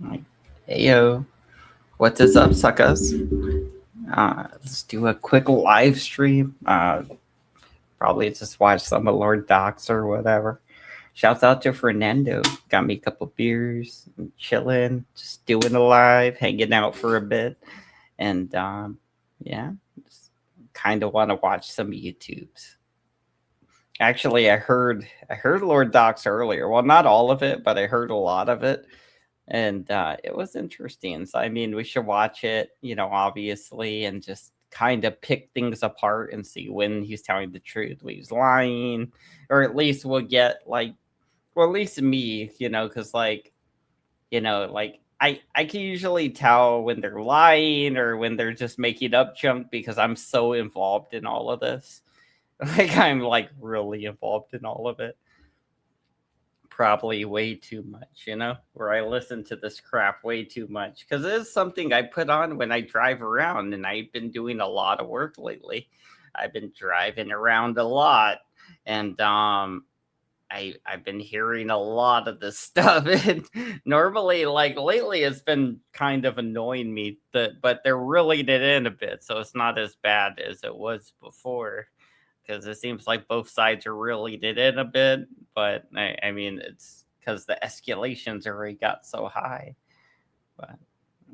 Like, hey yo, what is up, suckers? Let's do a quick live stream. Probably just watch some of Lord Docs or whatever. Shouts out to Fernando. Got me a couple beers, chilling, just doing a live, hanging out for a bit, and yeah, just kind of want to watch some YouTubes. Actually, I heard Lord Docs earlier. Well, not all of it, but I heard a lot of it, and it was interesting. So I mean, we should watch it, obviously, and just kind of pick things apart and see when he's telling the truth, when he's lying, or at least we'll get like, well, at least me, because like I can usually tell when they're lying or when they're just making up junk because I'm so involved in all of this. Like I'm like really involved in all of it. Probably way too much, where I listen to this crap way too much because it is something I put on when I drive around, and I've been doing a lot of work lately. I've been driving around a lot, and I've been hearing a lot of this stuff. And normally, like lately, it's been kind of annoying me, but they're reeling it in a bit, so it's not as bad as it was before because it seems like both sides are reeling it in a bit. But I mean, it's because the escalations already got so high. But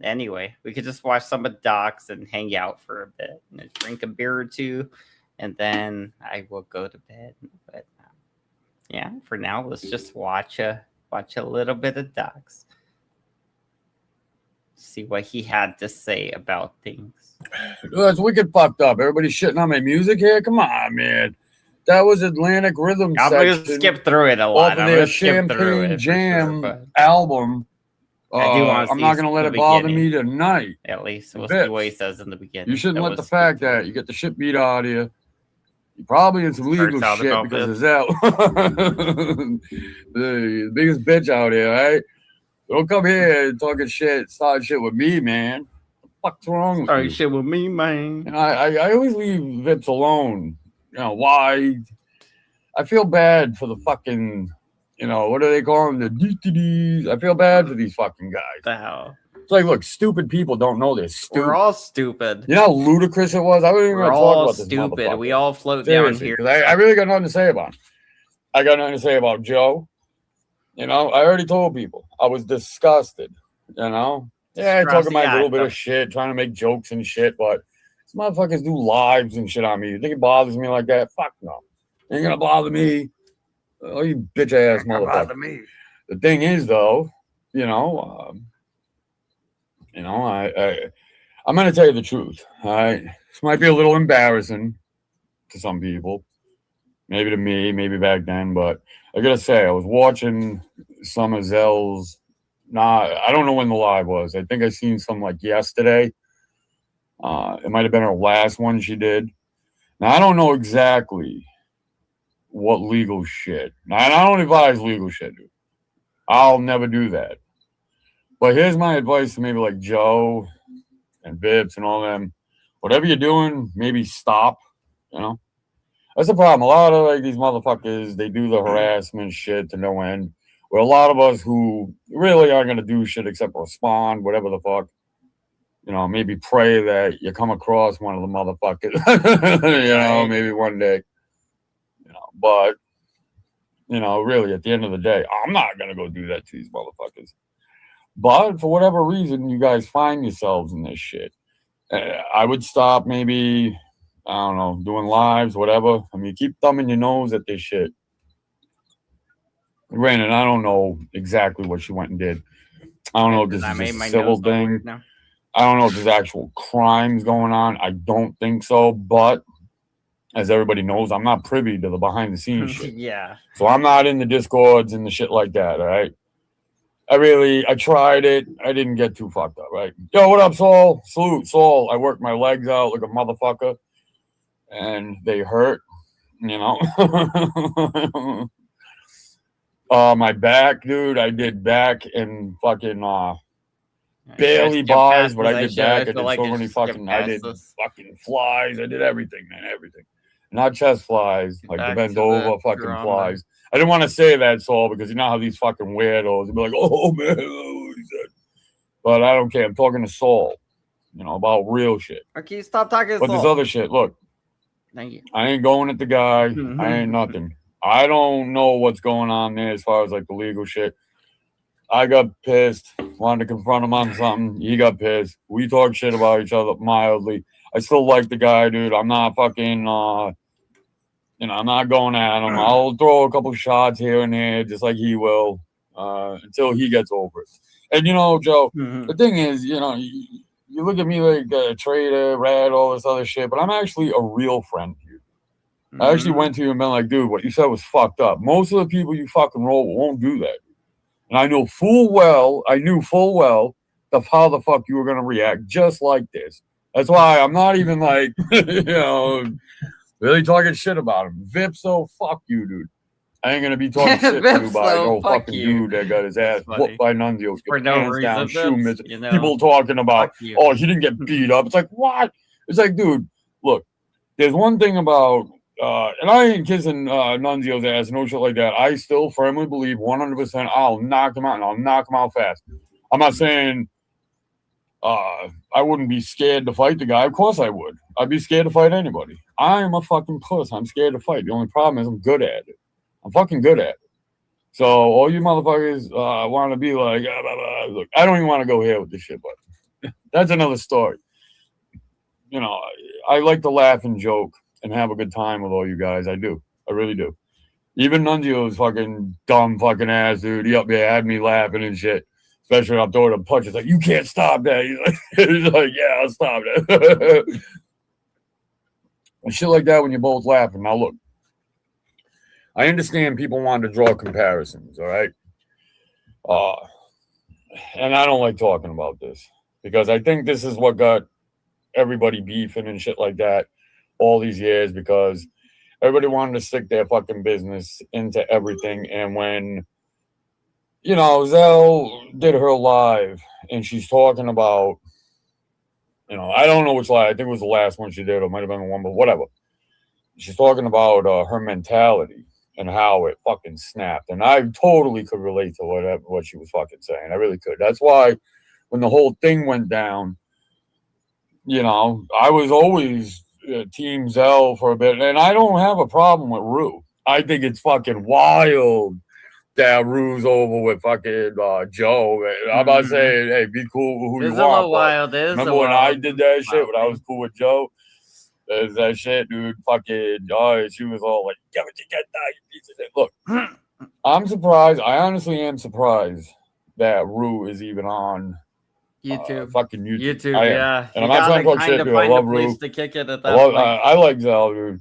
anyway, we could just watch some of Docs and hang out for a bit and drink a beer or two, and then I will go to bed. But yeah, for now, let's just watch a little bit of Docs. See what he had to say about things. That's wicked fucked up. Everybody's shitting on my music here. Come on, man. That was Atlantic Rhythm I'm section gonna skip through it a off lot. of I'm their gonna skip through Champagne it for sure, Jam but album. I do want to I'm see not gonna let the it bother beginning. me tonight. At least we'll see what he Bips, says in the beginning. you shouldn't That let the was fact good. that you get the shit beat out of you. You're probably in some legal Starts out shit about because this. of that. The biggest bitch out here, right? Don't come here talking shit, starting shit with me, man. What the fuck's wrong with Sorry, you? shit with me, man. And I always leave Vips alone. Why? I feel bad for the fucking, what do they call them? The DTDs. I feel bad for these fucking guys. The hell? It's like, look, stupid people don't know this. Stupid. We're all stupid. You know how ludicrous it was? I wasn't even We're going to talk all about this stupid. motherfucker. We all float Seriously, down because here. I really got nothing to say about him. I got nothing to say about Joe. I already told people. I was disgusted, Yeah, I talk about a little bit of shit, trying to make jokes and shit, but these motherfuckers do lives and shit on me. You think it bothers me like that? Fuck no. Ain't gonna bother me. Oh, you bitch ass motherfucker. Me. The thing is, though, I'm gonna tell you the truth. All right, this might be a little embarrassing to some people, maybe to me, maybe back then, but I gotta say, I was watching some of Zell's. Nah, I don't know when the live was. I think I seen some like yesterday. It might have been her last one she did. Now I don't know exactly what legal shit. Now I don't advise legal shit, dude. I'll never do that. But here's my advice to maybe like Joe and Vips and all them. Whatever you're doing, maybe stop. That's the problem. A lot of like these motherfuckers, they do the harassment shit to no end. Where a lot of us who really aren't gonna do shit except respond, whatever the fuck. Maybe pray that you come across one of the motherfuckers. Maybe one day. But really, at the end of the day, I'm not gonna go do that to these motherfuckers. But for whatever reason, you guys find yourselves in this shit. I would stop maybe, I don't know, doing lives, whatever. I mean, keep thumbing your nose at this shit. Granted, I don't know exactly what she went and did. I don't know if this is just a civil thing. I don't know if there's actual crimes going on. I don't think so. But as everybody knows, I'm not privy to the behind the scenes shit. Yeah. So I'm not in the discords and the shit like that, all right? I tried it. I didn't get too fucked up, right? Yo, what up, Saul? Salute, Saul. I worked my legs out like a motherfucker, and they hurt, my back, dude. I did back and fucking barely buys, but I did back. I did so many fucking. I did fucking flies. I did everything, man. Everything. Not chest flies, like the bend over fucking flies. I didn't want to say that, Saul, because you know how these fucking weirdos would be like, oh, man, what is that? but I don't care. I'm talking to Saul, about real shit. Okay, stop talking. But this other shit, look, Thank you. I ain't going at the guy. I ain't nothing. I don't know what's going on there as far as like the legal shit. I got pissed, wanted to confront him on something. He got pissed. We talk shit about each other mildly. I still like the guy, dude. I'm not fucking, I'm not going at him. I'll throw a couple shots here and there, just like he will, until he gets over it. And, Joe, the thing is, you look at me like a traitor, rat, all this other shit, but I'm actually a real friend to you. I actually went to you and been like, dude, what you said was fucked up. Most of the people you fucking roll with won't do that. And I knew full well how the fuck you were going to react just like this. That's why I'm not even like, really talking shit about him. Vipso, fuck you, dude. I ain't going to be talking shit to you by no fucking dude that got his ass whooped by Nunzio. For no hands reason. down, shoe mitts. People talking about, oh, he didn't get beat up. It's like, what? It's like, dude, look, there's one thing about, and I ain't kissing Nunzio's ass, no shit like that. I still firmly believe 100% I'll knock him out, and I'll knock him out fast. I'm not saying I wouldn't be scared to fight the guy. Of course I would. I'd be scared to fight anybody. I'm a fucking puss. I'm scared to fight. The only problem is I'm good at it. I'm fucking good at it. So all you motherfuckers want to be like, blah, blah, blah. Look, I don't even want to go here with this shit, but that's another story. I like to laugh and joke and have a good time with all you guys. I do. I really do. Even Nunzio's fucking dumb fucking ass, dude. He up there had me laughing and shit. Especially when I'm throwing a punch. It's like, you can't stop that. He's like, yeah, I'll stop that. And shit like that when you're both laughing. Now, look. I understand people want to draw comparisons, all right? And I don't like talking about this. Because I think this is what got everybody beefing and shit like that all these years, because everybody wanted to stick their fucking business into everything. And when, Zell did her live and she's talking about, I don't know which live. I think it was the last one she did. It might have been the one, but whatever. She's talking about her mentality and how it fucking snapped. And I totally could relate to what she was fucking saying. I really could. That's why when the whole thing went down, I was always Team Zell for a bit, and I don't have a problem with Rue. I think it's fucking wild that Rue's over with fucking Joe. I'm about saying, hey, be cool with who you want. Wild. Remember when I did that shit, when I was cool with Joe? There's that shit, dude. Fucking, she was all like, get what you get now, you piece of shit. Look, I'm surprised. I honestly am surprised that Rue is even on YouTube. Fucking YouTube. Yeah. And I'm not trying to talk shit, dude. I love Rue. To kick it at that point. I like Zell, dude.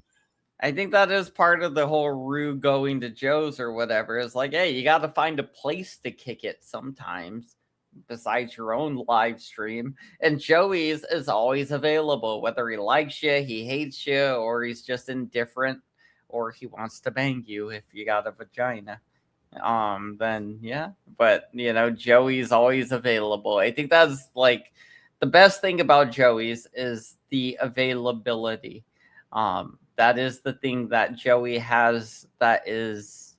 I think that is part of the whole Rue going to Joe's or whatever. It's like, hey, you got to find a place to kick it sometimes besides your own live stream. And Joey's is always available, whether he likes you, he hates you, or he's just indifferent, or he wants to bang you if you got a vagina. Then yeah, but Joey's always available. I think that's like the best thing about Joey's is the availability. That is the thing that Joey has that is,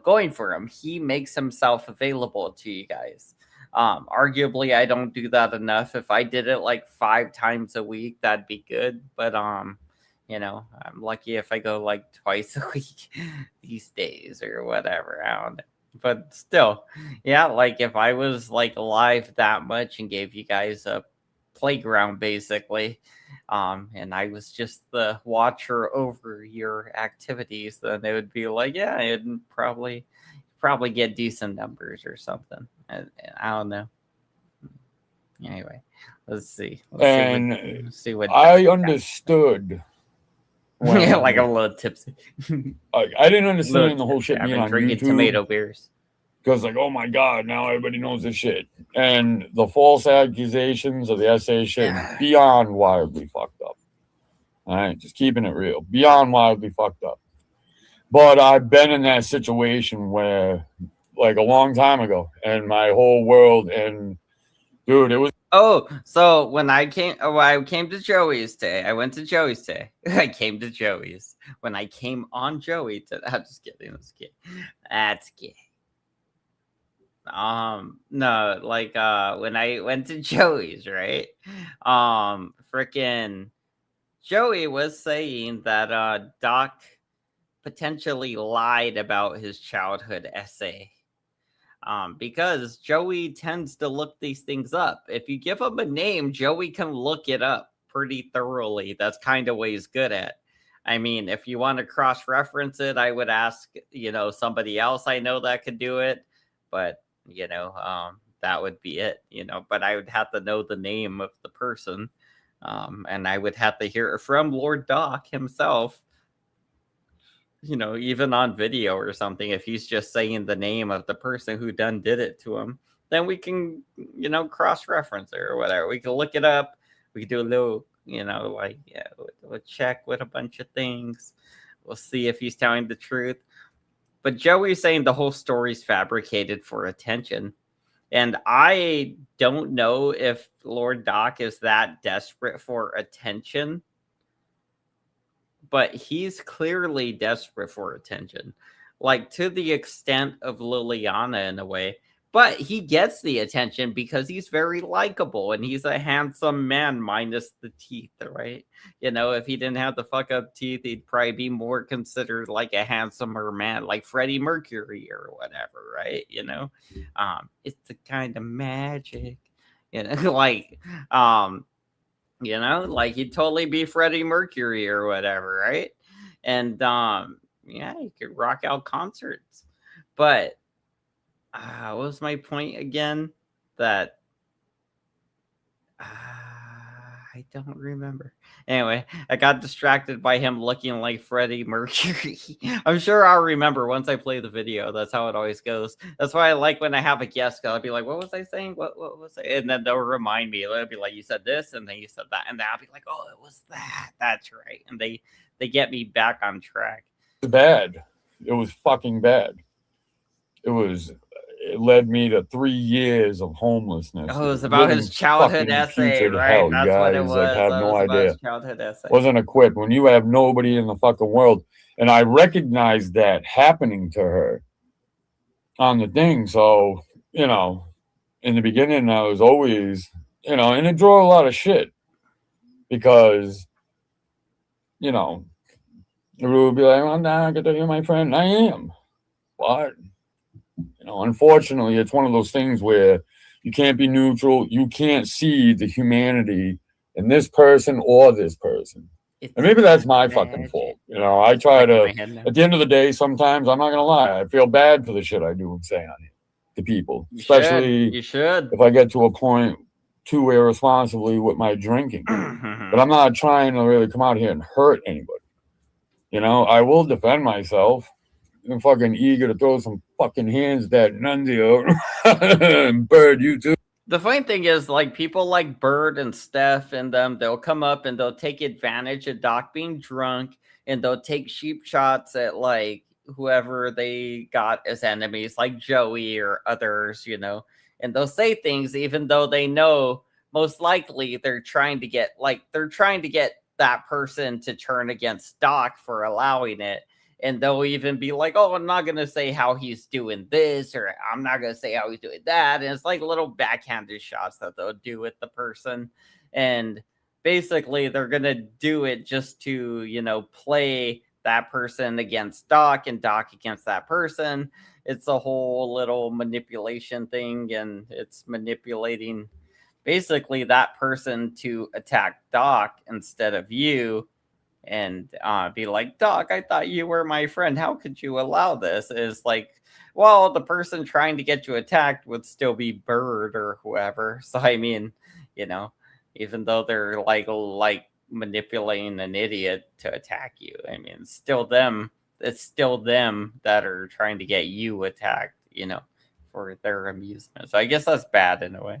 going for him. He makes himself available to you guys. Arguably, I don't do that enough. If I did it like 5 times a week, that'd be good. But I'm lucky if I go like twice a week these days or whatever. I don't know. But still, yeah, like if I was like live that much and gave you guys a playground basically, and I was just the watcher over your activities, then it would be like, yeah, it'd probably get decent numbers or something. I don't know. Anyway, let's see. See what I understood. Yeah, like I'm a little tipsy. I didn't understand the whole shit being on drinking YouTube. Tomato beers. Because like, oh my God, now everybody knows this shit. And the false accusations of the SA shit beyond wildly fucked up. All right, just keeping it real. Beyond wildly fucked up. But I've been in that situation where, like a long time ago, and my whole world, and dude, it was. Oh, so when I came to Joey's today. I went to Joey's today. I came to Joey's. When I came on Joey today. I'm just kidding. That's gay. That's gay. No, like when I went to Joey's, right? Freaking Joey was saying that Doc potentially lied about his childhood essay. Because Joey tends to look these things up. If you give him a name, Joey can look it up pretty thoroughly. That's kind of what he's good at. I mean, if you want to cross reference it, I would ask, somebody else I know that could do it. But, that would be it, But I would have to know the name of the person. And I would have to hear it from Lord Doc himself, even on video or something. If he's just saying the name of the person who done did it to him, then we can, cross reference it or whatever. We can look it up. We can do a little, we'll check with a bunch of things. We'll see if he's telling the truth. But Joey's saying the whole story's fabricated for attention. And I don't know if Lord Doc is that desperate for attention, but he's clearly desperate for attention, like to the extent of Liliana in a way. But he gets the attention because he's very likable and he's a handsome man minus the teeth, right? If he didn't have the fuck up teeth, he'd probably be more considered like a handsomer man, like Freddie Mercury or whatever, right? It's the kind of magic, like like he'd totally be Freddie Mercury or whatever, right? And yeah, he could rock out concerts. But what was my point again? That I don't remember. Anyway, I got distracted by him looking like Freddie Mercury. I'm sure I'll remember once I play the video. That's how it always goes. That's why I like when I have a guest. I'll be like, "What was I saying? What was I?" And then they'll remind me. They'll be like, "You said this, and then you said that," and then I'll be like, "Oh, it was that. That's right." And they get me back on track. Bad. It was fucking bad. It led me to 3 years of homelessness. Oh, it was about his childhood essay, right? Hell, That's what it was. Like, have no idea. His childhood essay. Wasn't equipped. When you have nobody in the fucking world, and I recognized that happening to her on the thing. So, in the beginning, I was always, and it drew a lot of shit because, it would be like, "Oh, nah, I can tell you're my friend." I am. What? Unfortunately, it's one of those things where you can't be neutral. You can't see the humanity in this person or this person. And maybe that's my fucking fault. I try to, at the end of the day, sometimes I'm not going to lie. I feel bad for the shit I do and say on it to people, especially you should. If I get to a point too irresponsibly with my drinking. But I'm not trying to really come out here and hurt anybody. I will defend myself. I'm fucking eager to throw some fucking hands that Nunzio and Bird, you too. The funny thing is, like, people like Bird and Steph and them, they'll come up and they'll take advantage of Doc being drunk and they'll take cheap shots at, like, whoever they got as enemies, like Joey or others, and they'll say things even though they know most likely they're trying to get that person to turn against Doc for allowing it. And they'll even be like, "Oh, I'm not going to say how he's doing this, or I'm not going to say how he's doing that." And it's like little backhanded shots that they'll do with the person. And basically, they're going to do it just to, play that person against Doc and Doc against that person. It's a whole little manipulation thing, and it's manipulating basically that person to attack Doc instead of you. And be like, "Doc, I thought you were my friend. How could you allow this?" Is like, well, the person trying to get you attacked would still be Bird or whoever. So I mean, even though they're like manipulating an idiot to attack you, I mean, it's still them that are trying to get you attacked, for their amusement. So I guess that's bad in a way.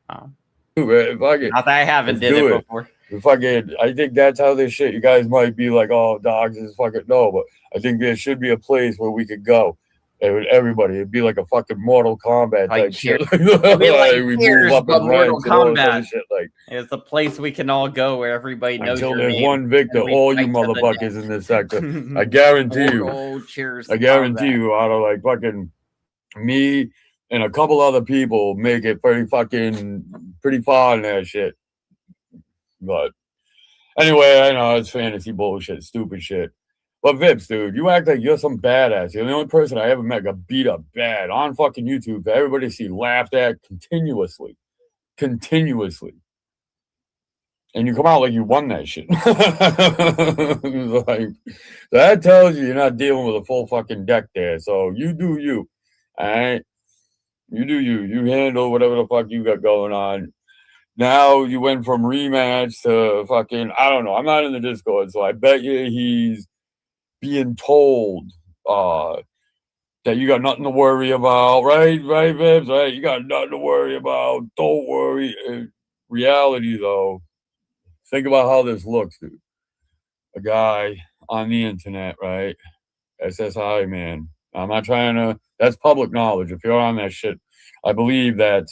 Not that I haven't did it before. I think that's how this shit. You guys might be like, "Oh, dogs is fucking no," but I think there should be a place where we could go. Everybody, it'd be like a fucking Mortal Kombat type shit. We move up but Mortal Kombat. Shit. Like, it's a place we can all go where everybody knows your there's name. One victor, all you motherfuckers in this sector. I guarantee you. Cheers! I guarantee you, out of like fucking me, and a couple other people make it pretty far in that shit. But anyway, I know it's fantasy bullshit, stupid shit. But Vips, dude, you act like you're some badass. You're the only person I ever met got beat up bad on fucking YouTube for everybody to see, laughed at continuously. Continuously. And you come out like you won that shit. Like, that tells you you're not dealing with a full fucking deck there. So you do you. Alright? You do you. You handle whatever the fuck you got going on. Now you went from rematch to fucking, I don't know. I'm not in the Discord, so I bet you he's being told that you got nothing to worry about, right? Right, Vibs? Right? You got nothing to worry about. Don't worry. Reality, though, think about how this looks, dude. A guy on the internet, right? SSI, man. I'm not trying to, that's public knowledge. If you're on that shit, I believe that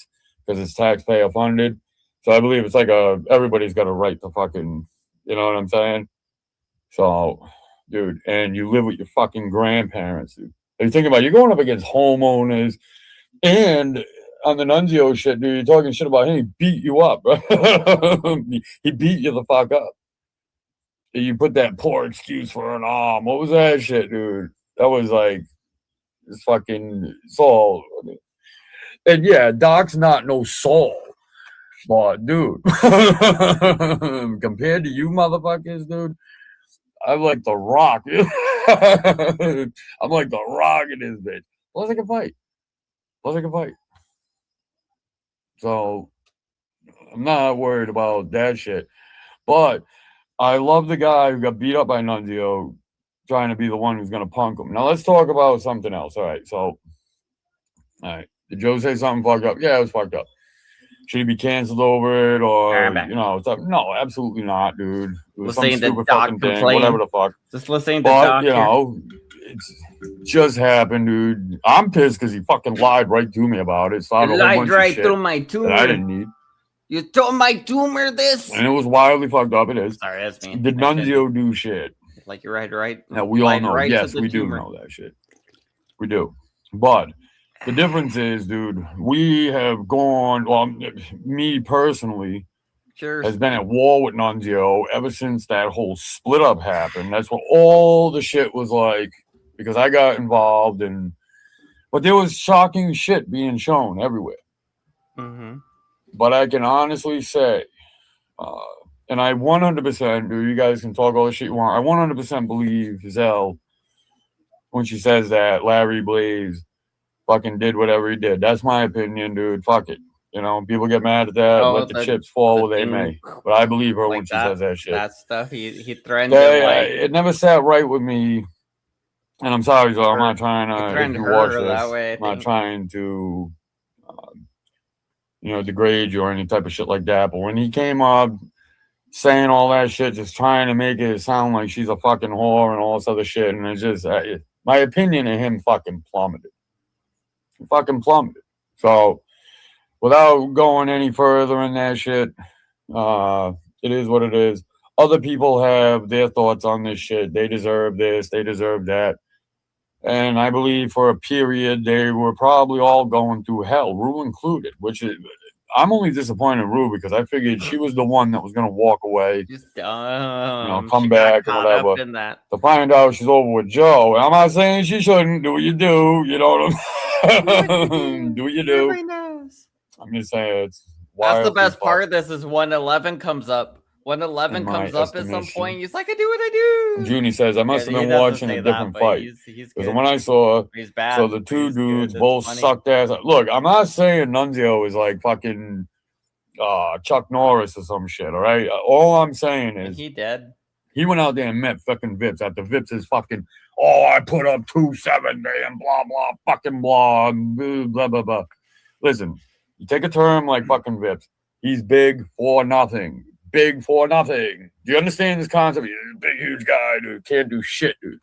because it's taxpayer funded. So I believe it's like everybody's got a right to fucking, you know what I'm saying? So, dude, and you live with your fucking grandparents, dude. You think about it, you're going up against homeowners, and on the Nunzio shit, dude, you're talking shit about him. He beat you up, bro. He beat you the fuck up. You put that poor excuse for an arm. What was that shit, dude? That was like, it's fucking Saul. And yeah, Doc's not no Saul. But, dude, compared to you motherfuckers, dude, I'm like the Rock. I'm like the Rock in this bitch. Plus, I can fight. So, I'm not worried about that shit. But I love the guy who got beat up by Nunzio trying to be the one who's going to punk him. Now, let's talk about something else. All right. Did Joe say something fucked up? Yeah, it was fucked up. Should he be canceled over it, or no, absolutely not, dude. It was some stupid fucking thing, whatever the fuck. Just listening to Doc, it's just happened, dude. I'm pissed because he fucking lied right to me about it. So lied right through my tumor. That I didn't need. You told my tumor this, and it was wildly fucked up. It is. Sorry, that's me. Did Nunzio do shit? Like you're right. Now we all know. Yes, we do know that shit. We do, but. The difference is, dude, we have gone, well, me personally, has been at war with Nunzio ever since that whole split up happened. That's what all the shit was like, because I got involved, but there was shocking shit being shown everywhere. Mm-hmm. But I can honestly say, and I 100%, dude, you guys can talk all the shit you want, I 100% believe Zell when she says that Larry Blaze fucking did whatever he did. That's my opinion, dude. Fuck it. You know, people get mad at that. Let the chips fall where they may. But I believe her when she says that shit. That stuff he threatened. It never sat right with me. And I'm sorry, so I'm not trying to. If you watch this, I'm not trying to, degrade you or any type of shit like that. But when he came up saying all that shit, just trying to make it sound like she's a fucking whore and all this other shit, and it's just my opinion of him fucking plummeted. So, without going any further in that shit, it is what it is. Other people have their thoughts on this shit. They deserve this. They deserve that. And I believe for a period, they were probably all going through hell, Rue included, which is, I'm only disappointed in Rue because I figured she was the one that was going to walk away, just come back and whatever. To find out she's over with Joe. And I'm not saying she shouldn't. Do what you do. You know what I'm do what you do. I'm just saying it's wild. That's the best part of this is when 11 comes up. When 11 comes up at some point, he's like, I do what I do. Junie says, I must have been watching a different fight. Because when I saw, so the two dudes both sucked ass. Look, I'm not saying Nunzio is like fucking Chuck Norris or some shit, all right? All I'm saying is he dead. He went out there and met fucking Vips after Vips is fucking, I put up 270 and blah, blah, fucking blah, blah, blah, blah. Listen, you take a term like fucking Vips. He's big for nothing. Big for nothing. Do you understand this concept? He's a big, huge guy, dude. Can't do shit, dude.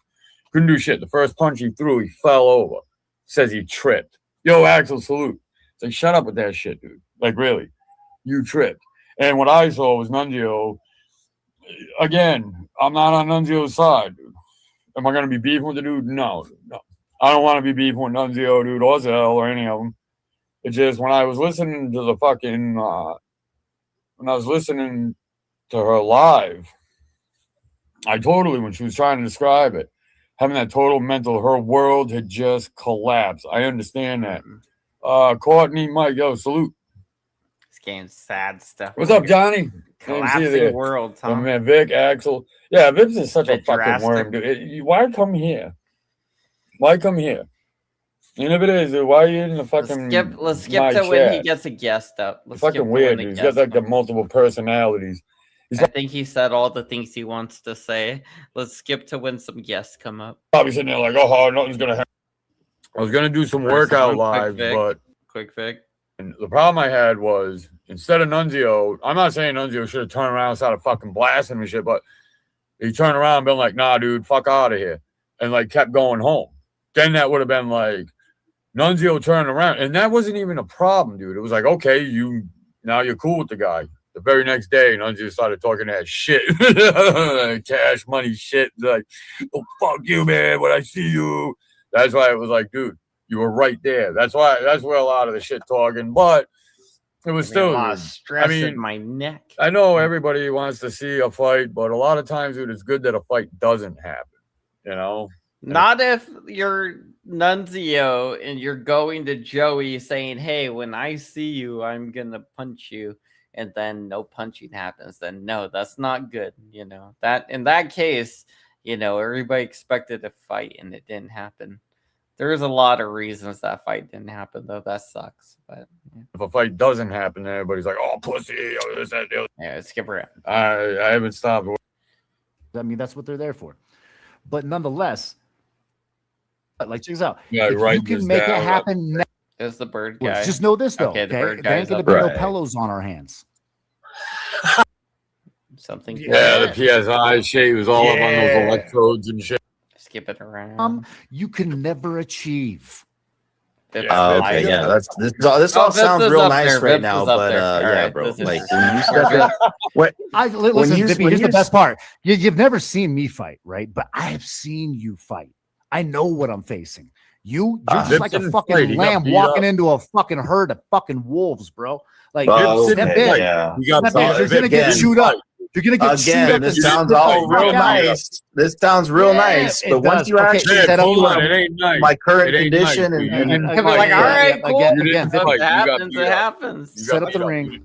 Couldn't do shit. The first punch he threw, he fell over. Says he tripped. Yo, Axel, salute. It's like, shut up with that shit, dude. Like, really. You tripped. And what I saw was Nunzio. Again, I'm not on Nunzio's side, dude. Am I going to be beefing with the dude? No. I don't want to be beefing with Nunzio, dude, or Zell, or any of them. It's just when I was listening to the fucking when I was listening to her live, I totally, when she was trying to describe it, having that total mental, her world had just collapsed. I understand that. Courtney, Mike, yo, salute. This game's sad stuff. What's up, Johnny? Collapsing world, Oh, Tom. man, Vic, Axel. Yeah, Vips is such a Bit fucking drastic. worm, dude. Why come here? Why come here? And if it is, dude, why are you in the fucking Let's skip my to when he chat? gets a guest up. Let's Fucking skip to weird, when dude. He's guest got like the comes. multiple personalities. I think he said all the things he wants to say. Let's skip to when some guests come up. Probably sitting there like, oh, nothing's gonna happen. I was gonna do some workout lives, but quick Vic. And the problem I had was instead of Nunzio, I'm not saying Nunzio should have turned around and started fucking blasting me shit, but he turned around and been like, nah, dude, fuck out of here. And like kept going home. Then that would have been like Nunzio turned around. And that wasn't even a problem, dude. It was like, okay, now you're cool with the guy. The very next day, Nunzio started talking that shit. Cash money shit. Like, oh, fuck you, man, when I see you. That's why it was like, dude, you were right there. That's where a lot of the shit talking, but it was still a lot of stress in my neck. I know everybody wants to see a fight, but a lot of times, dude, it's good that a fight doesn't happen. You know, not if you're Nunzio and you're going to Joey saying, "Hey, when I see you, I'm gonna punch you," and then no punching happens. Then no, that's not good. You know that in that case, everybody expected a fight and it didn't happen. There's a lot of reasons that fight didn't happen, though. That sucks. But if a fight doesn't happen, everybody's like, "Oh, pussy!" Oh, this, that, the other. Yeah, skip around. I haven't stopped. I mean, that's what they're there for. But nonetheless, like, check this out. Yeah, if right. You can make it happen. There's the bird guy. Just know this though. Okay, the bird there ain't gonna be no pillows on our hands. Something. Yeah, the PSI shit was all up on those electrodes and shit. Skip it around. You can never achieve. Okay, yeah, this all sounds real nice right now, but yeah, bro, like listen, here's the best part. You've never seen me fight, right? But I have seen you fight. I know what I'm facing. You're just like a fucking lamb walking into a fucking herd of fucking wolves, bro. Like, step in. Yeah. You're gonna get chewed up. You're gonna get chewed up. This sounds all real nice. This sounds real nice, but once you actually set up my current condition and like, all right, cool. Again, it happens. Set up the ring.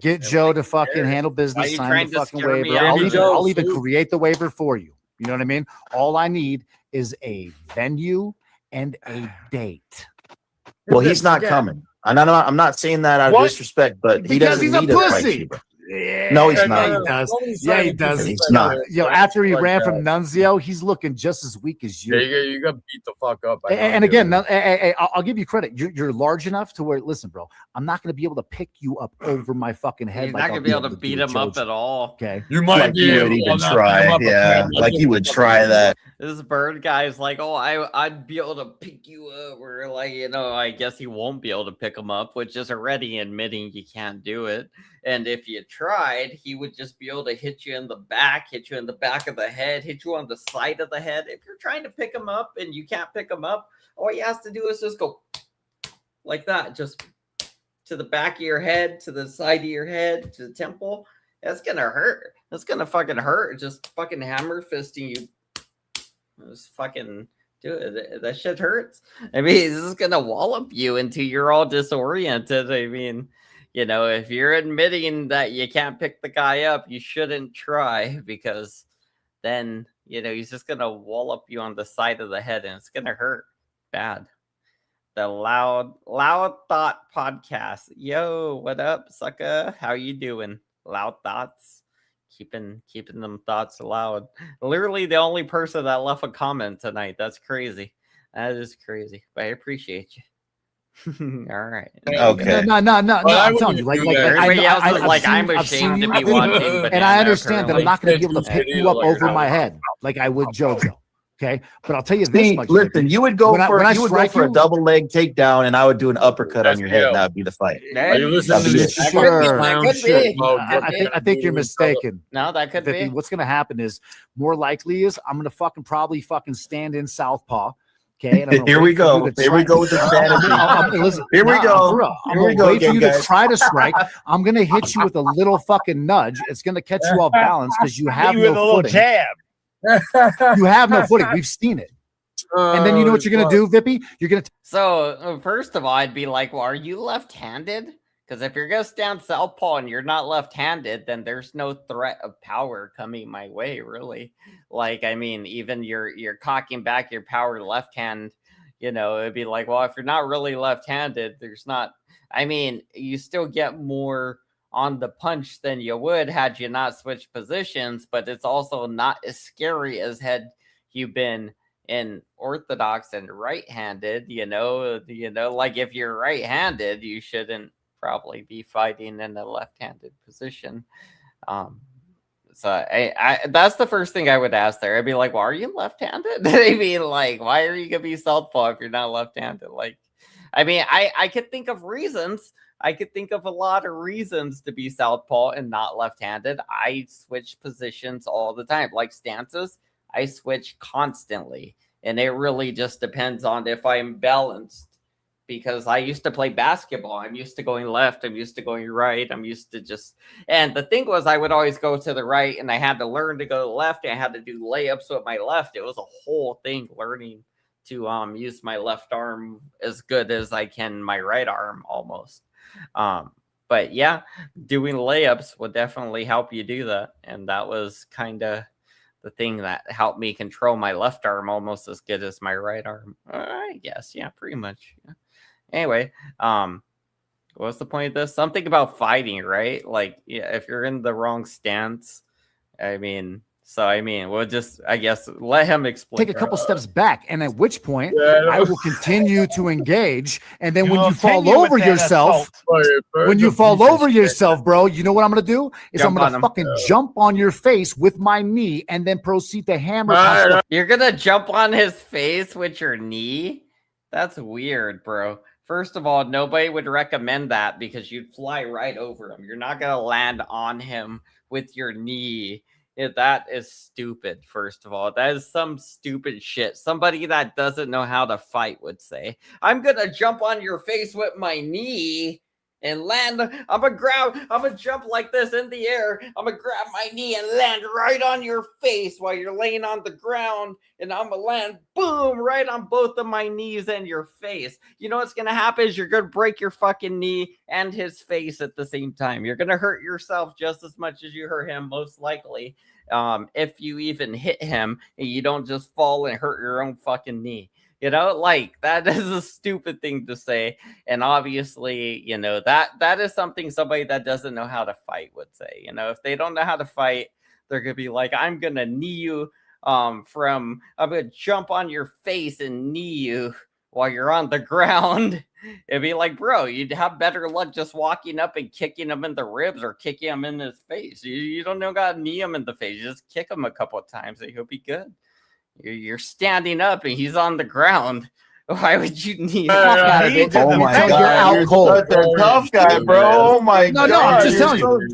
Get Joe to fucking handle business. Sign the fucking waiver. I'll even create the waiver for you. You know what I mean? All I need is a venue and a date. Well, he's not coming. I'm not saying that out of disrespect, but he doesn't need a pussy. Yeah, no, he's not. He does. Yeah, he does. He's not. After he ran from Nunzio, he's looking just as weak as you. Yeah, you got beat the fuck up. And again, I'll give you credit. You're large enough to where, listen, bro, I'm not going to be able to pick you up over my fucking head. He's not going to be able to beat him up at all. Okay. You might you would even try. Yeah, like you would try that. This bird guy is like, oh, I'd be able to pick you up. Or like, I guess he won't be able to pick him up, which is already admitting you can't do it. And if you tried, he would just be able to hit you in the back of the head, hit you on the side of the head. If you're trying to pick him up and you can't pick him up, all he has to do is just go like that, just to the back of your head, to the side of your head, to the temple. That's going to hurt. That's going to fucking hurt. Just fucking hammer fisting you. Just fucking do it. That shit hurts. I mean, this is going to wallop you until you're all disoriented. I mean, if you're admitting that you can't pick the guy up, you shouldn't try, because then, he's just going to wallop you on the side of the head and it's going to hurt bad. The Loud Thought Podcast. Yo, what up, sucker? How you doing? Loud Thoughts. Keeping them thoughts loud. Literally the only person that left a comment tonight. That's crazy. That is crazy. But I appreciate you. All right. Okay. No. I'm telling you, everybody else is like, I'm ashamed to be watching, and I understand that I'm not going to be able to pick you up over my head like I would JoJo. Okay, but I'll tell you this much. Listen, you would go for a double leg takedown, and I would do an uppercut on your head, and that would be the fight. Are you listening to this? I think you're mistaken. No, that could be. What's going to happen is, more likely is, I'm going to probably stand in southpaw. Okay, and here we go. Here we go with the fantasy. Listen, here we go. I'm gonna wait for you to try to strike. I'm gonna hit you with a little fucking nudge. It's gonna catch you off balance because you have no footing. Jab. You have no footing. We've seen it. And then you know what you're gonna do, Vippy? You're gonna. So first of all, I'd be like, "Well, are you left-handed?" Because if you're gonna stand southpaw and you're not left-handed, then there's no threat of power coming my way, really. Like, I mean, even you're cocking back your power left hand, you know, it'd be like, well, if you're not really left-handed, there's not. I mean, you still get more on the punch than you would had you not switched positions, but it's also not as scary as had you been in orthodox and right-handed. You know, like if you're right-handed, you shouldn't probably be fighting in a left-handed position. So I that's the first thing I would ask there. I'd be like, well, are you left-handed? They'd be like, why are you gonna be southpaw if you're not left-handed? Like, I mean, I could think of reasons. I could think of a lot of reasons to be southpaw and not left-handed. I switch positions all the time. Like stances, I switch constantly. And it really just depends on if I'm balanced. Because I used to play basketball. I'm used to going left. I'm used to going right. I'm used to just, and the thing was I would always go to the right and I had to learn to go left. And I had to do layups with my left. It was a whole thing learning to use my left arm as good as I can my right arm almost. But yeah, doing layups would definitely help you do that. And that was kind of the thing that helped me control my left arm almost as good as my right arm. I guess. Yeah, pretty much. Yeah. Anyway, what's the point of this? Something about fighting, right? Like, yeah, if you're in the wrong stance, we'll just, I guess, let him explain. Take a couple steps back, and at which point I will continue to engage. And then when you fall over yourself, bro, you know what I'm gonna do? Is I'm gonna fucking jump on your face with my knee, and then proceed to hammer. You're gonna jump on his face with your knee? That's weird, bro. First of all, nobody would recommend that because you'd fly right over him. You're not going to land on him with your knee. That is stupid, first of all. That is some stupid shit. Somebody that doesn't know how to fight would say, I'm going to jump on your face with my knee and land. I'm going to jump like this in the air. I'm going to grab my knee and land right on your face while you're laying on the ground. And I'm going to land, boom, right on both of my knees and your face. You know what's going to happen is you're going to break your fucking knee and his face at the same time. You're going to hurt yourself just as much as you hurt him, most likely, if you even hit him and you don't just fall and hurt your own fucking knee. You know, like, that is a stupid thing to say. And obviously, you know, that is something somebody that doesn't know how to fight would say. You know, if they don't know how to fight, they're going to be like, I'm going to knee you I'm going to jump on your face and knee you while you're on the ground. It'd be like, bro, you'd have better luck just walking up and kicking him in the ribs or kicking him in his face. You don't know how to knee him in the face. You just kick him a couple of times and he'll be good. You're standing up and he's on the ground. Why would you need? Oh my God! You're such a tough guy, bro. Oh my God! No, I'm just telling you.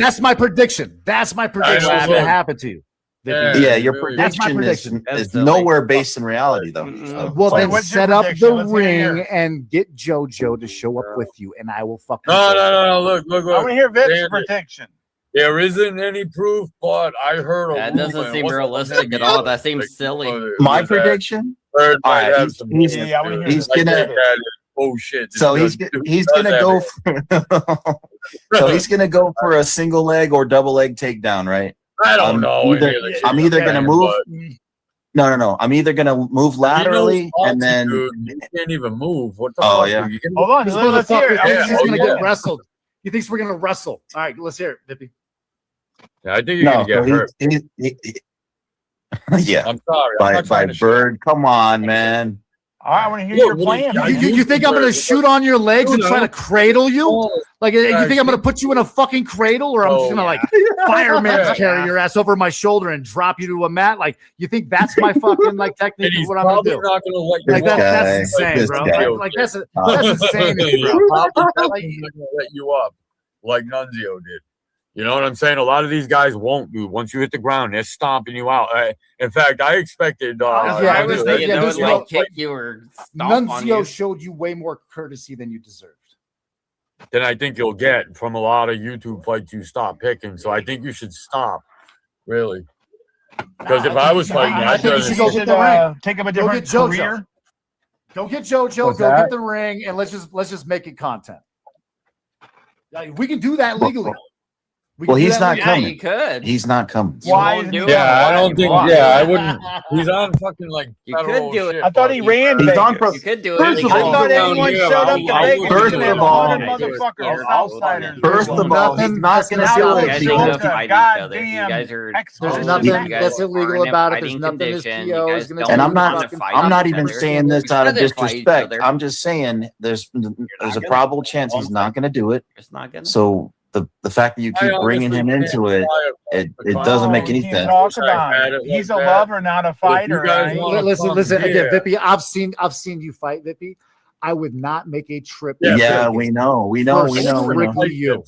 That's my prediction. That's my prediction. What's going to happen to you? Yeah, your prediction is nowhere based in reality, though. Well, then set up the ring and get JoJo to show up with you, and I will fucking. No. Look. I want to hear Vic's prediction. There isn't any proof, but I heard that doesn't seem realistic at all. That seems silly. My prediction? He's gonna. Oh shit! So he's gonna go. So he's gonna go for a single leg or double leg takedown, right? I don't know. I'm either gonna move. No. I'm either gonna move laterally and then you can't even move. What the fuck? Yeah. Hold on. Let's hear it. He's gonna get wrestled. He thinks we're gonna wrestle. All right, let's hear it, Vippy. Yeah, I think you're gonna get hurt. Yeah. I'm sorry. By Bird. Come on, man. All right, I want to hear your plan. You think I'm going to shoot on your legs and try to cradle you? Like, you think I'm going to put you in a fucking cradle, or I'm just going to like fireman carry your ass over my shoulder and drop you to a mat? Like, you think that's my fucking like technique? Is what I'm going to do? Not gonna let like that's insane, bro. Like that's insane, bro. Probably not going to let you up like Nunzio did. You know what I'm saying? A lot of these guys won't, dude. Once you hit the ground, they're stomping you out. In fact, I expected. I was thinking they would like kick you or stomp on you. Nunzio showed you way more courtesy than you deserved. Then I think you'll get from a lot of YouTube fights you stop picking. So I think you should stop, really. Because if I was fighting, I think you should go get the ring. Take up a different career. Go get JoJo. Go get the ring, and let's just make it content. We can do that legally. Well, he's not coming. Yeah, you could. He's not coming. Why? Yeah, I don't think. Yeah, I wouldn't. He's on fucking like. You could do it. I thought he ran. He's on. You could do it. I thought anyone showed up to Vegas. First of all, motherfuckers, outsiders. First of all, he's not going to do it. You guys are. There's nothing that's illegal about it. There's nothing this PO is going to. And I'm not even saying this out of disrespect. I'm just saying there's a probable chance he's not going to do it. It's not going to. So the fact that you keep bringing him into it, it doesn't make any sense. He's a lover, not a fighter. Right? Listen. Again, Vippy, I've seen you fight, Vippy. I would not make a trip. Yeah, we know. Strictly you.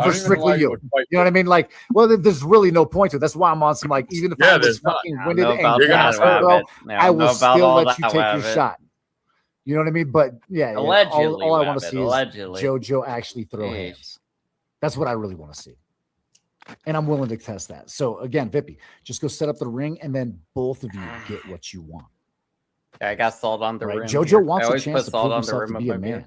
For strictly you. You know what I mean? Like, well, there's really no point to it. That's why I'm on some like, even if I was fucking winded and gassed, bro, I will still let you take your shot. You know what I mean? But yeah, allegedly, all I want to see is JoJo actually throw hands. That's what I really want to see. And I'm willing to test that. So again, Vippy, just go set up the ring and then both of you get what you want. I got salt on the rim. JoJo wants a chance to prove himself to be a man.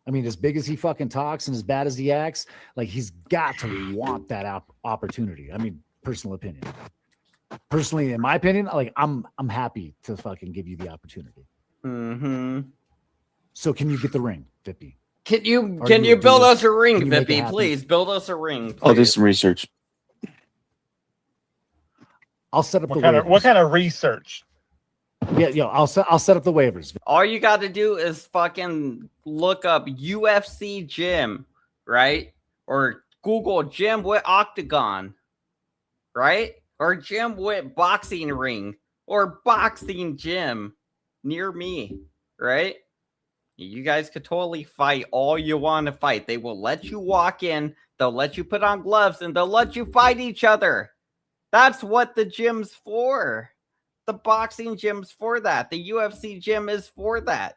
I mean, as big as he fucking talks and as bad as he acts, like he's got to want that opportunity. I mean, personal opinion. Personally, in my opinion, like I'm happy to fucking give you the opportunity. Mm-hmm. So can you get the ring, Vippy? Can you build us a ring, Vippy? Please build us a ring. Please. I'll do some research. I'll set up what kind of research? Yeah, I'll set up the waivers. All you got to do is fucking look up UFC gym, right? Or Google gym with octagon, right? Or gym with boxing ring or boxing gym near me, right? You guys could totally fight all you want to fight. They will let you walk in, they'll let you put on gloves, and they'll let you fight each other. That's what the gym's for. The boxing gym's for that. The UFC gym is for that.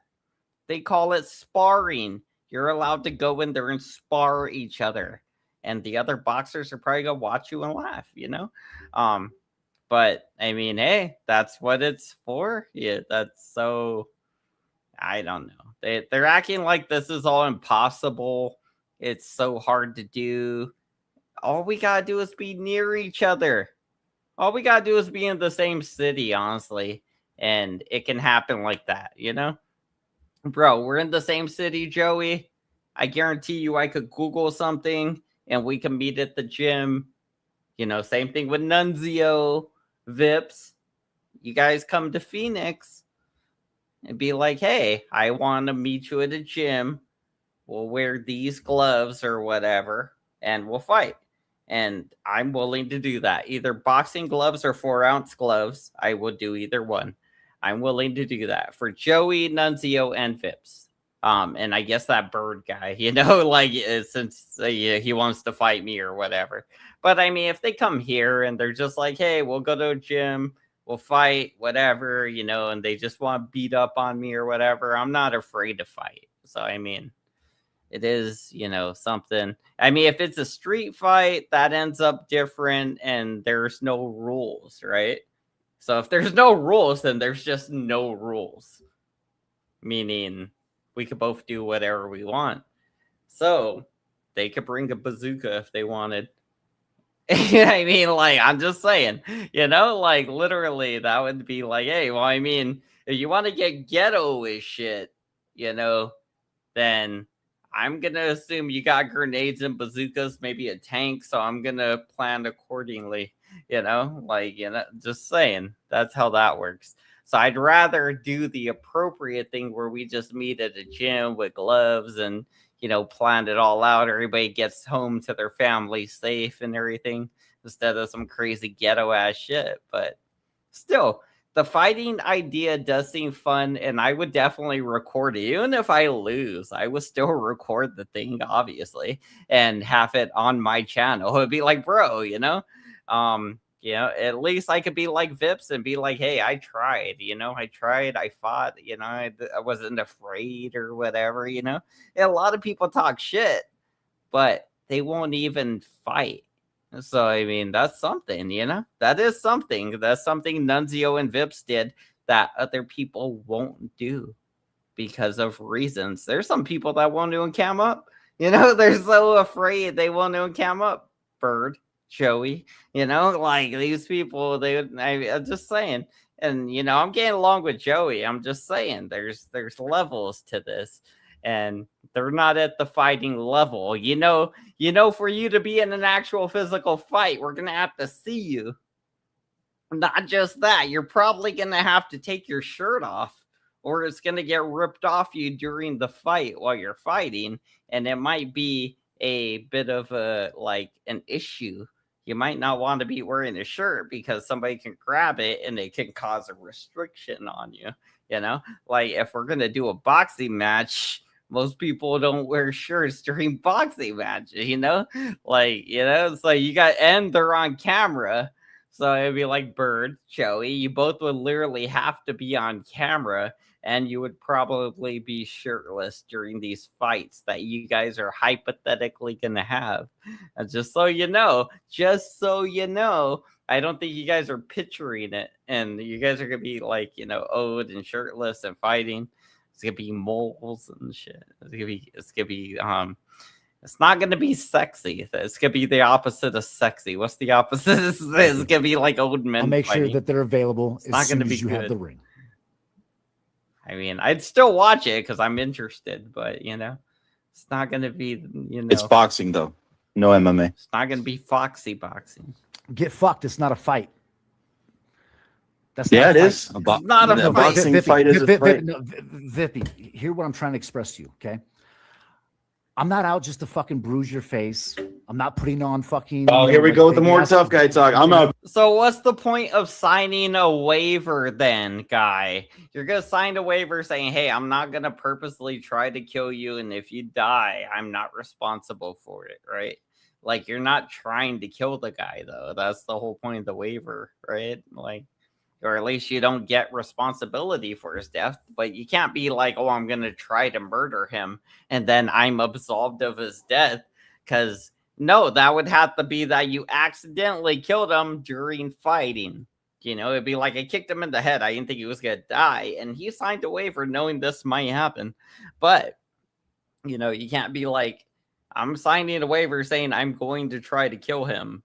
They call it sparring. You're allowed to go in there and spar each other. And the other boxers are probably going to watch you and laugh, you know? But, I mean, hey, that's what it's for. Yeah, that's so... I don't know. They're acting like this is all impossible. It's so hard to do. All we got to do is be near each other. All we got to do is be in the same city, honestly. And it can happen like that, you know? Bro, we're in the same city, Joey. I guarantee you I could Google something and we can meet at the gym. You know, same thing with Nunzio, Vips. You guys come to Phoenix and be like, hey, I want to meet you at a gym. We'll wear these gloves or whatever, and we'll fight. And I'm willing to do that. Either boxing gloves or 4-ounce gloves. I will do either one. I'm willing to do that for Joey, Nunzio, and Vips. And I guess that bird guy, you know, like since he wants to fight me or whatever. But I mean, if they come here and they're just like, hey, we'll go to a gym, we'll fight, whatever, you know, and they just want to beat up on me or whatever, I'm not afraid to fight. So, I mean, it is, you know, something. I mean, if it's a street fight, that ends up different and there's no rules, right? So if there's no rules, then there's just no rules. Meaning we could both do whatever we want. So they could bring a bazooka if they wanted. I mean, like, I'm just saying, you know, like, literally, that would be like, hey, well, I mean, if you want to get ghetto as shit, you know, then I'm going to assume you got grenades and bazookas, maybe a tank, so I'm going to plan accordingly, you know, like, you know, just saying, that's how that works. So I'd rather do the appropriate thing where we just meet at a gym with gloves and, you know, plan it all out. Everybody gets home to their family safe and everything instead of some crazy ghetto ass shit. But still, the fighting idea does seem fun, and I would definitely record it. Even if I lose, I would still record the thing, obviously, and have it on my channel. It would be like, bro, at least I could be like Vips and be like, hey, I tried, I fought, I wasn't afraid or whatever, And a lot of people talk shit, but they won't even fight. So, I mean, that's something, that is something. That's something Nunzio and Vips did that other people won't do because of reasons. There's some people that won't even cam up, they're so afraid they won't even cam up. Bird, Joey, like these people, I'm just saying. And, I'm getting along with Joey. I'm just saying there's levels to this. And they're not at the fighting level. For you to be in an actual physical fight, we're going to have to see you. Not just that, you're probably going to have to take your shirt off, or it's going to get ripped off you during the fight while you're fighting. And it might be a bit of an issue. You might not want to be wearing a shirt because somebody can grab it and it can cause a restriction on you. Like if we're going to do a boxing match, most people don't wear shirts during boxing matches, so you got, and they're on camera. So it'd be like Bird, Joey, you both would literally have to be on camera, and you would probably be shirtless during these fights that you guys are hypothetically going to have. And just so you know, I don't think you guys are picturing it, and you guys are going to be like, owed and shirtless and fighting. It's gonna be moles and shit. It's not gonna be sexy. It's gonna be the opposite of sexy. What's the opposite? It's gonna be like old men. I'll make sure that they're available it's not gonna be you good. Have the ring. I mean, I'd still watch it because I'm interested, but it's not gonna be. It's boxing though, no MMA. It's not gonna be foxy boxing. Get fucked. It's not a fight. That's it is. It's not a boxing fight is a fight. Vippy, hear what I'm trying to express to you, okay? I'm not out just to fucking bruise your face. I'm not putting on fucking. Oh, here we go with the more tough guy talk. I'm out. So what's the point of signing a waiver then, guy? You're gonna sign a waiver saying, hey, I'm not gonna purposely try to kill you, and if you die, I'm not responsible for it, right? Like, you're not trying to kill the guy, though. That's the whole point of the waiver, right? Like, or at least you don't get responsibility for his death, but you can't be like, oh, I'm going to try to murder him and then I'm absolved of his death. Because no, that would have to be that you accidentally killed him during fighting. It'd be like I kicked him in the head. I didn't think he was going to die. And he signed a waiver knowing this might happen. But, you can't be like, I'm signing a waiver saying I'm going to try to kill him.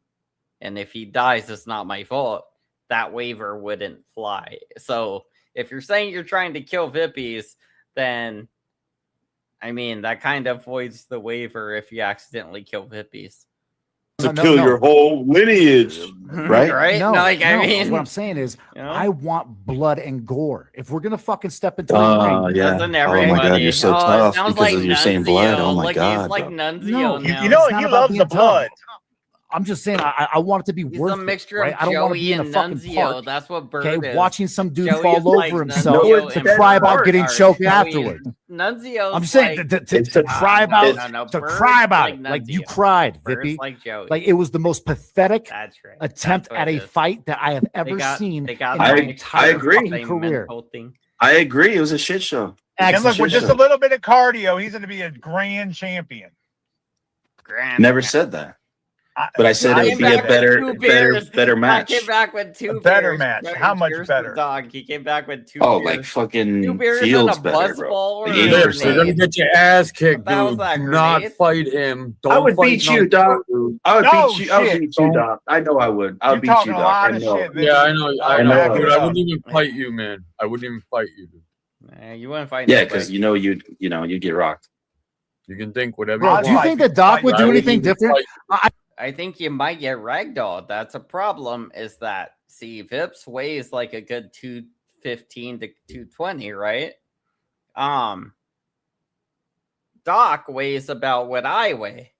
And if he dies, it's not my fault. That waiver wouldn't fly. So if you're saying you're trying to kill Vippies, then I mean that kind of voids the waiver if you accidentally kill Vippies. To kill your whole lineage, right? Right? I mean, what I'm saying is, I want blood and gore. If we're gonna fucking step into the ring, yeah. Oh my god, you're so tough because you're saying blood. Oh my god, he's like Nunzio now. He loves the blood. I'm just saying, I want it to be worth it. He's a mixture right? of I don't want to Joey be in a and fucking Nunzio. park. That's what Bird is. Watching some dude Joey fall over like himself Nunzio and cry about getting choked afterward. Nunzio. I'm just saying to cry about to cry about it. Like you cried, Vippy. Like Joey. Like it was the most pathetic attempt That's at a fight that I have ever seen in my I agree. Career. I agree. It was a shit show. And look, with just a little bit of cardio, he's going to be a grand champion. Never said that. But I said it would be a better match. I came back with two better beers. match. How much better? Dog. He came back with two. Oh, beers. Like fucking 2 beers Fields and a better, bro. You're gonna get your ass kicked, dude. Do not fight him. I would beat you, dog. I would beat you. I would beat you, dog. I know I would. I would beat you, dog. I know. Yeah, I know. I know. Dude, I wouldn't even fight you, man. I wouldn't even fight you, dude. You wouldn't fight. Yeah, because you'd get rocked. You can think whatever. Bro, do you think the Doc would do anything different? I think you might get ragdolled. That's a problem. Is that Vips weighs like a good 215 to 220, right? Doc weighs about what I weigh.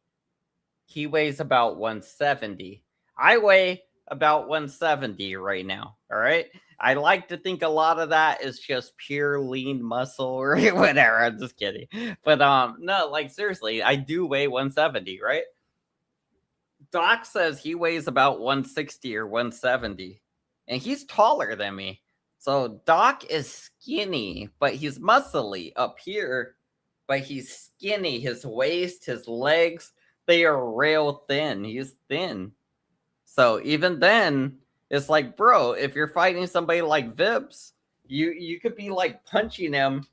He weighs about 170. I weigh about 170 right now. All right. I like to think a lot of that is just pure lean muscle or whatever. I'm just kidding. But no, like seriously, I do weigh 170, right? Doc says he weighs about 160 or 170, and he's taller than me. So Doc is skinny, but he's muscly up here, but he's skinny. His waist, his legs, they are real thin. He's thin. So even then, it's like, bro, if you're fighting somebody like Vips, you could be like punching him,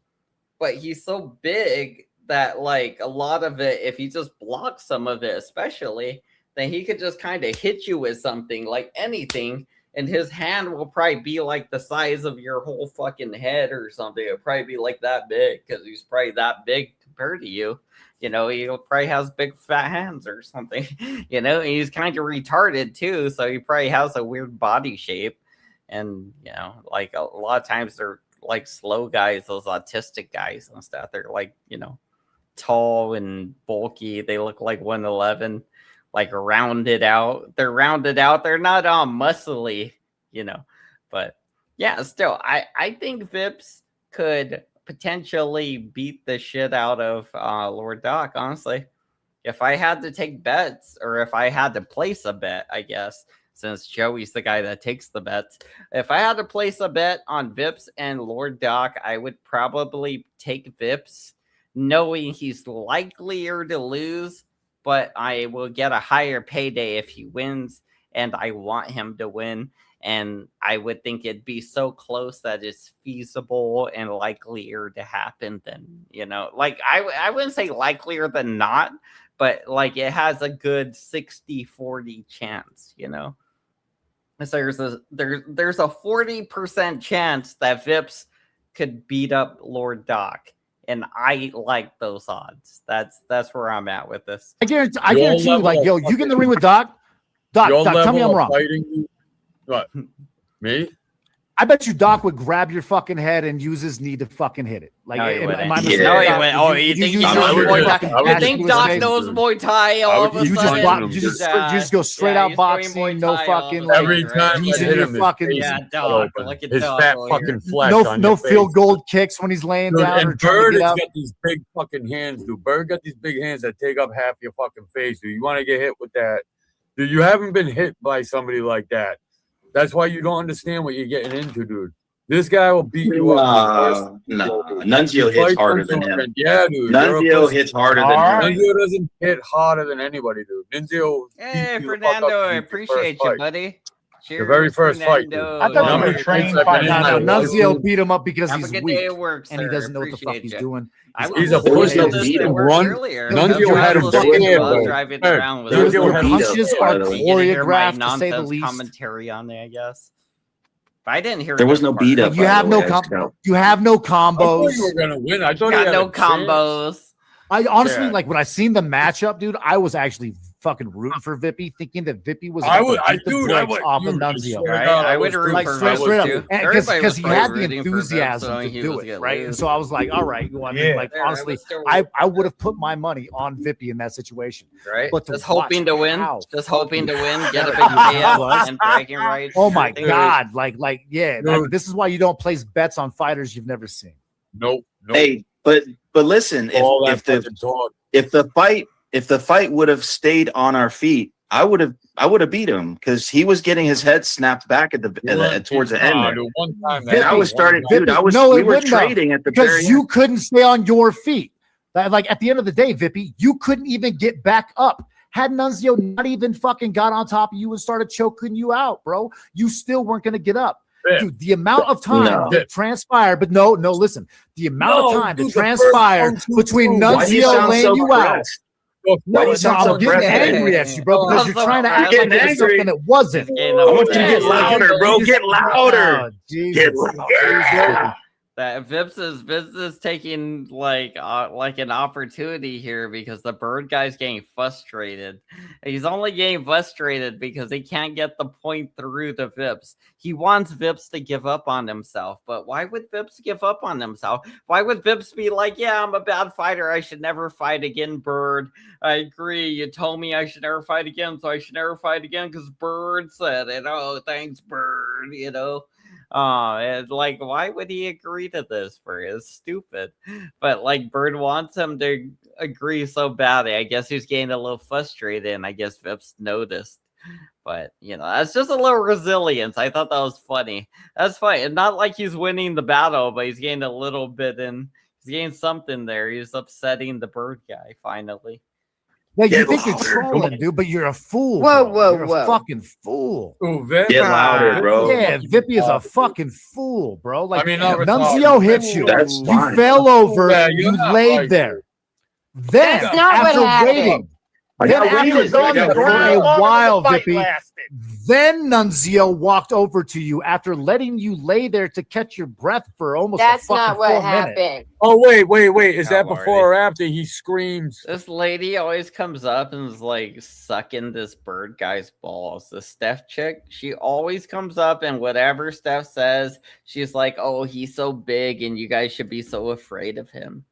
but he's so big that like a lot of it, if he just blocks some of it, especially, then he could just kind of hit you with something like anything, and his hand will probably be like the size of your whole fucking head or something. It'll probably be like that big because he's probably that big compared to you. You know, he probably has big fat hands or something. You know, he's kind of retarded too, so he probably has a weird body shape. And you know, like a lot of times they're like slow guys, those autistic guys and stuff. They're like, you know, tall and bulky. They look like 111, like rounded out. They're rounded out. They're not muscly, you know. But yeah, still, I think Vips could potentially beat the shit out of Lord Doc, honestly. If I had to take bets, or if I had to place a bet, I guess, since Joey's the guy that takes the bets, if I had to place a bet on Vips and Lord Doc, I would probably take Vips, knowing he's likelier to lose, but I will get a higher payday if he wins, and I want him to win. And I would think it'd be so close that it's feasible and likelier to happen than, you know, like I wouldn't say likelier than not, but like it has a good 60-40 chance, you know. So there's a 40% chance that Vips could beat up Lord Doc. And I like those odds. That's where I'm at with this. I guarantee you, like, yo, you get in the ring with Doc. Doc, tell me I'm wrong. What? Me? I bet you Doc would grab your fucking head and use his knee to fucking hit it. Like, no, he wouldn't. Am I Yeah. No, he wouldn't. Oh, you think he knows Muay Thai? You think Doc knows Muay Thai all of a sudden? You just go straight out boxing, no fucking like every time using your fucking Doc, look at his Doc fat fucking flesh. No field goal kicks when he's laying down. And Bird has got these big fucking hands, dude. Bird got these big hands that take up half your fucking face, dude. You want to get hit with that? Dude, you haven't been hit by somebody like that. That's why you don't understand what you're getting into, dude. This guy will beat you up. No, Nunzio hits harder than him. Yeah, dude. Nunzio hits harder than him. Nunzio doesn't hit harder than anybody, dude. Nunzio. Hey, Fernando, I appreciate you, buddy. Your very first fight, dude. I thought you were trained fighter. Nunzio beat him up because he's weak and he sir. doesn't know what the fuck he's doing. He's a pussy. Nunzio had him scared. Driving around with punches are choreographed, to say the least. Commentary on there, I guess. I didn't hear. There was no beat up. You have no combos. I thought you were gonna win. I thought you had no combos. I honestly, like, when I seen the matchup, dude, I was actually fucking rooting for Vippy, thinking that Vippy was I would off of Nunzio. Right? I would root like for straight up, too. Because he had the enthusiasm to do it, right? And so I was like, all right, you know what I mean? Like, honestly, I would have put my money on Vippy in that situation, right? But just hoping to win, get a big payout and bragging rights. Oh my god, like yeah, this is why you don't place bets on fighters you've never seen. Nope. Hey, but listen, if the fight would have stayed on our feet, I would have beat him because he was getting his head snapped back at towards the end. And I was starting, dude. We were trading at the because you couldn't stay on your feet. Like, at the end of the day, Vippy, you couldn't even get back up. Had Nunzio not even fucking got on top of you and started choking you out, bro, you still weren't going to get up. Dude, the amount of time that transpired, but listen, the amount of time that transpired between Nunzio laying you out. I'm getting angry at you, bro, because you're trying to act like it was something that wasn't. I want you to get louder, bro. Get louder. Get louder. that Vips is taking like an opportunity here because the bird guy's getting frustrated. He's only getting frustrated because he can't get the point through to Vips. He wants Vips to give up on himself, but why would Vips give up on himself? Why would Vips be like, yeah, I'm a bad fighter, I should never fight again, Bird. I agree, you told me I should never fight again, so I should never fight again because Bird said it. Oh, thanks, Bird, you know. And like, why would he agree to this? For it's stupid, but like, Bird wants him to agree so badly. I guess he's getting a little frustrated, and I guess Vips noticed. But you know, that's just a little resilience. I thought that was funny. That's fine. And not like he's winning the battle, but he's getting a little bit in. He's getting something there. He's upsetting the bird guy finally. Yeah, you think you're trolling, dude, but you're a fool. Whoa, bro. whoa, You're whoa. a fucking fool. Ooh, Get louder, bro. Yeah, Vippy is a fucking fool, bro. Like, I mean, Nunzio hits you. That's You fine. fell over. Yeah, you not laid right. there. Then, That's not what after happened. waiting, I then got after waited. going I got for waited. a while, Fight Vippy, lasted. then Nunzio walked over to you after letting you lay there to catch your breath for almost That's a fucking not what 4 minutes. happened. Oh, wait. Is that No, before or after he screams? This lady always comes up and is like sucking this bird guy's balls. The Steph chick, she always comes up and whatever Steph says, she's like, "Oh, he's so big, and you guys should be so afraid of him."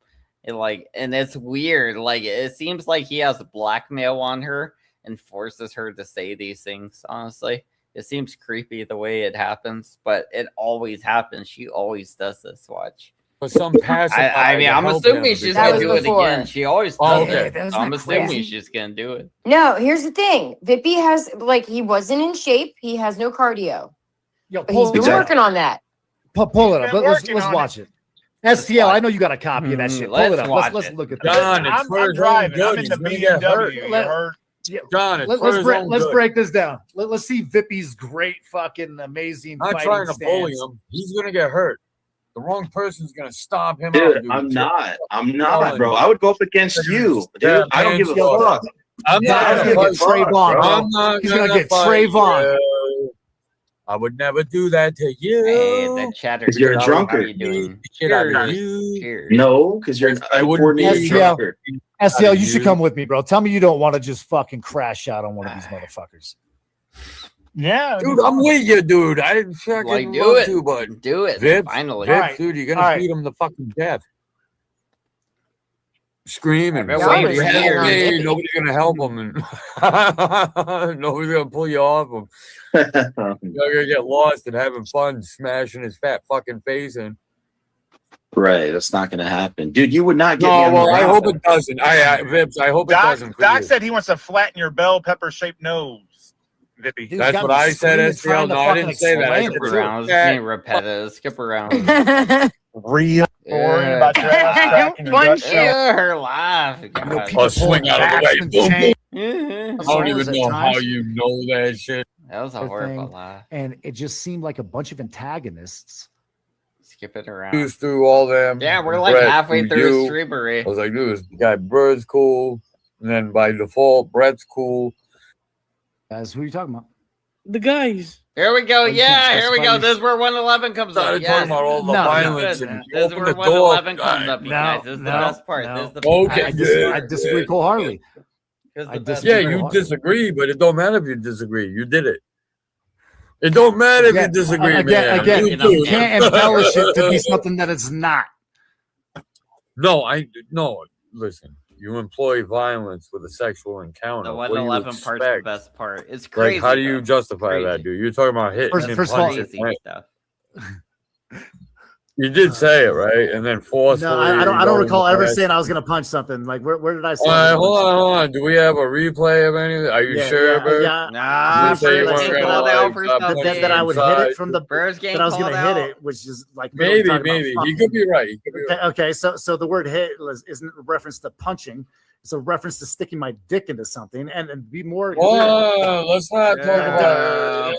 And it's weird. Like, it seems like he has blackmail on her and forces her to say these things. Honestly, it seems creepy the way it happens, but it always happens. She always does this. Watch. For some pacifier. I mean, to I'm help assuming him she's That gonna was do it before. again. She always does Oh, it. okay. That's So I'm not assuming crazy. she's gonna do it. No, here's the thing. Vippy has, like, he wasn't in shape. He has no cardio. Yo, But he's been Exactly. working on that. pull it up. Been Let's working on watch it. STL, I know you got a copy of that shit. Pull Let's it up. watch Let's it. look at that. John, it's I'm for his own driving. good. I'm in He's the gonna get hurt. BMW. You heard? John, it's for Let's his break, own let's good. break this down. Let's see Vippy's great fucking amazing I'm not fighting trying to bully stance. him. He's gonna get hurt. The wrong person's gonna stomp him out. Dude, Dude. I'm not, bro. I would go up against you, dude. Yeah, I don't give a man, fuck. I'm Yeah, not he's gonna gonna fight. get Trayvon, bro. I'm not He's gonna get fight Trayvon. you. I would never do that to you. Hey, the chatter. 'Cause you're a How drunkard. are you doing? Shit out of Cheers. you. Cheers. No, because you're an I wouldn't uncoordinated be- drunkard. STL, you should you. come with me, bro. Tell me you don't want to just fucking crash out on one of these motherfuckers. Yeah. Dude, I'm with you, dude. I didn't fucking Like, do love it. to, but Do it. Vips, Finally. Vips, All right. dude, you're gonna All right. beat him to fucking death. Screaming. I've been waiting Somebody for help years. me. Nobody's gonna help him, and nobody's gonna pull you off him. You're gonna get lost and having fun smashing his fat fucking face in. Right, that's not gonna happen, dude. You would not get me No, on well, the I ground. hope it doesn't. Vips, I hope it Doc, doesn't. For Doc you. said he wants to flatten your bell pepper shaped nose, Vippy. Dude, That's got what me I said, screaming, trying STL. to No, I fucking didn't say that. I explain Skip it, said, too. around. It's that- being repetitive. Skip around. Real worried about your ass cracking your One gut shit. shell. Her laugh. You know, God. people I'll swing pull out of the way. backs and Boom, chains. Mhm. I All don't is even at know how times. you know that shit. That was a Other horrible thing. laugh. And it just seemed like a bunch of antagonists. Skip it around. Goes through all them. Yeah, we're like Brett halfway through you. the streamery. I was like, dude, this guy Bird's cool. And then by default, Brett's cool. Guys, who are you talking about? The guys. Here we go. Oh, you Yeah, can't here we specify go. your- This is where 111 comes up. Started Yes. talking about all the No, violence Good. and you This is open where the door. 111 comes up, you guys. This is the best part. no, This is the Okay, I, best disagree good. wholeheartedly. This is I the best disagree. Yeah, part. you disagree, but it don't matter if you disagree. You did it. It don't matter if you Again, disagree, man. again, You know, you can't embellish it to be something that it's not. No. Listen, you employ violence with a sexual encounter. The What do you 111 part's the expect? best part. It's crazy. Like, how do you though. justify Crazy. that, dude? You're talking about hitting First- and first of all- punching. Crazy Right? stuff. You did say it, right? And then forcefully. No, I don't going recall ever back. saying I was going to punch something. Like, where did I say? All I right, was gonna hold punch on. Do we have a replay of anything? Are you something? sure, Bert? Yeah. Nah, You say you Bird's weren't getting gonna, called out like, for stop something. punching That I would hit inside. it from the. Bird's getting That I was called going to hit out. it, which is like literally Maybe, talking about maybe. He fucking. could be right. He could be right. Okay, so the word hit isn't a reference to punching. It's a reference to sticking my dick into something and be more. Oh, let's not talk Yeah, about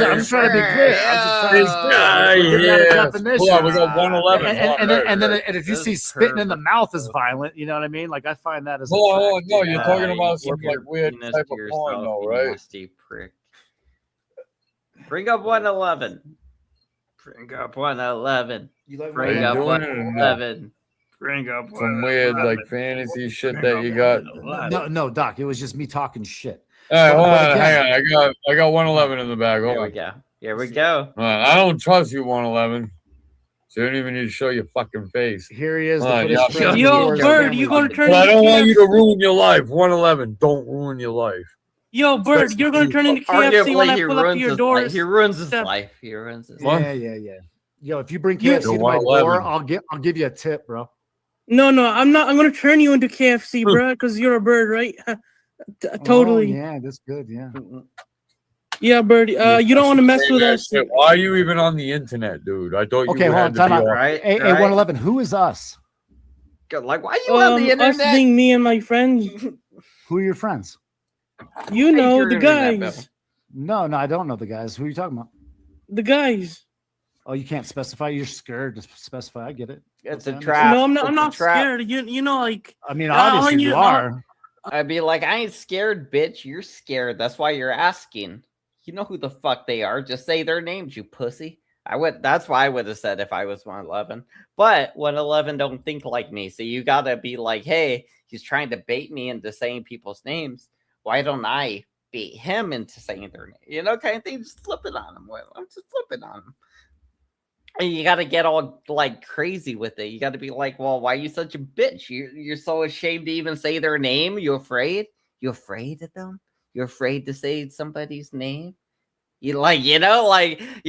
I'm just trying to be clear. I'm just trying to be this clear. guy We're getting out of here. definition. Hold on, we got 111. And if you This see is spitting in the perfect. mouth is violent, you know what I mean? Like I find that as Hold on, hold on. No, attractive. you're talking about Keep some your like weird penis type to of porn, yourself, though, you right? nasty prick. Bring up 111. Bring up 111. You like Bring you up doing what it or no? 11. Bring up Some weird like fantasy shit that you got. No, Doc. It was just me talking shit. All right, hold on, again- hang on. I got 111 in the bag. Hold Here we on. go. Here we go. I don't trust you, 111. So you don't even need to show your fucking face. Here he is. Yo, Bird, you gonna turn? But I don't want you to ruin your life. 111. Don't ruin your life. Yo, Bird, you're gonna turn into KFC when I pull up to your door. He ruins his life. He ruins his life. Yeah. Yo, if you bring KFC to my door, I'll give you a tip, bro. No, I'm not. I'm gonna turn you into KFC, bro, because you're a bird, right? Totally. Oh, yeah, that's good. Yeah. Yeah, Bird. You don't want to mess with us. Why are you even on the internet, dude? I thought Okay, you hold had on, to time be out. right. Hey, 111. Who is us? Like, why are you on the internet? Us being me and my friends. Who are your friends? You know the guys. No, I don't know the guys. Who are you talking about? The guys. Oh, you can't specify. You're scared to specify. I get it. It's a trap. No, I'm not scared. You know, like. I mean, obviously you are. I'd be like, I ain't scared, bitch. You're scared. That's why you're asking. You know who the fuck they are. Just say their names, you pussy. That's why I would have said if I was 111. But 111 don't think like me. So you gotta be like, hey, he's trying to bait me into saying people's names. Why don't I bait him into saying their name? You know, kind of thing. Just flip it on him. I'm just flipping on him. And you got to get all like crazy with it. You got to be like, well, why are you such a bitch? You're so ashamed to even say their name. You afraid? You afraid of them? You're afraid to say somebody's name? You you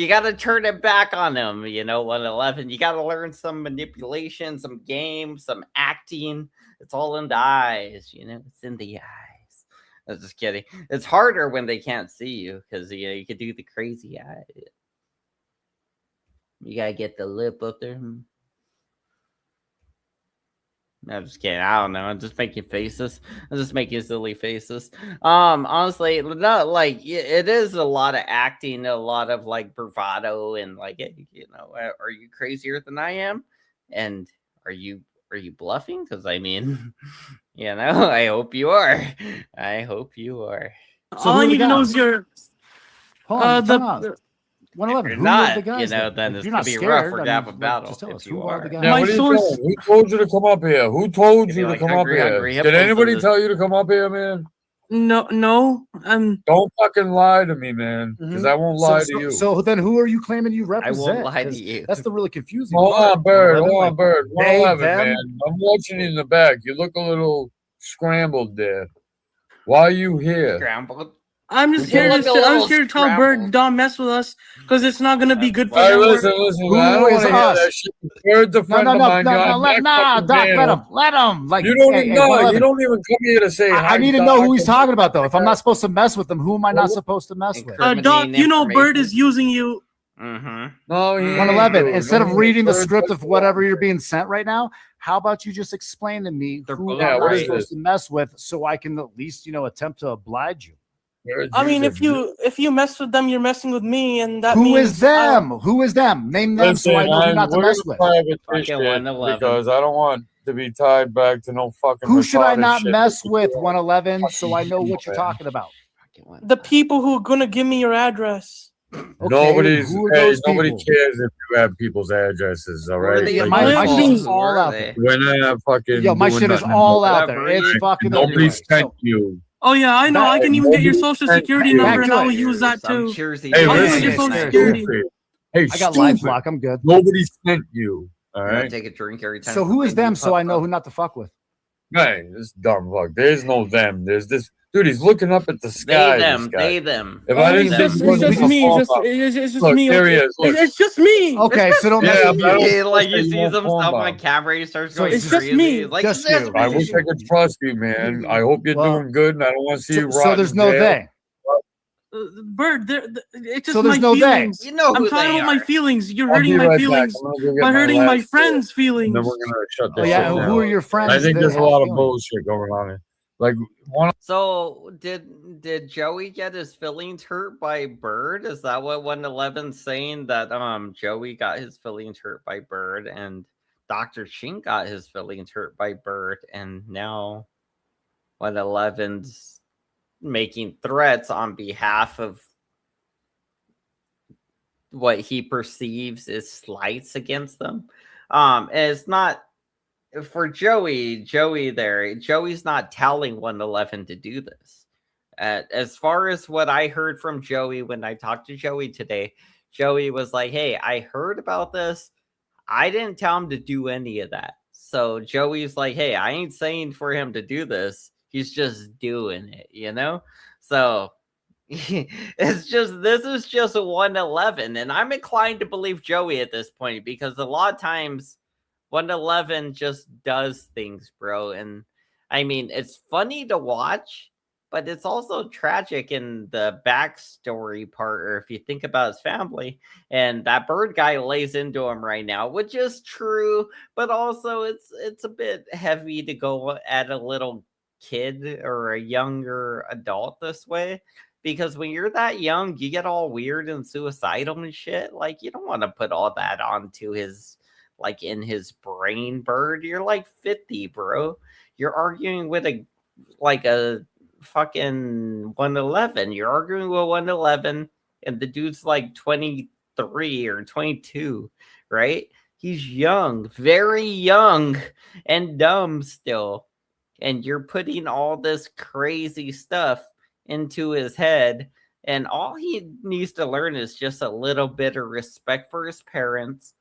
got to turn it back on them. 111. You got to learn some manipulation, some game, some acting. It's all in the eyes. It's in the eyes. I'm just kidding. It's harder when they can't see you because you can do the crazy eye. You gotta get the lip up there. No, I'm just kidding. I don't know. I'm just making faces. I'm just making silly faces. Honestly, no, it is a lot of acting, a lot of bravado, and are you crazier than I am? And are you bluffing? Because I mean, I hope you are. I hope you are. So all I need to know is your. Hold on, 111. If you're not, the guys then it's gonna be rough. We're gonna have a battle. Just tell us Who are the guys. Yeah, who told you to come up here? Who told you to come up here? Did anybody tell you to come up here, man? No. Don't fucking lie to me, man, because I won't lie to you. So then, who are you claiming you represent? I won't lie to you. That's the really confusing part. Hold on, Bird. 111, them? man. I'm watching you in the back. You look a little scrambled there. Why are you here? Scrambled. I'm just here to tell Bird don't mess with us because it's not gonna be good for him. Listen, I don't want to hear that shit. Bird's a friend of mine. Doc, let him. You don't even come here to say hi. I need to know who he's talking about, though. If I'm not supposed to mess with him, who am I not supposed to mess with? Doc, Bird is using you. Mm-hmm. No, 111. Instead of reading the script of whatever you're being sent right now, how about you just explain to me who I'm supposed to mess with, so I can at least attempt to oblige you. I mean, if you mess with them, you're messing with me, and that who means is them? Who is them? Name them so I know who not to mess with. Because I don't want to be tied back to no fucking. Who should I not mess with? 111, so I know what you're talking about. The people who are gonna give me your address. Okay, nobody cares if you have people's addresses. All right, my shit is all out there. We're not fucking. Yo, my shit is all out there. It's fucking. Nobody sent you. Oh yeah, I know. I can even get your social security number, and I will use that too. Hey, listen. Hey, I got LifeLock. I'm good. Nobody sent you. All right. Take a drink every time. So who is them? So I know who not to fuck with. Hey, this dumb fuck. There's no them. There's this. Dude, he's looking up at the sky. They them. If I didn't it's just me. It's just me. There he is. It's just me. Okay, so don't mess with you see himself on camera, he starts going it's crazy. Just me. Like, just you. I wish I could trust you, man. I hope you're doing good, and I don't want to see you rot. So there's no they. Bird, it's just so there's my no feelings. They. I'm talking about my feelings. You're hurting my feelings by hurting my friends' feelings. And then we're gonna shut this. Who are your friends? I think there's a lot of bullshit going on here. So did Joey get his feelings hurt by Bird? Is that what 111's saying? That Joey got his feelings hurt by Bird, and Dr. Chink got his feelings hurt by Bird, and now 111's making threats on behalf of what he perceives as slights against them. And it's not for Joey's not telling 111 to do this. As far as what I heard from Joey when I talked to Joey today, Joey was like, hey, I heard about this. I didn't tell him to do any of that. So Joey's like, hey, I ain't saying for him to do this. He's just doing it, you know? So this is just a 111. And I'm inclined to believe Joey at this point because a lot of times 111 just does things, bro. And I mean, it's funny to watch, but it's also tragic in the backstory part, or if you think about his family. And that bird guy lays into him right now, which is true, but also it's a bit heavy to go at a little kid or a younger adult this way. Because when you're that young, you get all weird and suicidal and shit. Like, you don't want to put all that onto his, like, in his brain, bird. You're like 50, bro. You're arguing with a fucking 111. You're arguing with 111, and the dude's like 23 or 22, right? He's young, very young, and dumb still. And you're putting all this crazy stuff into his head, and all he needs to learn is just a little bit of respect for his parents,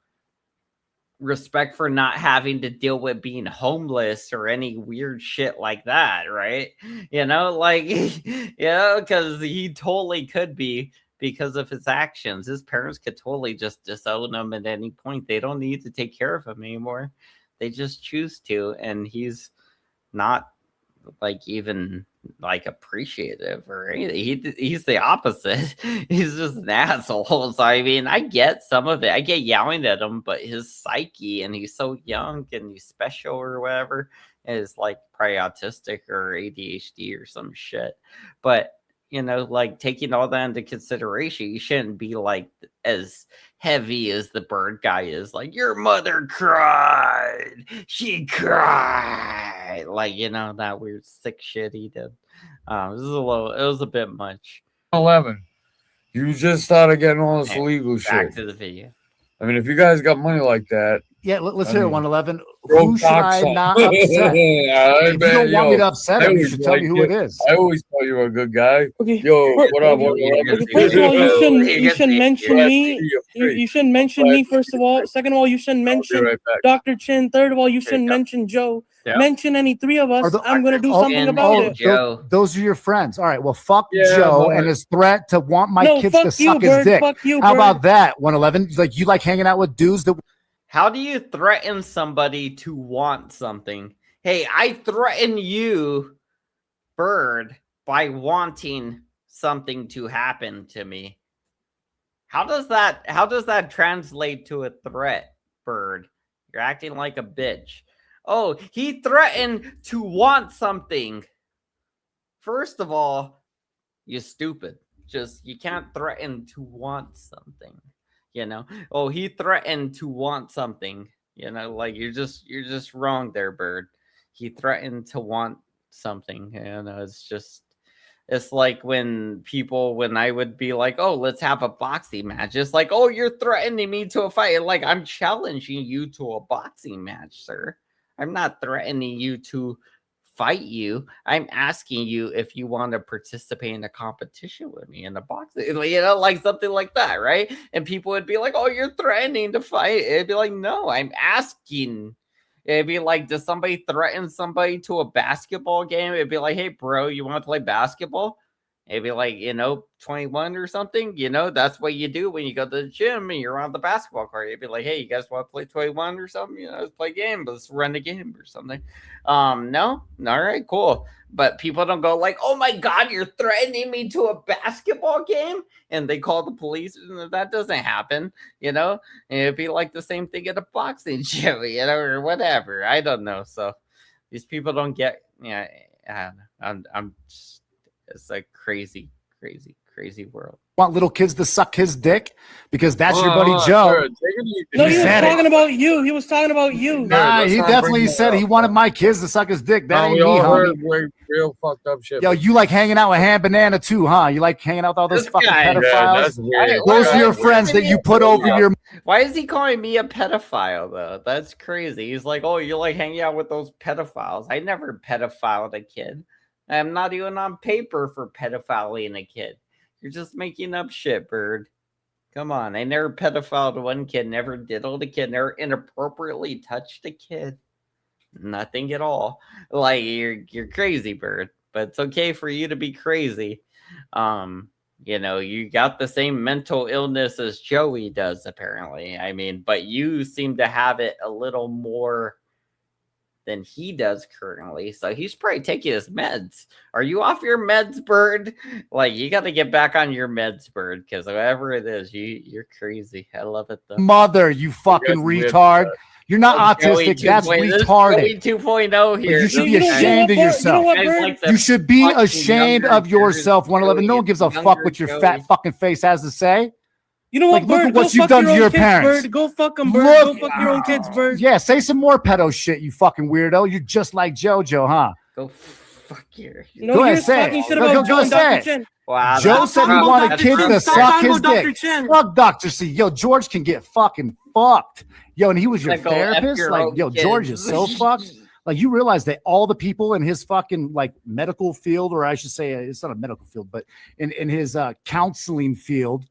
respect for not having to deal with being homeless or any weird shit like that, right? You know, like, because he totally could be because of his actions. His parents could totally just disown him at any point. They don't need to take care of him anymore. They just choose to, and he's not like even like appreciative or anything. He's the opposite. He's just an asshole. So I mean, I get some of it. I get yelling at him, but his psyche, and he's so young and he's special or whatever, is like probably autistic or ADHD or some shit. But you know, like taking all that into consideration, you shouldn't be like as heavy as the bird guy is. Like, your mother cried. She cried. Like, you know, that weird sick shit he did. It was a bit much. 11. You just started getting all this illegal shit. Back to the video. I mean, if you guys got money like that. Yeah, let's hear it, 111. Who should I not upset? If you don't want me to upset him, you should tell me who it is. I always thought you were a good guy. Okay. Yo, what up? First of all, you shouldn't mention me. You shouldn't mention me, first of all. Second of all, you shouldn't mention Dr. Chin. Third of all, you shouldn't mention Joe. Yep. Mention any three of us. I'm going to do something about it. Joe. Those are your friends. All right, well, fuck Joe and his threat to want my kids to suck his dick. How about that, 111? Like, you like hanging out with dudes that... How do you threaten somebody to want something? Hey, I threaten you, bird, by wanting something to happen to me. How does that translate to a threat, bird? You're acting like a bitch. Oh, he threatened to want something. First of all, you're stupid. You can't threaten to want something. You know, oh, he threatened to want something, you know, like you're just wrong there, bird. He threatened to want something, you know. It's like when I would be like, oh, let's have a boxing match. It's like, oh, you're threatening me to a fight. Like, I'm challenging you to a boxing match, sir. I'm not threatening you to fight you. I'm asking you if you want to participate in a competition with me in the boxing, you know, like something like that, right? And people would be like, oh, you're threatening to fight. It'd be like, no, I'm asking. It'd be like, does somebody threaten somebody to a basketball game? It'd be like, hey, bro, you want to play basketball? It'd be like, you know, 21 or something. You know, that's what you do when you go to the gym and you're on the basketball court. It'd be like, hey, you guys want to play 21 or something? You know, let's play a game. Let's run a game or something. No? All right, cool. But people don't go like, oh my God, you're threatening me to a basketball game? And they call the police. That doesn't happen, you know? And it'd be like the same thing at a boxing show, you know, or whatever. I don't know. So these people don't get, yeah, I don't know. I'm just, it's like crazy Crazy world. Want little kids to suck his dick because that's your buddy Joe. No, he was talking about you. He was talking about you. Nah, he definitely said he wanted my kids to suck his dick. That ain't me, homie. Real fucked up shit. Yo, you like hanging out with Ham Banana too, huh? You like hanging out with all those fucking pedophiles? Yeah, those are your friends that you put over your. Why is he calling me a pedophile though? That's crazy. He's like, oh, you like hanging out with those pedophiles. I never pedophiled a kid. I'm not even on paper for pedophiling a kid. You're just making up shit, Bird. Come on. I never pedophiled one kid, never diddled a kid, never inappropriately touched a kid. Nothing at all. Like you're crazy, Bird. But it's okay for you to be crazy. You know, you got the same mental illness as Joey does, apparently. I mean, but you seem to have it a little more than he does currently. So he's probably taking his meds. Are you off your meds, Bird? Like, you got to get back on your meds, Bird, because whatever it is, you're crazy. I love it, though. Mother, you fucking retard. You're not autistic. That's retarded. Joey 2.0 here. You should be ashamed of yourself. You should be ashamed of yourself. 111. No one gives a fuck what your fat fucking face has to say. You know what, like, Bird? Look at what you've done to your parents. Bird. Go fuck them, Bird. Go fuck your own kids, Bird. Yeah, say some more pedo shit, you fucking weirdo. You're just like JoJo, huh? Go fuck your. No, go ahead, say it. Go say it. Wow, Joe said he wanted kids to suck his dick. Fuck Dr. C. Yo, George can get fucking fucked. Yo, and he was your therapist? Like, yo, George is so fucked. Like, you realize that all the people in his fucking, like, medical field, or I should say, it's not a medical field, but in his counseling field,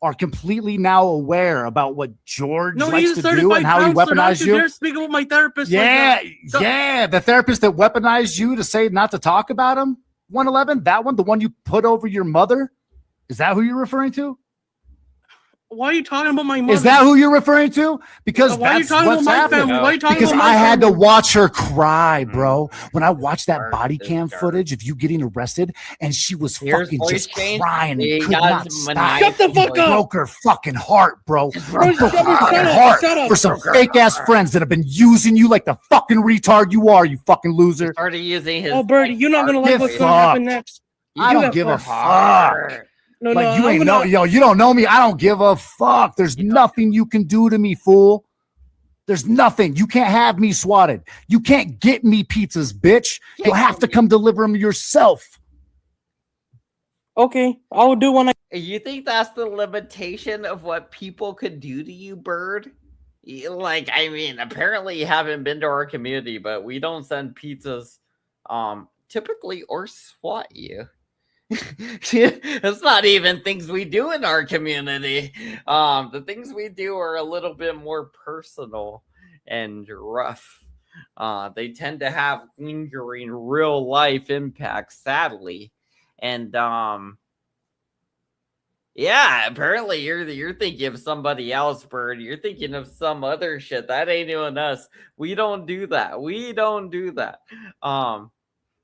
are completely now aware about what George likes to do and how he weaponized you. Speaking with my therapist. Yeah, yeah. The therapist that weaponized you to say not to talk about him. 111, that one, the one you put over your mother. Is that who you're referring to? Why are you talking about my mother? Is that who you're referring to? Because why that's what's happening. Why are you talking because about I had family? to watch her cry, bro. When I watched that body cam footage of you getting arrested, and she was fucking just crying and could not stop. Shut the fuck up. Broke her fucking heart, bro. Broke her fucking heart for some fake ass friends that have been using you like the fucking retard you are, you fucking loser. Started using his. Oh, Birdie, you're not gonna like what's gonna happen next. I don't give a fuck. No, like, no, you ain't know, yo, you don't know me. I don't give a fuck. There's nothing you can do to me, fool. There's nothing. You can't have me swatted. You can't get me pizzas, bitch. You'll have to come deliver them yourself. Okay, I will do when You think that's the limitation of what people could do to you, Bird? Like, I mean, apparently you haven't been to our community, but we don't send pizzas, typically, or swat you. It's not even things we do in our community. The things we do are a little bit more personal and rough. They tend to have lingering real life impacts, sadly. And yeah, apparently you're thinking of somebody else, Bird. You're thinking of some other shit. That ain't even us. We don't do that. We don't do that.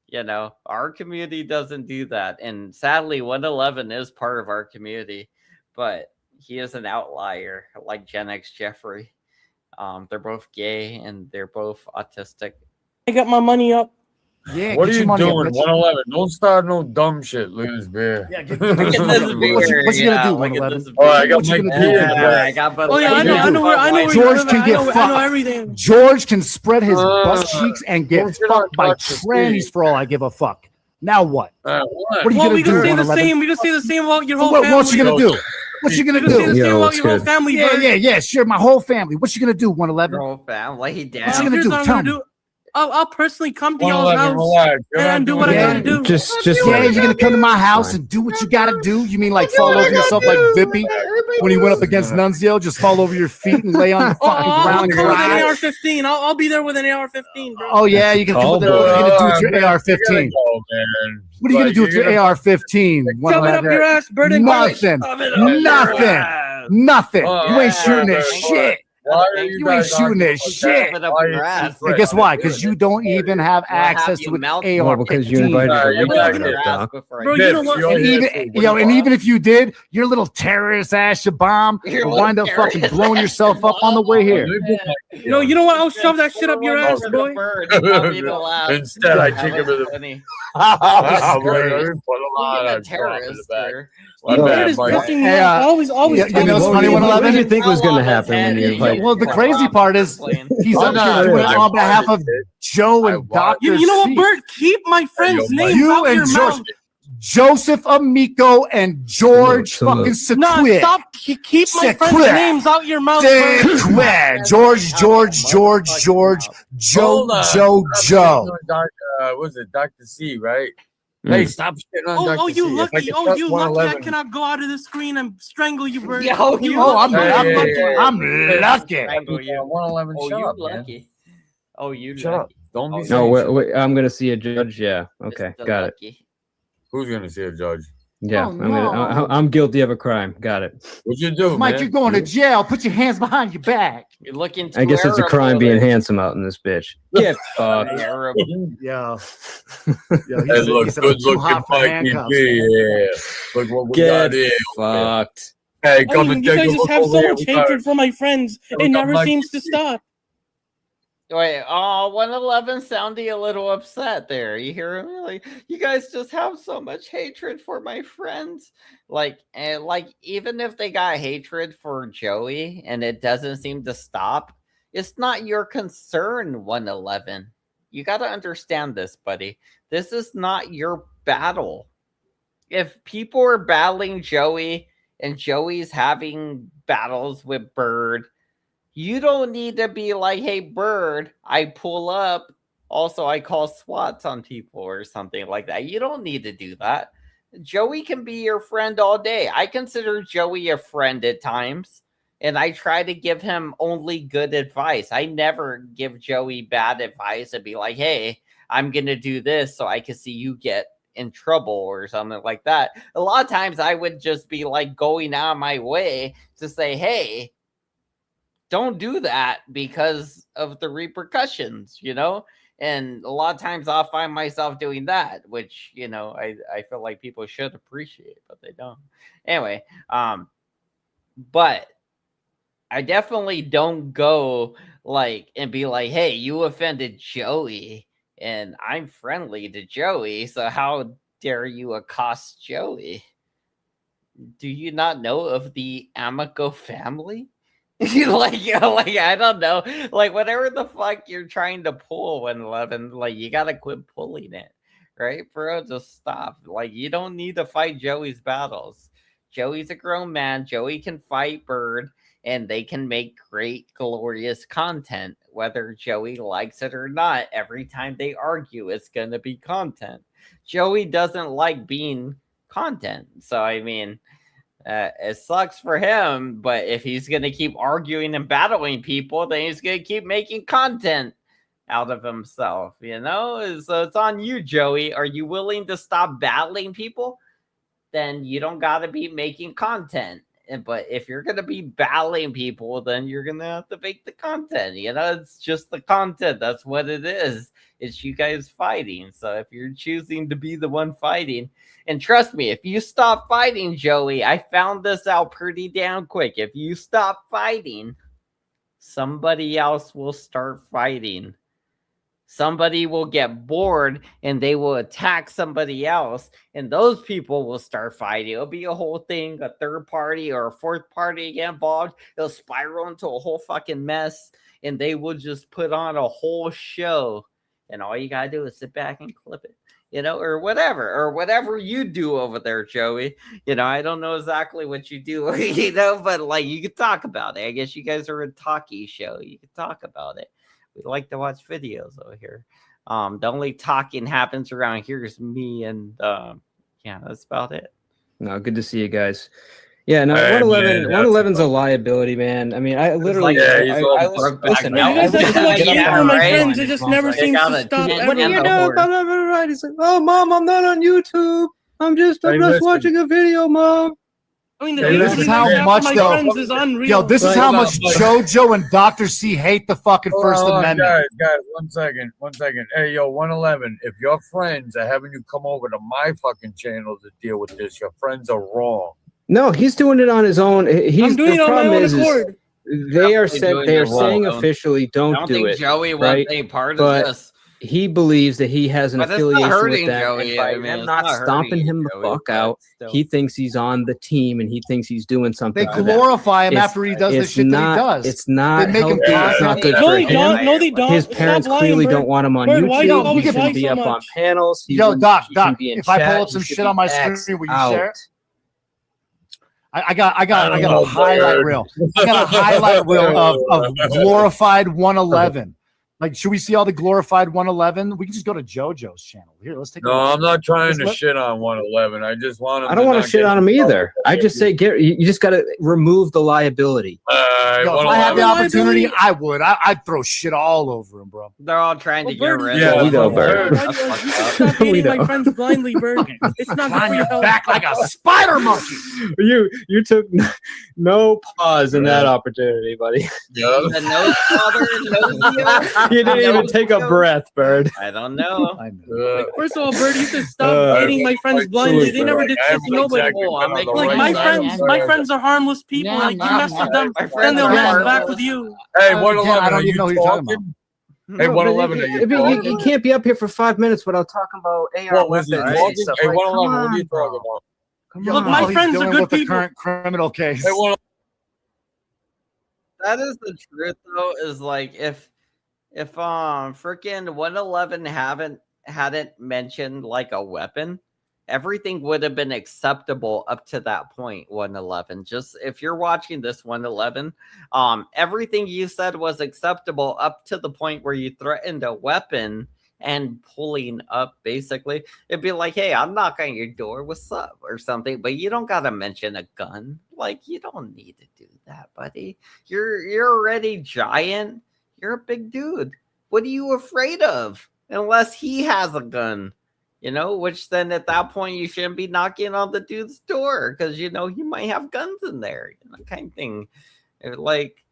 You know, our community doesn't do that. And sadly, 111 is part of our community, but he is an outlier like Gen X Jeffrey. They're both gay and they're both autistic. I got my money up. Yeah, what are you doing? 111. Don't start no dumb shit, lose beer. Yeah, get this beer. What's you gonna do, 111? Oh, I got my beer. Oh yeah, I know. George can get fucked. I know everything. George can spread his butt cheeks and get fucked by trannies for all I give a fuck. Now what? What are you gonna do? We can say the same about your whole family. What's you gonna do? What you gonna do? Say the same about your whole family. Yeah, sure. My whole family. What you gonna do, 111? Your whole family, Dad. What you gonna do? Tell me. I'll personally come to y'all's house and do what I gotta do. Just yeah, you're gonna come to my house and do what you gotta do. You mean like fall over yourself like Vippy when he went up against Nunzio? Just fall over your feet and lay on the fucking ground and cry. With an AR-15. I'll be there with an AR-15, bro. Oh yeah, you can come there. What are you gonna do with your AR-15? What are you gonna do with your AR-15? Shove it up your ass, Bird. Nothing. You ain't shooting at shit. Why are You ain't shooting that shit. And guess why? Because you don't even have access to an AR-15. Because you invited Bro, you know what? And even if you did, your little terrorist ass Shabam will wind up fucking blowing yourself up on the way here. No, you know what? I'll shove that shit up your ass, boy. Instead, I take him to the. What did you think was going to happen when you invite? Well, the crazy part is he's up here doing it on behalf of Joe and Dr. You know what, Bert? Keep my friend's name out your mouth. Joseph Amico and George fucking Sequit. No, stop. Keep my friends' names out your mouth. George, Joe. Was it Dr. C, right? Hey, stop shitting on Dr. C. You lucky. You lucky I cannot go out of the screen and strangle you, Bert. I'm lucky. 111, shut up, lucky. Oh, you shut up. Don't be No, wait, I'm going to see a judge. Yeah. Okay. Got it. Who's going to see a judge? Yeah, I'm guilty of a crime. Got it. What'd you do, Mike? Man? You're going to jail. Put your hands behind your back. You're looking. I guess it's a crime being handsome out in this bitch. Get fucked. Yeah. Hey, look, good looking Mikey B. Yeah. Look what we got here. Fucked. Hey, come and you take a guys look just have over so here. much hatred for my friends. It never seems to stop. Wait, 111 sounding a little upset there. You hear him? Like, you guys just have so much hatred for my friends. Like even if they got hatred for Joey and it doesn't seem to stop, it's not your concern, 111. You got to understand this, buddy. This is not your battle. If people are battling Joey and Joey's having battles with Bird, you don't need to be like, hey, Bird, I pull up. Also, I call SWATs on people or something like that. You don't need to do that. Joey can be your friend all day. I consider Joey a friend at times, and I try to give him only good advice. I never give Joey bad advice and be like, hey, I'm going to do this so I can see you get in trouble or something like that. A lot of times I would just be like going out of my way to say, hey, don't do that because of the repercussions, you know? And a lot of times I'll find myself doing that, which, you know, I feel like people should appreciate, but they don't. Anyway, but I definitely don't go like and be like, hey, you offended Joey and I'm friendly to Joey, so how dare you accost Joey? Do you not know of the Amico family? like I don't know, like whatever the fuck you're trying to pull, 111, like you gotta quit pulling it, right, bro? Just stop. Like, you don't need to fight Joey's battles. Joey's a grown man. Joey can fight Bird, and they can make great, glorious content, whether Joey likes it or not. Every time they argue, it's gonna be content. Joey doesn't like being content, so I mean, it sucks for him, but if he's going to keep arguing and battling people, then he's going to keep making content out of himself, you know? So it's on you, Joey. Are you willing to stop battling people? Then you don't got to be making content. But if you're going to be battling people, then you're going to have to make the content. You know, it's just the content. That's what it is. It's you guys fighting. So if you're choosing to be the one fighting, and trust me, if you stop fighting, Joey, I found this out pretty damn quick. If you stop fighting, somebody else will start fighting. Somebody will get bored and they will attack somebody else, and those people will start fighting. It'll be a whole thing, a third party or a fourth party get involved. It'll spiral into a whole fucking mess, and they will just put on a whole show. And all you gotta do is sit back and clip it, you know, or whatever you do over there, Joey. You know, I don't know exactly what you do, you know, but like you could talk about it. I guess you guys are a talkie show. You could talk about it. We like to watch videos over here. The only talking happens around here is me and yeah, that's about it. No, good to see you guys. Yeah, no, 111's a liability, man. I mean, I literally, listen. You guys have so much hate for my friends. It just never seems to stop. What are you doing? Right? He's like, oh, Mom, I'm not on YouTube. I'm just watching a video, Mom. I mean, this is how much though. Is unreal. Yo, this is how much JoJo and Dr. C hate the fucking First Amendment. Guys, 1 second. Hey, yo, 111. If your friends are having you come over to my fucking channel to deal with this, your friends are wrong. No, he's doing it on his own. I'm doing it on my own accord. They are saying officially don't do it. Joey right? was a part of this. He believes that he has an affiliation with them. Joey. And by them not stomping him the fuck out, he thinks he's on the team and he thinks he's doing something. They glorify him after he does the shit that he does. It's not. They make him it's not good for him. No, they don't. His parents clearly don't want him on YouTube. He shouldn't be up on panels. Yo, Doc, if I pull up some shit on my screen, will you share it? I got a highlight reel. I got a highlight reel of glorified 111. Like, should we see all the glorified 111? We can just go to JoJo's channel. Here, let's take a look. I'm not trying to shit on 111. I just want him. I don't want to shit on him either. I just say, you just got to remove the liability. Yo, if I had the opportunity, I would. I'd throw shit all over him, bro. They're all trying to get rid of him. We know, Bird. Stop hating my friends blindly, Bird. It's not on your back like a spider monkey. You took no pause in that opportunity, buddy. You didn't even take a breath, Bird. I don't know. First of all, Bird, you should stop hating my friends blindly. They never did shit to nobody. My friends are harmless people. Like, you mess with them, then they'll mess back with you. Hey, 111, I don't even know who you're talking about. Hey, 111, you can't be up here for 5 minutes without talking about AR weapons. Hey, 111, what are you talking about? Look, my friends are good people. The current criminal case. Hey, that is the truth, though. Is like if freaking 111 hadn't mentioned like a weapon, everything would have been acceptable up to that point. 111. Just if you're watching this 111, everything you said was acceptable up to the point where you threatened a weapon and pulling up. Basically, it'd be like, hey, I'm knocking on your door, what's up, or something. But you don't gotta mention a gun. Like, you don't need to do that, buddy. You're already giant. You're a big dude. What are you afraid of? Unless he has a gun, which then at that point you shouldn't be knocking on the dude's door because, he might have guns in there, kind of thing. Like,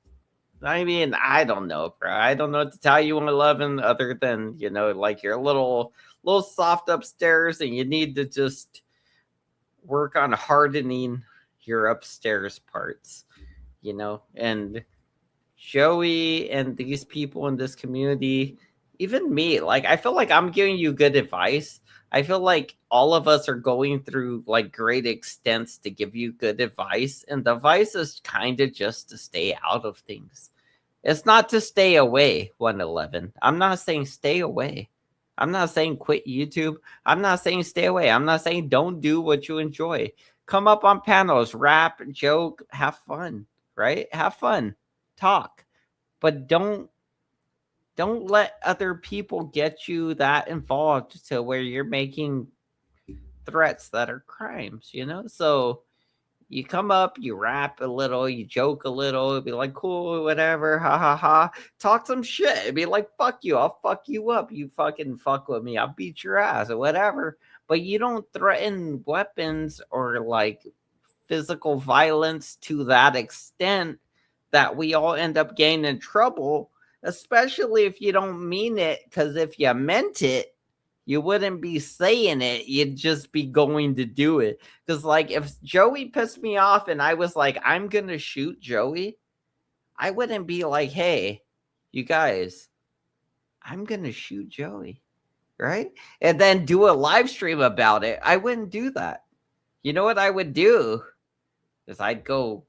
I mean, I don't know, bro. I don't know what to tell you on 11 other than, like you're a little soft upstairs and you need to just work on hardening your upstairs parts, and Joey and these people in this community, even me, like, I feel like I'm giving you good advice. I feel like all of us are going through like great extents to give you good advice. And the advice is kind of just to stay out of things. It's not to stay away, 111. I'm not saying stay away. I'm not saying quit YouTube. I'm not saying stay away. I'm not saying don't do what you enjoy. Come up on panels, rap, joke, have fun, right? Have fun. Talk, but don't let other people get you that involved to where you're making threats that are crimes, so you come up, you rap a little, you joke a little, it'd be like, cool, whatever, ha ha ha, talk some shit, it'd be like, fuck you, I'll fuck you up, you fucking fuck with me, I'll beat your ass or whatever. But you don't threaten weapons or like physical violence to that extent that we all end up getting in trouble, especially if you don't mean it. Because if you meant it, you wouldn't be saying it. You'd just be going to do it. Because like if Joey pissed me off and I was like, I'm going to shoot Joey, I wouldn't be like, hey, you guys, I'm going to shoot Joey, right? And then do a live stream about it. I wouldn't do that. You know what I would do? Is I'd go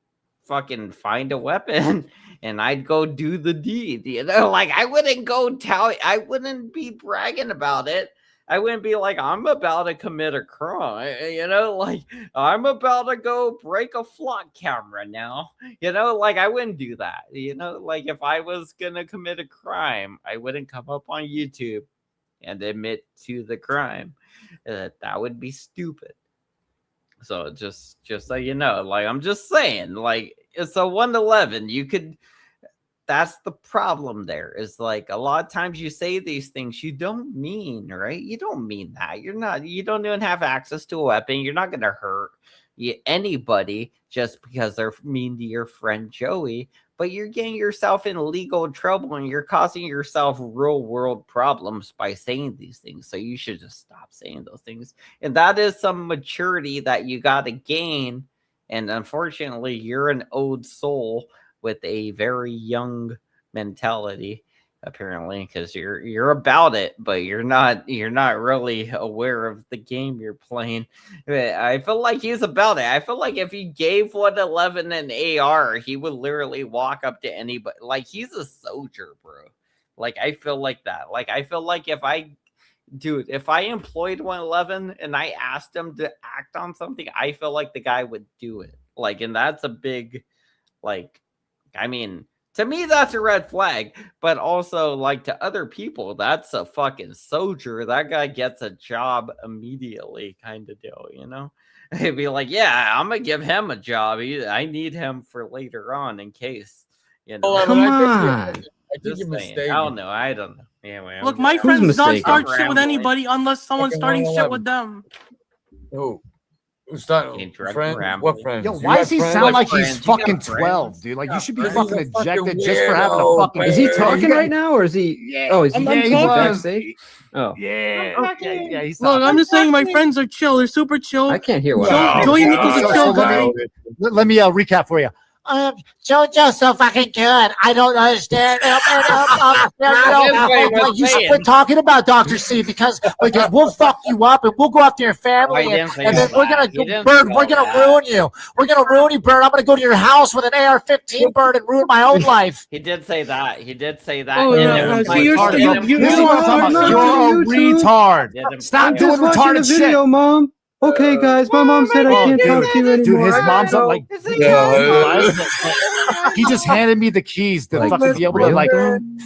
fucking find a weapon and I'd go do the deed, like I wouldn't be bragging about it. I wouldn't be like, I'm about to commit a crime, like I'm about to go break a flock camera now, like I wouldn't do that, like if I was gonna commit a crime, I wouldn't come up on YouTube and admit to the crime. That would be stupid. So just so you know, like I'm just saying, like it's a 111. You could. That's the problem. There is like a lot of times you say these things you don't mean, right? You don't mean that. You don't even have access to a weapon. You're not gonna hurt anybody just because they're mean to your friend Joey, but you're getting yourself in legal trouble and you're causing yourself real world problems by saying these things. So you should just stop saying those things. And that is some maturity that you got to gain. And unfortunately, you're an old soul with a very young mentality, apparently, because you're about it, but you're not really aware of the game you're playing. I feel like he's about it. I feel like if he gave 111 an AR, he would literally walk up to anybody. Like, he's a soldier, bro. Like, I feel like that. Like, I feel like if I employed 111 and I asked him to act on something, I feel like the guy would do it. Like, and that's a big, like, I mean, to me, that's a red flag, but also, like, to other people, that's a fucking soldier. That guy gets a job immediately, kind of deal, you know? He'd be like, yeah, I'm going to give him a job. I need him for later on in case, you know? Come on. I think you're mistaken. I don't know. Anyway, look, my friends don't start shit with anybody unless someone's starting shit with them. Oh. Friends? What friends? Yo, why does he sound like he's fucking 12, dude? Like, you should be fucking ejected just for having a fucking. Is he talking right now, or is he? Yeah. Oh, is he talking backstage? Oh, yeah. Yeah, he's look, I'm just saying my friends are chill. They're super chill. I can't hear what. Joey Nichols is chill guy. Let me recap for you. JoJo's so fucking good. I don't understand. You should quit talking about Dr. C because we'll fuck you up and we'll go after your family and then we're gonna Bird. We're gonna ruin you. We're gonna ruin you, Bird. I'm gonna go to your house with an AR-15, Bird, and ruin my own life. He did say that. Oh, no. So you're a retard. Stop doing retarded shit. Video, Mom. Okay, guys, my mom said I can't talk to you anymore. Dude, his mom's like, he just handed me the keys to fucking be able to like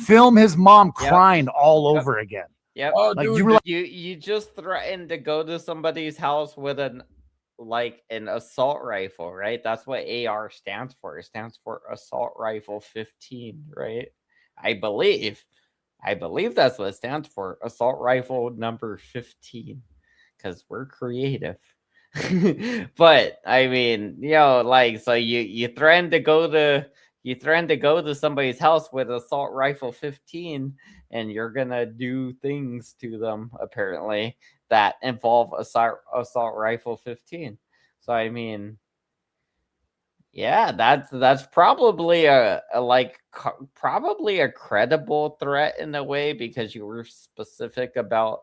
film his mom crying all over again. Yep. Oh, like, dude, you just threatened to go to somebody's house with an assault rifle, right? That's what AR stands for. It stands for Assault Rifle 15, right? I believe that's what it stands for. Assault Rifle number 15. Because we're creative. But I mean, like, so you threatened to go to somebody's house with assault rifle 15 and you're gonna do things to them apparently that involve assault rifle 15. So I mean, yeah, that's probably probably a credible threat in a way because you were specific about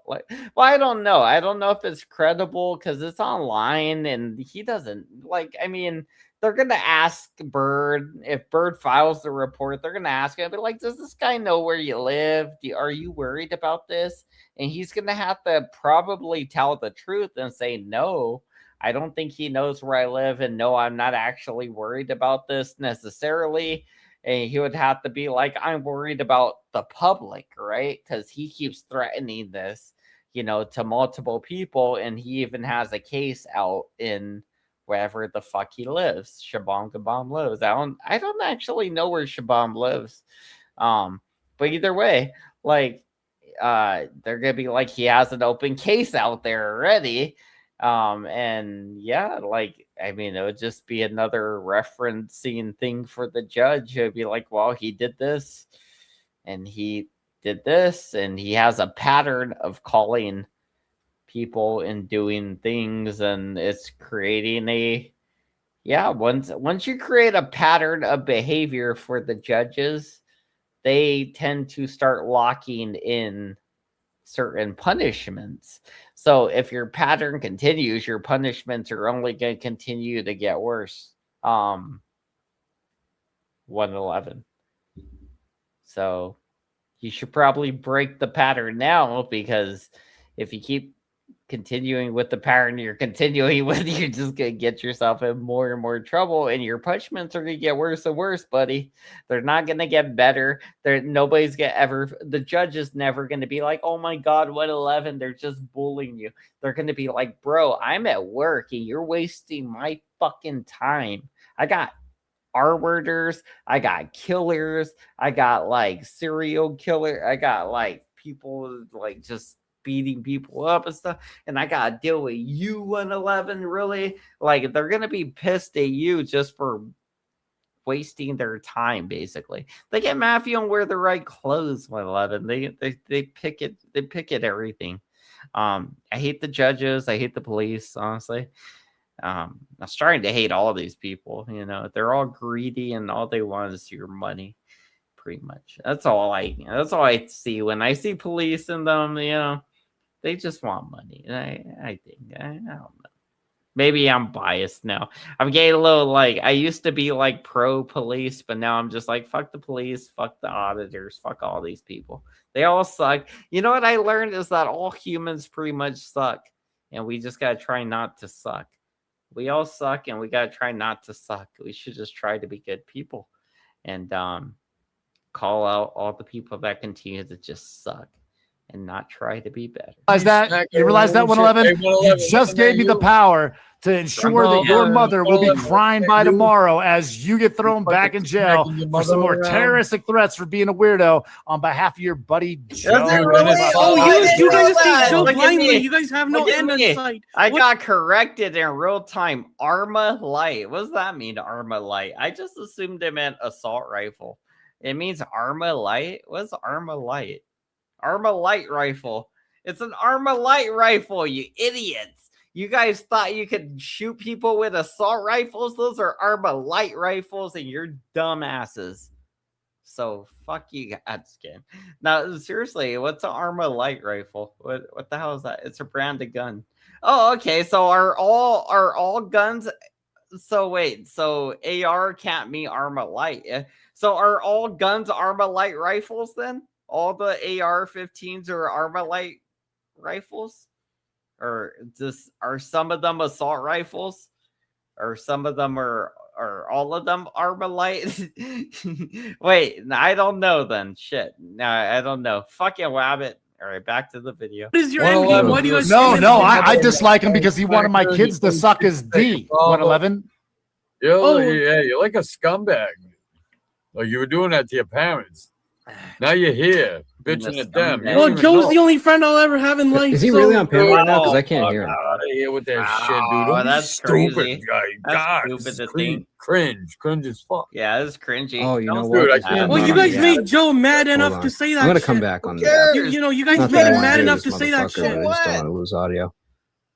I don't know if it's credible because it's online and he doesn't I mean, they're gonna ask Bird if Bird files the report. They're gonna ask him, but does this guy know where you live? Are you worried about this? And he's gonna have to probably tell the truth and say no. I don't think he knows where I live, and no, I'm not actually worried about this necessarily. And he would have to be like, I'm worried about the public, right? Because he keeps threatening this, to multiple people, and he even has a case out in wherever the fuck he lives. Shabam Gabam lives. I don't actually know where Shabam lives. But either way, they're gonna be like, he has an open case out there already. And yeah, I mean, it would just be another referencing thing for the judge. It'd be like, well, he did this and he did this, and he has a pattern of calling people and doing things, and it's creating once you create a pattern of behavior for the judges, they tend to start locking in certain punishments. So if your pattern continues, your punishments are only going to continue to get worse. 111. So you should probably break the pattern now, because if you keep continuing with the pattern you're continuing with, you're just going to get yourself in more and more trouble, and your punishments are going to get worse and worse, buddy. They're not going to get better. The judge is never going to be like, oh my God, 111, they're just bullying you. They're going to be like, bro, I'm at work and you're wasting my fucking time. I got R-worders, I got killers, I got serial killer, I got people just beating people up and stuff, and I gotta deal with you, 111. Really, like they're gonna be pissed at you just for wasting their time. Basically, they get mad if you don't wear the right clothes. 111. They pick at everything. I hate the judges. I hate the police. Honestly, I'm starting to hate all these people. You know, they're all greedy and all they want is your money. Pretty much. That's all I see when I see police in them. You know, they just want money. I think I don't know. Maybe I'm biased now. I'm getting a little like I used to be like pro police, but now I'm just like fuck the police, fuck the auditors, fuck all these people. They all suck. You know what I learned is that all humans pretty much suck, and we just gotta try not to suck. We all suck, and we gotta try not to suck. We should just try to be good people, and call out all the people that continue to just suck and not try to be better. You realize that 111? You just gave me the power to ensure that your mother will be crying by tomorrow as you get thrown back in jail for some more terroristic threats for being a weirdo on behalf of your buddy Joe. You guys take Joe blindly. You guys have no end in sight. I got corrected in real time. Armalite. What does that mean, Armalite? I just assumed it meant assault rifle. It means Armalite. What's Armalite? Armalite rifle. It's an Armalite rifle, you idiots. You guys thought you could shoot people with assault rifles? Those are Armalite rifles, and you're dumbasses. So fuck you guys, game. Now, seriously, what's an Armalite rifle? What the hell is that? It's a brand of gun. Oh, okay. So are all guns? So wait. So AR can't mean Armalite. So are all guns Armalite rifles then? All the AR-15s are Armalite rifles? Or just are some of them assault rifles? Or some of them are all of them Armalite? Wait, I don't know then. Shit. No, I don't know. Fucking rabbit. All right, back to the video. What is your end game? Why do you guys I dislike him because he wanted my kids to suck his D. 111. Yeah, you're like a scumbag. Like you were doing that to your parents. Now you're here, bitching at them. Well, Joe's the only friend I'll ever have in life. Is he really on panel right now? Because I can't hear him. Out of here with that shit, dude. Don't that's stupid, crazy. guy. That's God, stupid to think. Cringe as fuck. Yeah, it's cringy. Oh, you know Dude, what? I can't. Well, you guys made Joe mad enough to say that. I'm gonna shit. come back on that. You guys made him mad enough to say that shit. I just don't want to lose audio.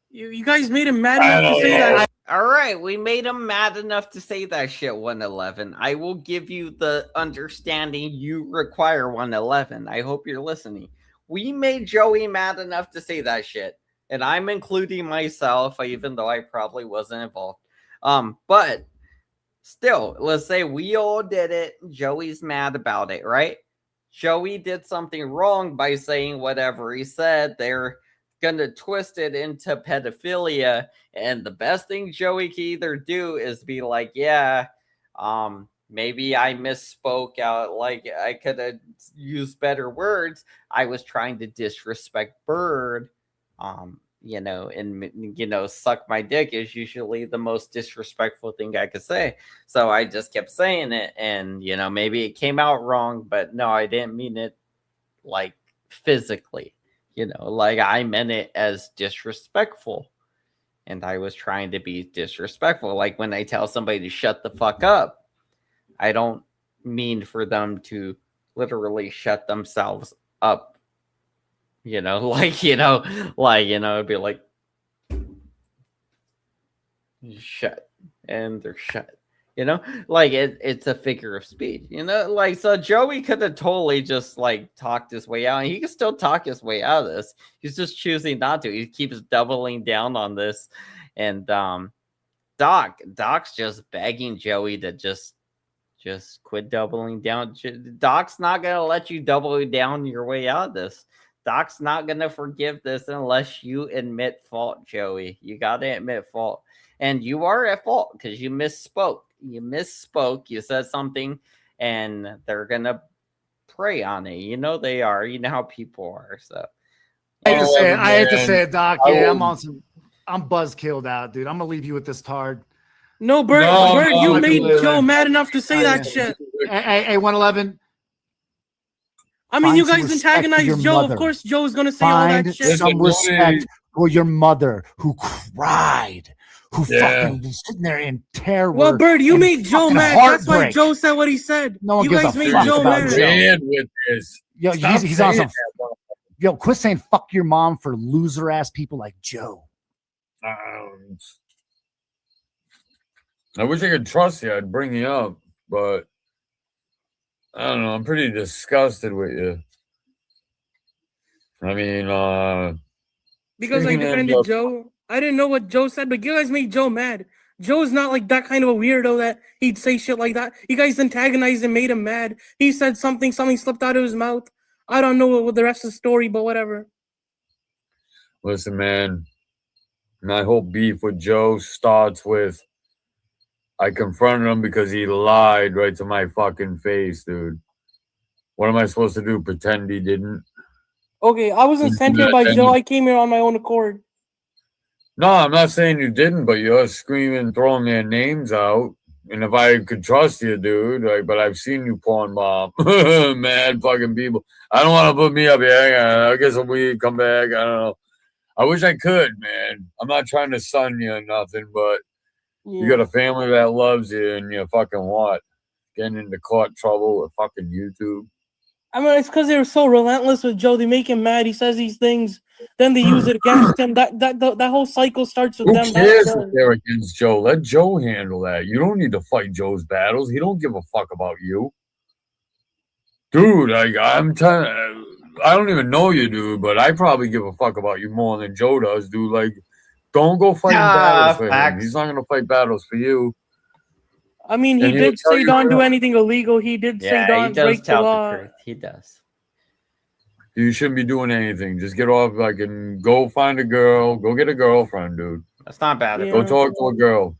You guys made him mad enough to say that. All right, we made him mad enough to say that shit, 111. I will give you the understanding you require, 111. I hope you're listening. We made Joey mad enough to say that shit, and I'm including myself, even though I probably wasn't involved. But still, let's say we all did it. Joey's mad about it, right? Joey did something wrong by saying whatever he said. They're gonna twist it into pedophilia, and the best thing Joey can either do is be like, yeah, maybe I misspoke out, like I could have used better words. I was trying to disrespect Bird, and suck my dick is usually the most disrespectful thing I could say. So I just kept saying it, and maybe it came out wrong, but no, I didn't mean it like physically. Like I meant it as disrespectful, and I was trying to be disrespectful. Like when I tell somebody to shut the fuck up, I don't mean for them to literally shut themselves up. It'd be like shut, and they're shut. It's a figure of speech, so Joey could have totally just talked his way out, and he can still talk his way out of this. He's just choosing not to. He keeps doubling down on this. And Doc's just begging Joey to just quit doubling down. Doc's not going to let you double down your way out of this. Doc's not going to forgive this unless you admit fault, Joey. You got to admit fault. And you are at fault because you misspoke. You said something, and they're going to prey on it. They are. You know how people are. So I hate to say it, Doc. Yeah, I'm buzzkilled out, dude. I'm going to leave you with this tard. No, Bert, you made Joe mad enough to say that shit. Hey, 111. I mean, you guys antagonize Joe. Of course, Joe's gonna say all that shit. Find some respect for your mother who cried, who fucking was sitting there in terror. Well, Bird, you made Joe mad. That's why Joe said what he said. No one you gives guys a made fuck Joe about mad. Joe. With this. Yo, he's on some. Yo, quit saying fuck your mom for loser ass people like Joe. I wish I could trust you. I'd bring you up, but I don't know. I'm pretty disgusted with you. I mean, because I defended Joe. I didn't know what Joe said, but you guys made Joe mad. Joe's not like that kind of a weirdo that he'd say shit like that. You guys antagonized and made him mad. He said something slipped out of his mouth. I don't know what the rest of the story, but whatever. Listen, man, my whole beef with Joe starts with I confronted him because he lied right to my fucking face, dude. What am I supposed to do? Pretend he didn't? Okay, I wasn't sent here by Joe. I came here on my own accord. No, I'm not saying you didn't, but you're screaming, throwing their names out. And if I could trust you, dude, but I've seen you porn bomb. Mad fucking people. I don't want to put me up here. I guess we come back. I don't know. I wish I could, man. I'm not trying to sun you or nothing, but you got a family that loves you and you're fucking what? Getting into court trouble with fucking YouTube. I mean, it's because they were so relentless with Joe. They make him mad. He says these things. Then they use it against him. That whole cycle starts with them. Who cares if they're against Joe? Let Joe handle that. You don't need to fight Joe's battles. He don't give a fuck about you. Dude, I'm telling I don't even know you, dude, but I probably give a fuck about you more than Joe does, dude. Like, don't go fighting battles for him. He's not going to fight battles for you. I mean, he did say don't do anything illegal. He did say don't break the law. He does. You shouldn't be doing anything. Just get off, and go find a girl. Go get a girlfriend, dude. That's not bad. Go talk to a girl.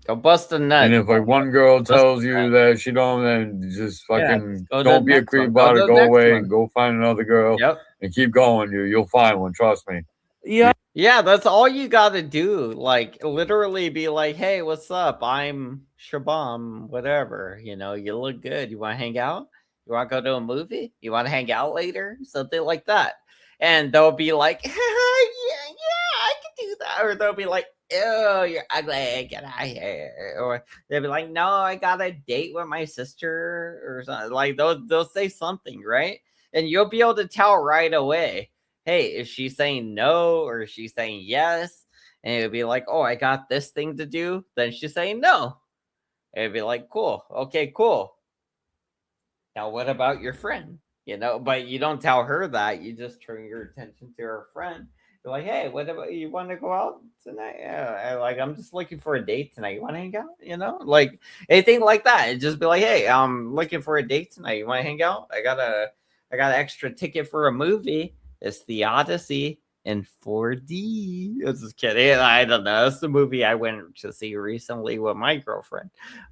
Go bust a nut. And if one girl tells you that she don't, then just fucking don't be a creep about it. Go away and go find another girl. Yep. And keep going, dude. You'll find one. Trust me. Yeah. Yeah, that's all you gotta do. Like, literally be like, hey, what's up? I'm Shabam, whatever. You look good. You want to hang out? You want to go to a movie? You want to hang out later? Something like that. And they'll be like, yeah, I can do that. Or they'll be like, ew, you're ugly. Get out of here. Or they'll be like, no, I got a date with my sister or something. Like, they'll say something, right? And you'll be able to tell right away. Hey, is she saying no or is she saying yes? And it'll be like, oh, I got this thing to do. Then she's saying no. It'd be like, cool. Okay, cool. Now, what about your friend? But you don't tell her that. You just turn your attention to her friend. You're like, hey, what about you? Want to go out tonight? Yeah, I'm just looking for a date tonight. You want to hang out? Like anything like that. And just be like, hey, I'm looking for a date tonight. You want to hang out? I got an extra ticket for a movie. It's The Odyssey in 4D. I'm just kidding. I don't know. It's the movie I went to see recently with my girlfriend,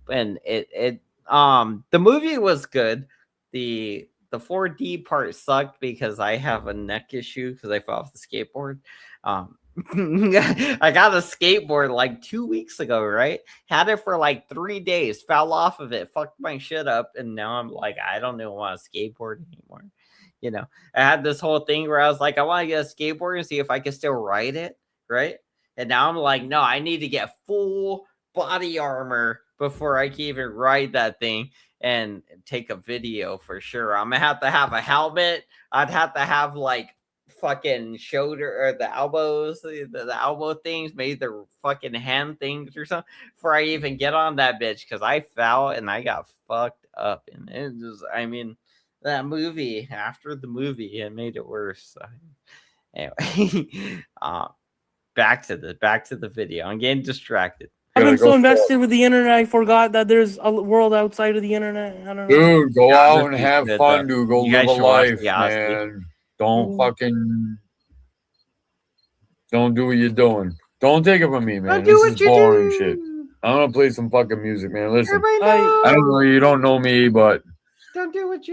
and the movie was good. The 4D part sucked because I have a neck issue because I fell off the skateboard. I got a skateboard like 2 weeks ago, right? Had it for like 3 days, fell off of it, fucked my shit up, and now I'm like, I don't even want to skateboard anymore. I had this whole thing where I was like, I want to get a skateboard and see if I can still ride it, right? And now I'm like, no, I need to get full body armor before I can even ride that thing and take a video for sure. I'm gonna have to have a helmet. I'd have to have like fucking shoulder or the elbows, the elbow things, maybe the fucking hand things or something before I even get on that bitch, because I fell and I got fucked up. And it just, that movie, after the movie, it made it worse. So, anyway, back to the video. I'm getting distracted. I've been so invested with the internet, I forgot that there's a world outside of the internet. I don't know. Dude, go out and have fun, dude. Go live a life, man. Don't do what you're doing. Don't take it from me, man. This is boring shit. I'm gonna play some fucking music, man. Listen, I don't know, you don't know me, but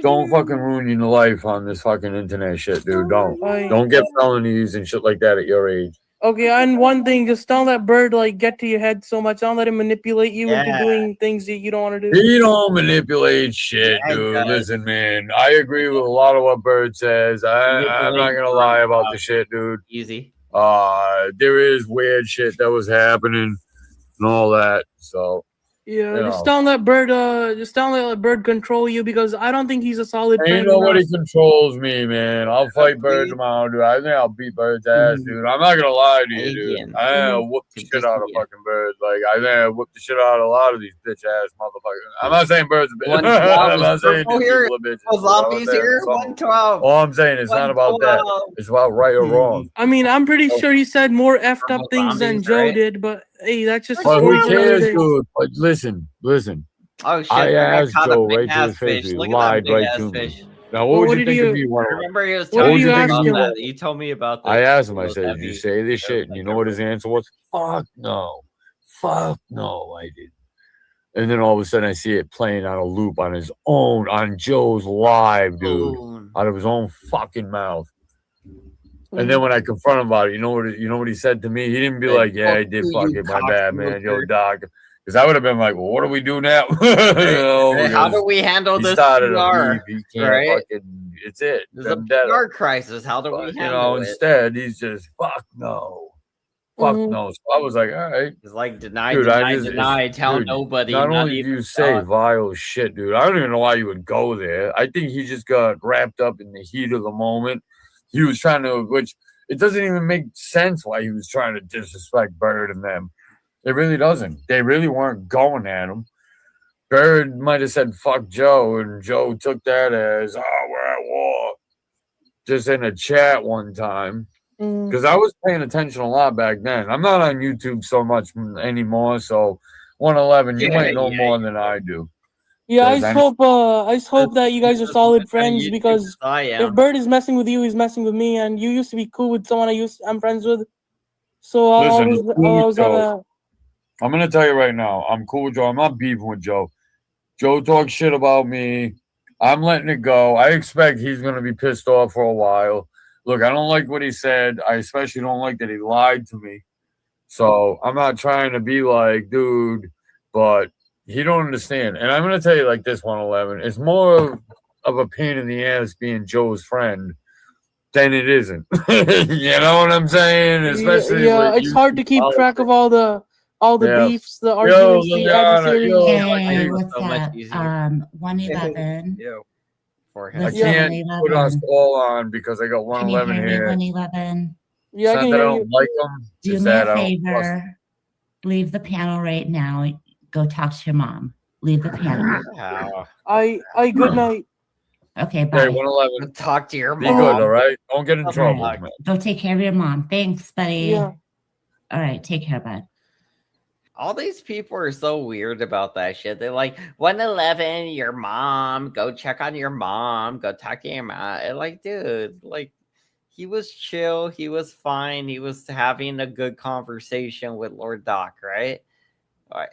don't fucking ruin your life on this fucking internet shit, dude. Don't get felonies and shit like that at your age. Okay, and one thing, just don't let Bird like get to your head so much. Don't let him manipulate you into doing things that you don't want to do. He don't manipulate shit, dude. Listen, man, I agree with a lot of what Bird says. I'm not gonna lie about the shit, dude. Easy. There is weird shit that was happening and all that. So yeah, just don't let Bird control you, because I don't think he's a solid friend. Ain't nobody controls me, man. I'll fight Bird tomorrow, dude. I think I'll beat Bird's ass, dude. I'm not gonna lie to you, dude. I whoop the shit out of fucking Bird. Like I think I whoop the shit out of a lot of these bitch ass motherfuckers. I'm not saying Bird's a bitch. I'm not saying these people are bitches. Zombies here, 112. All I'm saying is not about that. It's about right or wrong. I mean, I'm pretty sure he said more effed up things than Joe did, but hey, that's just. But who cares, dude? But listen. Oh shit! I asked Joe right to his face. He lied right to me. Now, what would you think of me? Remember, he was what telling you you think about of me? that. You told me about that. I asked him. I said, "Did you say this shit?" And you know what his answer was? Fuck no, I didn't. And then all of a sudden, I see it playing on a loop on his own, on Joe's live, dude, out of his own fucking mouth. And then when I confront him about it, you know what he said to me? He didn't be like, "Yeah, I did fuck it, my bad, man, yo, doc." Because I would have been like, "Well, what do we do now?" How do we handle this? PR, he can't right? Fucking, it's it. There's a PR crisis. How do we handle it? Instead, he's just fuck no. Fuck no. So I was like, all right. It's like deny, tell nobody. Not only do you say vile shit, dude, I don't even know why you would go there. I think he just got wrapped up in the heat of the moment. He was trying to, which it doesn't even make sense why he was trying to disrespect Bird and them. It really doesn't. They really weren't going at him. Bird might have said fuck Joe, and Joe took that as, we're at war. Just in a chat one time. Because I was paying attention a lot back then. I'm not on YouTube so much anymore, so 111, you might know more than I do. Yeah, I just hope that you guys are solid friends, because if Bird is messing with you, he's messing with me, and you used to be cool with someone I'm friends with. So I'll always have a... I'm going to tell you right now, I'm cool with Joe. I'm not beefing with Joe. Joe talks shit about me. I'm letting it go. I expect he's going to be pissed off for a while. Look, I don't like what he said. I especially don't like that he lied to me. So I'm not trying to be like, dude, but he don't understand. And I'm going to tell you like this, 111. It's more of a pain in the ass being Joe's friend than it isn't. You know what I'm saying? Especially it's hard to keep track of all the beefs, the arguments, the adversaries. Hey, what's up? 111. I can't put us all on because I got 111 here. 111. Yeah, it's not that I don't like them. Do me a favor. Leave the panel right now. Go talk to your mom. Leave the panel. Good night. Okay, bye. Hey, 111. Talk to your mom. Be good, all right? Don't get in trouble. Right. Go take care of your mom. Thanks, buddy. Yeah. All right, take care, bud. All these people are so weird about that shit. They're like, 111, your mom, go check on your mom, go talk to your mom. And like, dude, like, he was chill, he was fine, he was having a good conversation with Lord Doc, right?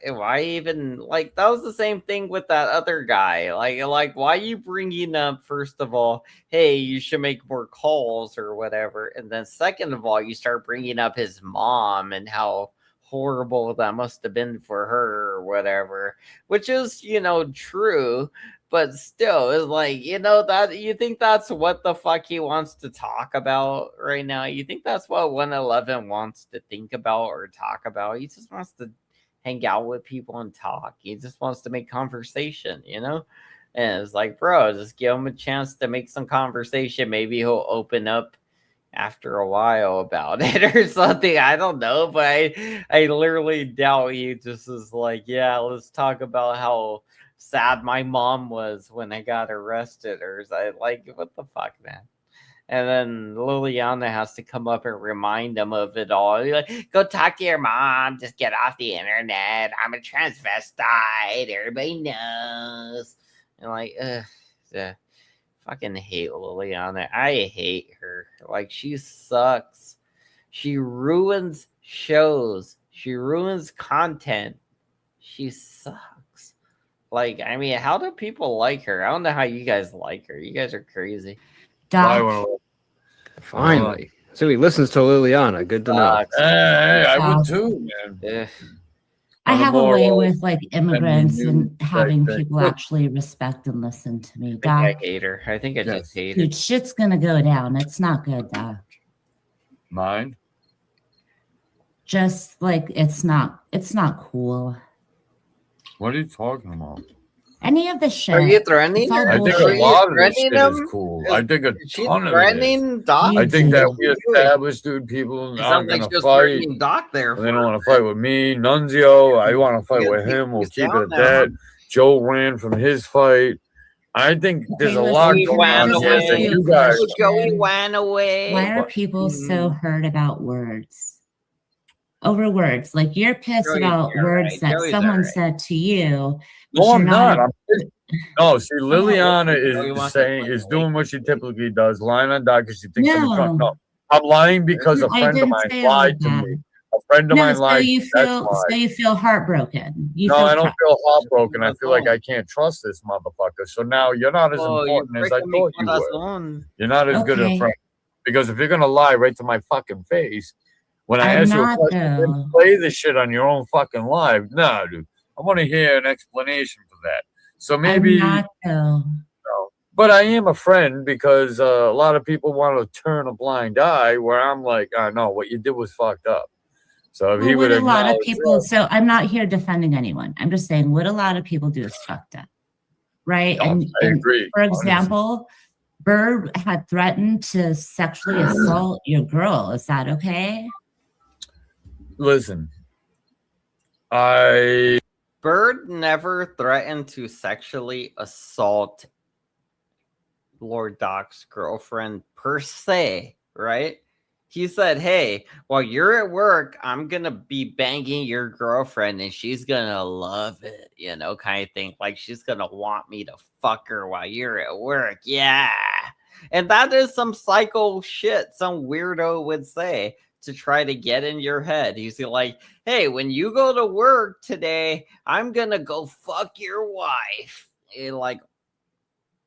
Why even, like, that was the same thing with that other guy. Like, why are you bringing up, first of all, hey, you should make more calls or whatever, and then second of all, you start bringing up his mom and how horrible that must have been for her or whatever, which is, true, but still, it's like, that you think that's what the fuck he wants to talk about right now? You think that's what 111 wants to think about or talk about? He just wants to hang out with people and talk. He just wants to make conversation, And it's like, bro, just give him a chance to make some conversation. Maybe he'll open up after a while about it or something. I don't know, but I literally doubt he just is like, yeah, let's talk about how sad my mom was when I got arrested, or like, what the fuck, man? And then Liliana has to come up and remind him of it all. Be like, go talk to your mom, just get off the internet, I'm a transvestite, everybody knows. And like, yeah. Fucking hate Liliana. I hate her. Like, she sucks. She ruins shows. She ruins content. She sucks. Like, I mean, how do people like her? I don't know how you guys like her. You guys are crazy. Finally. So he listens to Liliana. Good to know. Hey, I would too, man. Yeah. I have a way with like and immigrants you and having like, people actually respect and listen to me. I think Doc, I hate her. I think I just hate her. dude, shit's gonna go down. It's not good, Doc. Mine? Just like it's not cool. What are you talking about? Any of the shit. Are you threatening It's all her? I think bullshit. a lot of this threatening shit is him? cool. I think a She's ton of it is. threatening Doc. I think that we You- established, dude, people It aren't sounds like going she to was fight. threatening Doc there. They don't want to fight with me. Nunzio, I want to fight with him. We'll keep it at that. Joe ran from his fight. I think there's a lot Joey going ran on here that away. you guys. Joey ran away. Why are people so hurt about words? Over words. Like you're pissed Joey's about words alright. that Joey's someone alright. said to you. No, you're I'm not. I'm pissed. No, see, Liliana Joey is wants saying to is doing what she typically does, lying on Doc because she thinks I'm No. drunk. No, I'm lying because a I friend of didn't mine say all lied of to that. me. A friend of No, mine so lied. you That's feel why. so you feel heartbroken. You No, feel I don't crushed. feel heartbroken. I feel like I can't trust this motherfucker. So now you're not as Oh, you important as I freaking me thought you were. corazón. You're not as good a Okay. friend. Because if you're gonna lie right to my fucking face, when I I'm ask you a not, question, then though. play this shit on your own fucking live. Nah, dude. I want to hear an explanation for that. So maybe I'm not though. no. But I am a friend because a lot of people want to turn a blind eye where I'm like, no, what you did was fucked up. So if he Well, would what a lot of acknowledge people. that, So I'm not here defending anyone. I'm just saying what a lot of people do is fucked up, right? no, and I agree. for example, Bird had threatened to sexually assault your girl. Is that okay? Listen, Bird never threatened to sexually assault Lord Doc's girlfriend per se, right? He said, hey, while you're at work, I'm going to be banging your girlfriend and she's going to love it, you know, kind of thing. Like she's going to want me to fuck her while you're at work. Yeah. And that is some psycho shit some weirdo would say to try to get in your head. He's like, hey, when you go to work today, I'm going to go fuck your wife. And like,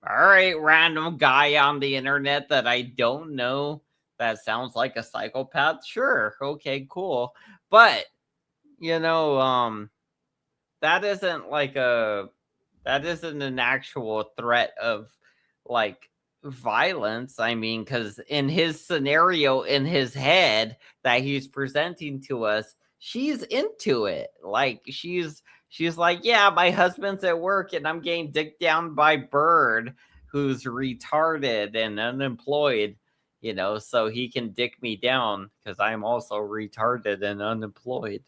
all right, random guy on the internet that I don't know that sounds like a psychopath. Sure. Okay, cool. But, you know, that isn't an actual threat of like violence. I mean, because in his scenario, in his head that he's presenting to us, she's into it. Like she's like, yeah, my husband's at work and I'm getting dicked down by Bird, who's retarded and unemployed, you know, so he can dick me down because I'm also retarded and unemployed.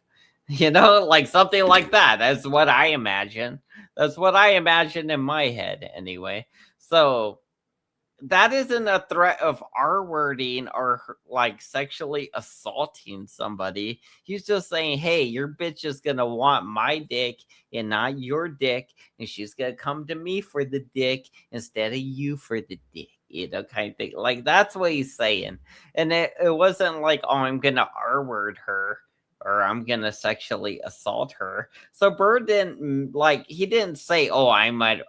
You know, like something like that. That's what I imagine. That's what I imagine in my head anyway. So that isn't a threat of R-wording or like sexually assaulting somebody. He's just saying, hey, your bitch is going to want my dick and not your dick. And she's going to come to me for the dick instead of you for the dick. You know, kind of thing. Like, that's what he's saying. And it wasn't like, oh, I'm going to R-word her or I'm going to sexually assault her. So Bird didn't, like, he didn't say, oh, I'm a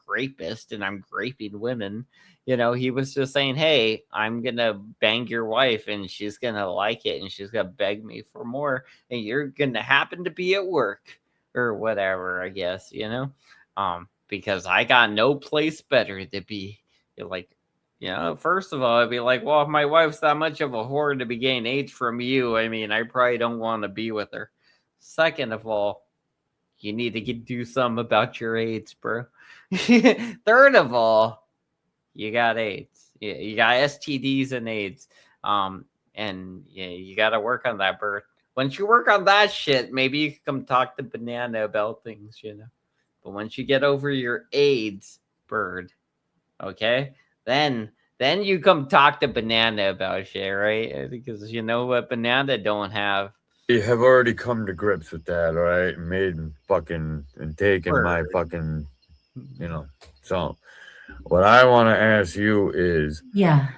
rapist and I'm raping women. You know, he was just saying, hey, I'm going to bang your wife and she's going to like it and she's going to beg me for more. And you're going to happen to be at work or whatever, I guess, you know, because I got no place better to be. You're like, you know, first of all, I'd be like, well, if my wife's that much of a whore to be getting AIDS from you, I mean, I probably don't want to be with her. Second of all, you need to do something about your AIDS, bro. Third of all, you got AIDS. You got STDs and AIDS. And yeah, you got to work on that, Bird. Once you work on that shit, maybe you can come talk to Banana about things, you know. But once you get over your AIDS, Bird, okay, then you come talk to Banana about shit, right? Because you know what Banana don't have. You have already come to grips with that, all right? And taken my fucking, you know, so. What I want to ask you is, yeah,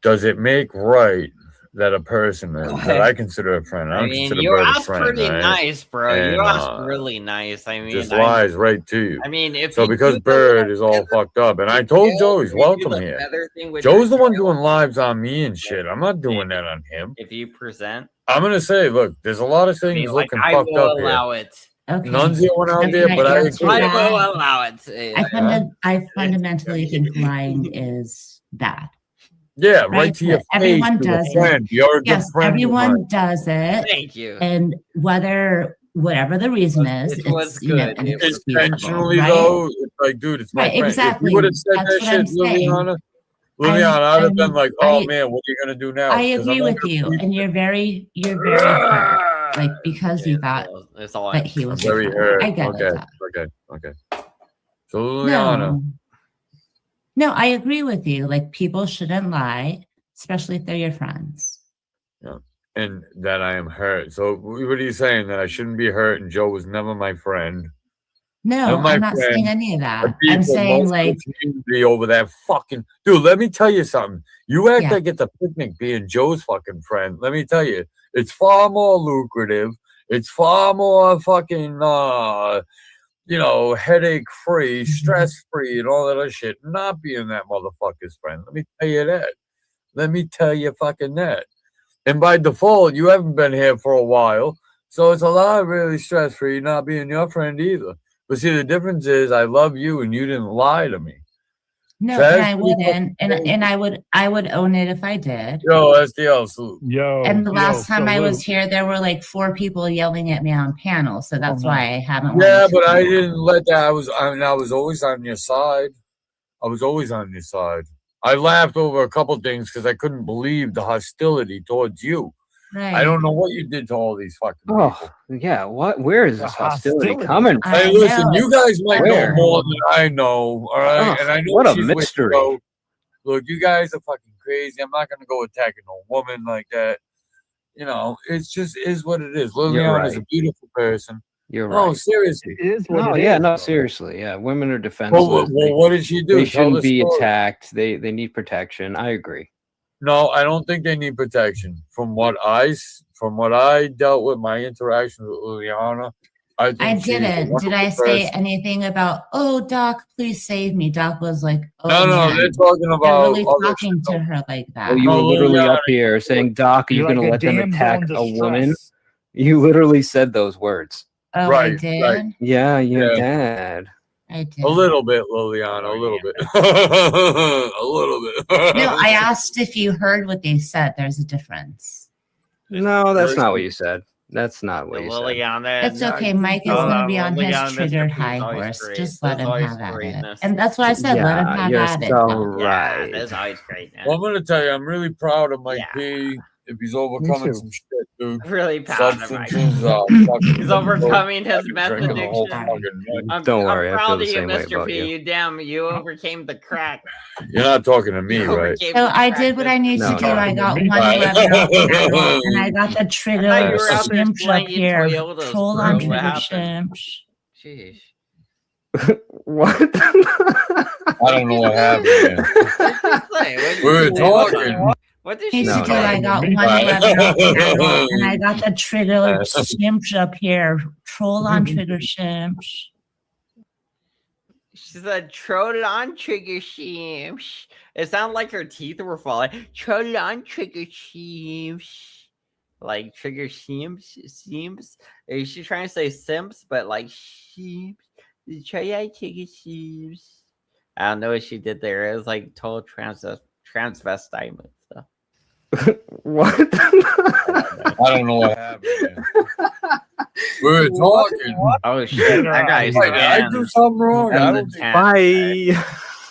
does it make right that a person that I consider a friend. I don't consider you Bird a asked friend, pretty right? nice, bro. And, You asked really nice. I mean, just lies right to you. I mean, if so because Bird is all fucked up, and I told Joe he's welcome here. Joe's the one doing lives on me and shit. I'm not doing that on him. If you present, I'm gonna say, look, there's a lot of things looking fucked up here. Allow it. Okay. Nunzio went out there, but I agree. I will allow it. I fundamentally think lying is bad. Yeah, right to your face. Everyone does it. You're a good friend. Everyone does it. Thank you. And whatever the reason is, it's you know, intentionally right? though. It's like, dude, it's my right, friend. exactly. If you would have said That's that shit, Liliana, I'd have been like, oh man, what are you gonna do now? I agree with you, and you're very hurt, like because you thought that he was very hurt. I get it. Okay. So Liliana. No, I agree with you. Like people shouldn't lie, especially if they're your friends. Yeah. And that I am hurt. So what are you saying? That I shouldn't be hurt and Joe was never my friend? No, I'm not saying any of that. I'm saying like community over that fucking dude. Let me tell you something. You act like it's a picnic being Joe's fucking friend. Let me tell you, it's far more lucrative. It's far more fucking headache free, stress free, and all that other shit. Not being that motherfucker's friend. Let me tell you that. Let me tell you fucking that. And by default, you haven't been here for a while, so it's a lot really stress free not being your friend either. But see, the difference is I love you, and you didn't lie to me. No, and I wouldn't, and I would own it if I did. Yo, SDL, salute. Yo. And the last time I was here, there were like 4 people yelling at me on panel, so that's why I haven't. Yeah, but I didn't let that. I was always on your side. I laughed over a couple things because I couldn't believe the hostility towards you. Right. I don't know what you did to all these fucking people. Yeah, what? Where is this hostility coming from? Hey, listen, you guys might know more than I know, all right? And I know what a she's mystery. With you. Look, you guys are fucking crazy. I'm not going to go attacking a woman like that. It's just is what it is. Liliana is a beautiful person. You're right. Oh, seriously. It is what it is. No, seriously. Yeah, women are defenseless. Well, what did she do? They shouldn't be attacked. They need protection. I agree. No, I don't think they need protection. From what I dealt with, my interaction with Liliana, I didn't. Did I say anything about, oh, Doc, please save me? Doc was like, oh, no, they're talking about. They're really talking to her like that. Oh, you were literally up here saying, Doc, are you going to let them attack a woman? You literally said those words. Oh, right, I did? Right. Yeah, you did. I did. A little bit, Liliana, a little bit. A little bit. No, I asked if you heard what they said. There's a difference. No, that's not what you said. That's not what you said. It's okay. Mike is going to be on his triggered high horse. Just let him have at it. And that's what I said. Let him have at it. Right. That's always great. Well, I'm going to tell you, I'm really proud of Mike P. If he's overcoming some shit, dude. Really proud of Mike. He's overcoming his meth addiction. Don't worry, I'm proud I feel of the you, same way Mr. about P. you. You overcame the crack. You're not talking to me, right? So I did what I need to do. I got 111 and I got the trigger shimp up here. Troll on trigger shimp. Sheesh. What? I don't know what happened. We were talking. What did she do? I got 111 and I got the trigger shimp up here. Troll on trigger shimp. She said, troll on trigger shimps. It sounded like her teeth were falling. Troll on trigger shimps. Like trigger shimps. Is she trying to say simps, but like shimps? Troll on trigger shimps. I don't know what she did there. It was like total transvestite move stuff. What? I don't know what happened. We were talking. Oh shit! That guy's I do something wrong. Bye.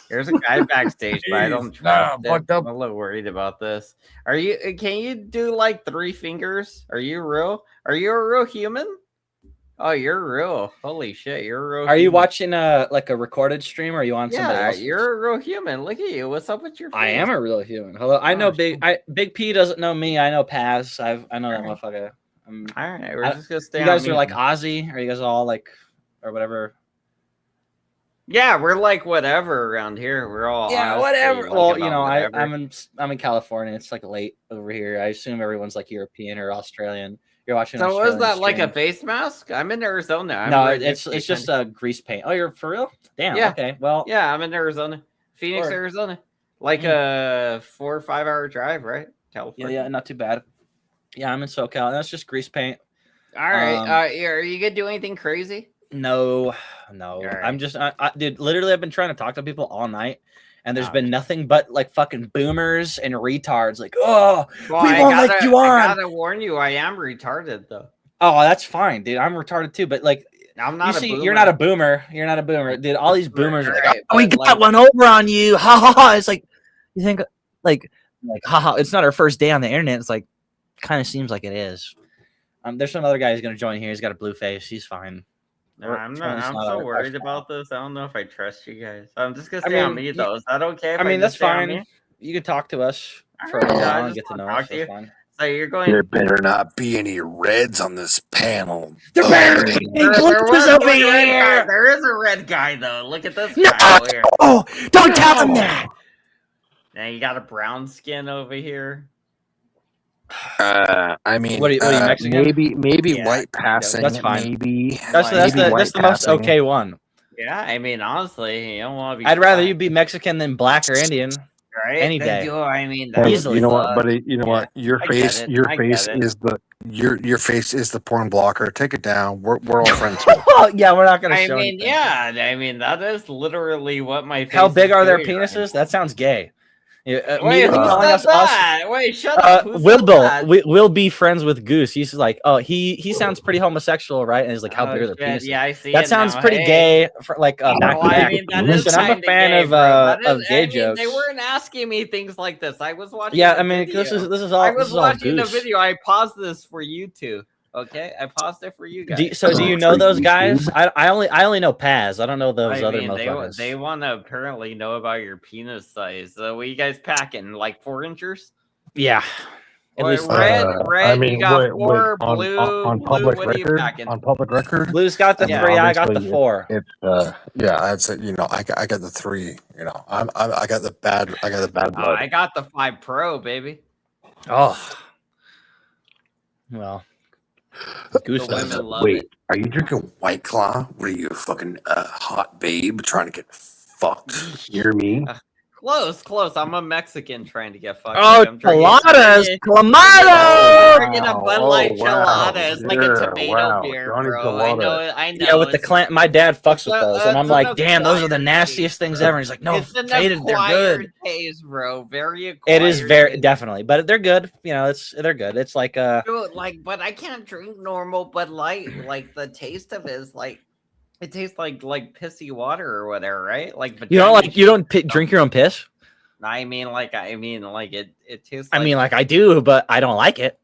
There's a guy backstage, but I don't trust it. I'm a little worried about this. Can you do like 3 fingers? Are you real? Are you a real human? Oh, you're real. Holy shit, you're a real. Are you watching like a recorded stream, or are you on somebody else? You're a real human. Look at you. What's up with your face? I am a real human. Hello. I know Big P doesn't know me. I know Paz. I know that motherfucker. All right, we're just gonna stay. You guys are like Ozzy, or you guys all like, or whatever. Yeah, we're like whatever around here. We're all whatever. Well, you know, I'm in California. It's like late over here. I assume everyone's like European or Australian. You're watching. So was that like a face mask? I'm in Arizona. No, it's just a grease paint. Oh, you're for real? Damn. Yeah. Okay. Well. Yeah, I'm in Arizona, Phoenix, Arizona. Like a 4 or 5 hour drive, right? California. Yeah, not too bad. Yeah, I'm in SoCal. That's just grease paint. All right. Are you gonna do anything crazy? No. Right. I'm just, dude. Literally, I've been trying to talk to people all night, and there's been nothing but like fucking boomers and retards. Like, oh, we won't let you on. I gotta warn you, I am retarded though. Oh, that's fine, dude. I'm retarded too, but like, I'm not. You're not a boomer. You're not a boomer, dude. All these boomers are like, oh, we got one over on you. Ha ha ha. It's like, you think like haha. It's not our first day on the internet. It's like, kind of seems like it is. There's some other guy who's gonna join here. He's got a blue face. He's fine. I'm so worried about this. I don't know if I trust you guys. I'm just gonna stay on me though. Is that okay? I mean, that's fine. You can talk to us for a while and get to know us. That's fine. So you're going. There better not be any reds on this panel. There better be over here. There is a red guy though. Look at this guy over here. Oh, don't tell him that. Now you got a brown skin over here. I mean, what are you Mexican? Maybe white passing. That's fine. Maybe that's the most okay one. Yeah, I mean, honestly, you don't want to be. I'd rather you be Mexican than black or Indian. Right? Any day. I mean, you know what, buddy? You know what? Your face is the porn blocker. Take it down. We're all friends. Yeah, we're not gonna show. I mean, that is literally what my face. How big are their penises? That sounds gay. Wait, wait, shut up. We'll be friends with Goose. He's like, oh, he sounds pretty homosexual, right? And he's like, how big are the penises? Yeah, I see. That sounds pretty gay. For like back to back. Listen, I'm a fan of gay jokes. They weren't asking me things like this. I was watching. Yeah, I mean, this is all. I was watching the video. I paused this for you two. Okay, I paused it for you guys. Do you know those guys? I only know Paz. I don't know those other motherfuckers. They want to apparently know about your penis size. What are you guys packing? Like 4 inches? Yeah. Red. I mean, you got 4. Blue. On public what are you record. packing? On public record. Blue's got the 3. I got the 4. It's yeah. I'd say I got the 3. You know, I got the bad. I got the bad blood. I got the 5 Pro, baby. Oh. Well. Goose love Wait, it. Are you drinking White Claw? What are you, a fucking hot babe trying to get fucked? Hear me? Close. I'm a Mexican trying to get fucked. Oh, cheladas! Clamato! Drinking a Bud Light Chelada. It's like a tomato beer, bro. I know. Yeah, with the clan, my dad fucks with those, and I'm like, damn, those are the nastiest things ever. And he's like, no, faded, they're good. Taste, bro. Very acquired. It is very definitely, but they're good. You know, they're good. It's like Dude, but I can't drink normal Bud Light. Like the taste of it is like. It tastes like pissy water or whatever, right? Like you don't drink your own piss. I mean, it tastes. I mean, I do, but I don't like it.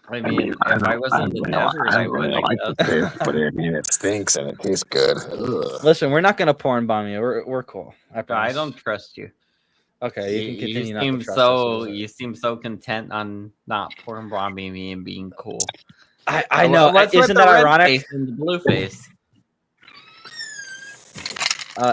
I mean, if I was in the desert, I would like it, but I mean, it stinks and it tastes good. Ugh. Listen, we're not gonna porn bomb you. We're cool. I don't trust you. Okay, you can continue. You seem so content on not porn bombing me and being cool. I know. Isn't that ironic? And the blue face.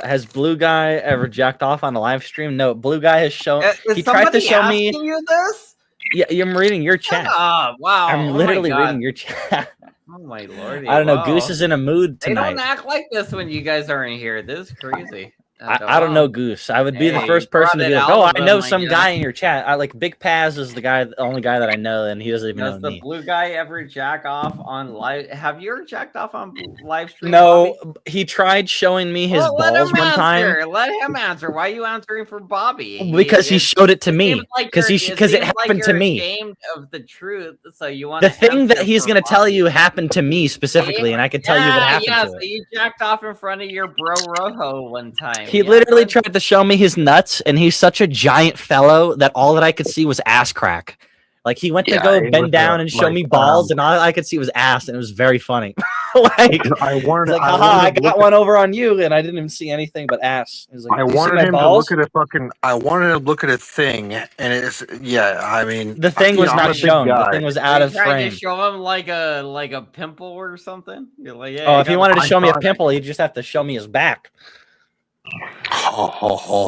Has Blue Guy ever jacked off on a live stream? No, Blue Guy has shown. He tried to show me. You this? Yeah, I'm reading your chat. Wow! I'm literally reading your chat. Oh my lordy! I don't know. Goose is in a mood tonight. They don't act like this when you guys aren't here. This is crazy. I don't know Goose. I would be the first person to be like, oh, I know some guy in your chat. I like Big Paz is the only guy that I know, and he doesn't even know me. Does the Blue Guy ever jack off on live? Have you ever jacked off on live stream? No, Bobby? He tried showing me his balls one time. Let him answer. Why are you answering for Bobby? Because he showed it to me. Because it happened to me. Ashamed of the truth, so you want the thing that he's going to tell you happened to me specifically, and I could tell you what happened. Yeah, so you jacked off in front of your bro Rojo one time. He literally tried to show me his nuts, and he's such a giant fellow that all that I could see was ass crack. Like he went to go bend down and show me balls, and all I could see was ass, and it was very funny. I got one over on you, and I didn't even see anything but ass. I wanted him to look at a thing, and it's I mean, the thing was not shown. The thing was out of frame. Tried to show him like a pimple or something. You're like, if he wanted to show me a pimple, he'd just have to show me his back.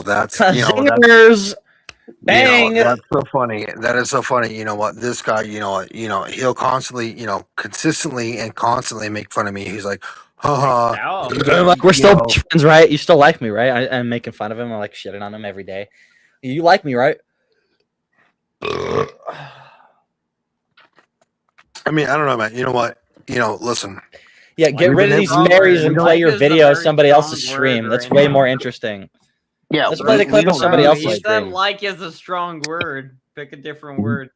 That's Zingers. Bang. That's so funny. That is so funny. You know what? This guy, he'll constantly, consistently and constantly make fun of me. He's like, haha. Like, we're still friends, right? You still like me, right? I'm making fun of him. I'm like shitting on him every day. You like me, right? I mean, I don't know, man. You know what? Listen. Yeah, get rid of these Marys and play your video as somebody else's stream. That's way more interesting. Yeah, let's play the clip of somebody else's stream. Said like is a strong word. Pick a different word.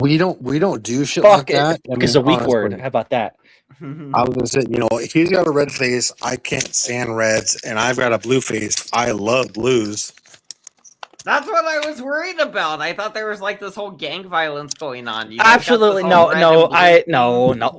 We don't do shit like that. It's a weak word. How about that? I was gonna say, he's got a red face. I can't stand reds, and I've got a blue face. I love blues. That's what I was worried about. I thought there was like this whole gang violence going on. Absolutely no.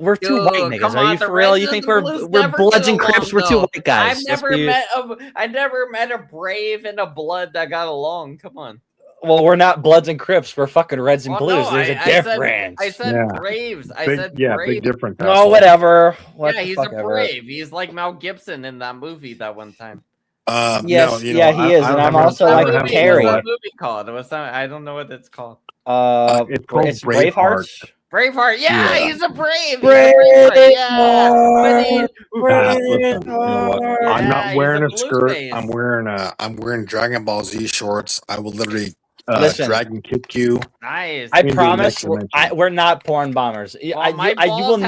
We're two white niggas. Are you for real? You think we're Bloods and Crips? We're two white guys. I never met a Brave and a Blood that got along. Come on. Well, we're not Bloods and Crips. We're fucking Reds and Blues. There's a difference. I said Braves. I said Braves. Big difference. No, whatever. He's a Brave. He's like Mel Gibson in that movie that one time. Yes, he is, and I'm also like Carrie. What's that movie called? I don't know what it's called. It's called Braveheart. Braveheart, he's a brave. I'm not wearing a skirt. I'm wearing Dragon Ball Z shorts. I will literally dragon kick you. Nice. I promise we're not porn bombers. You will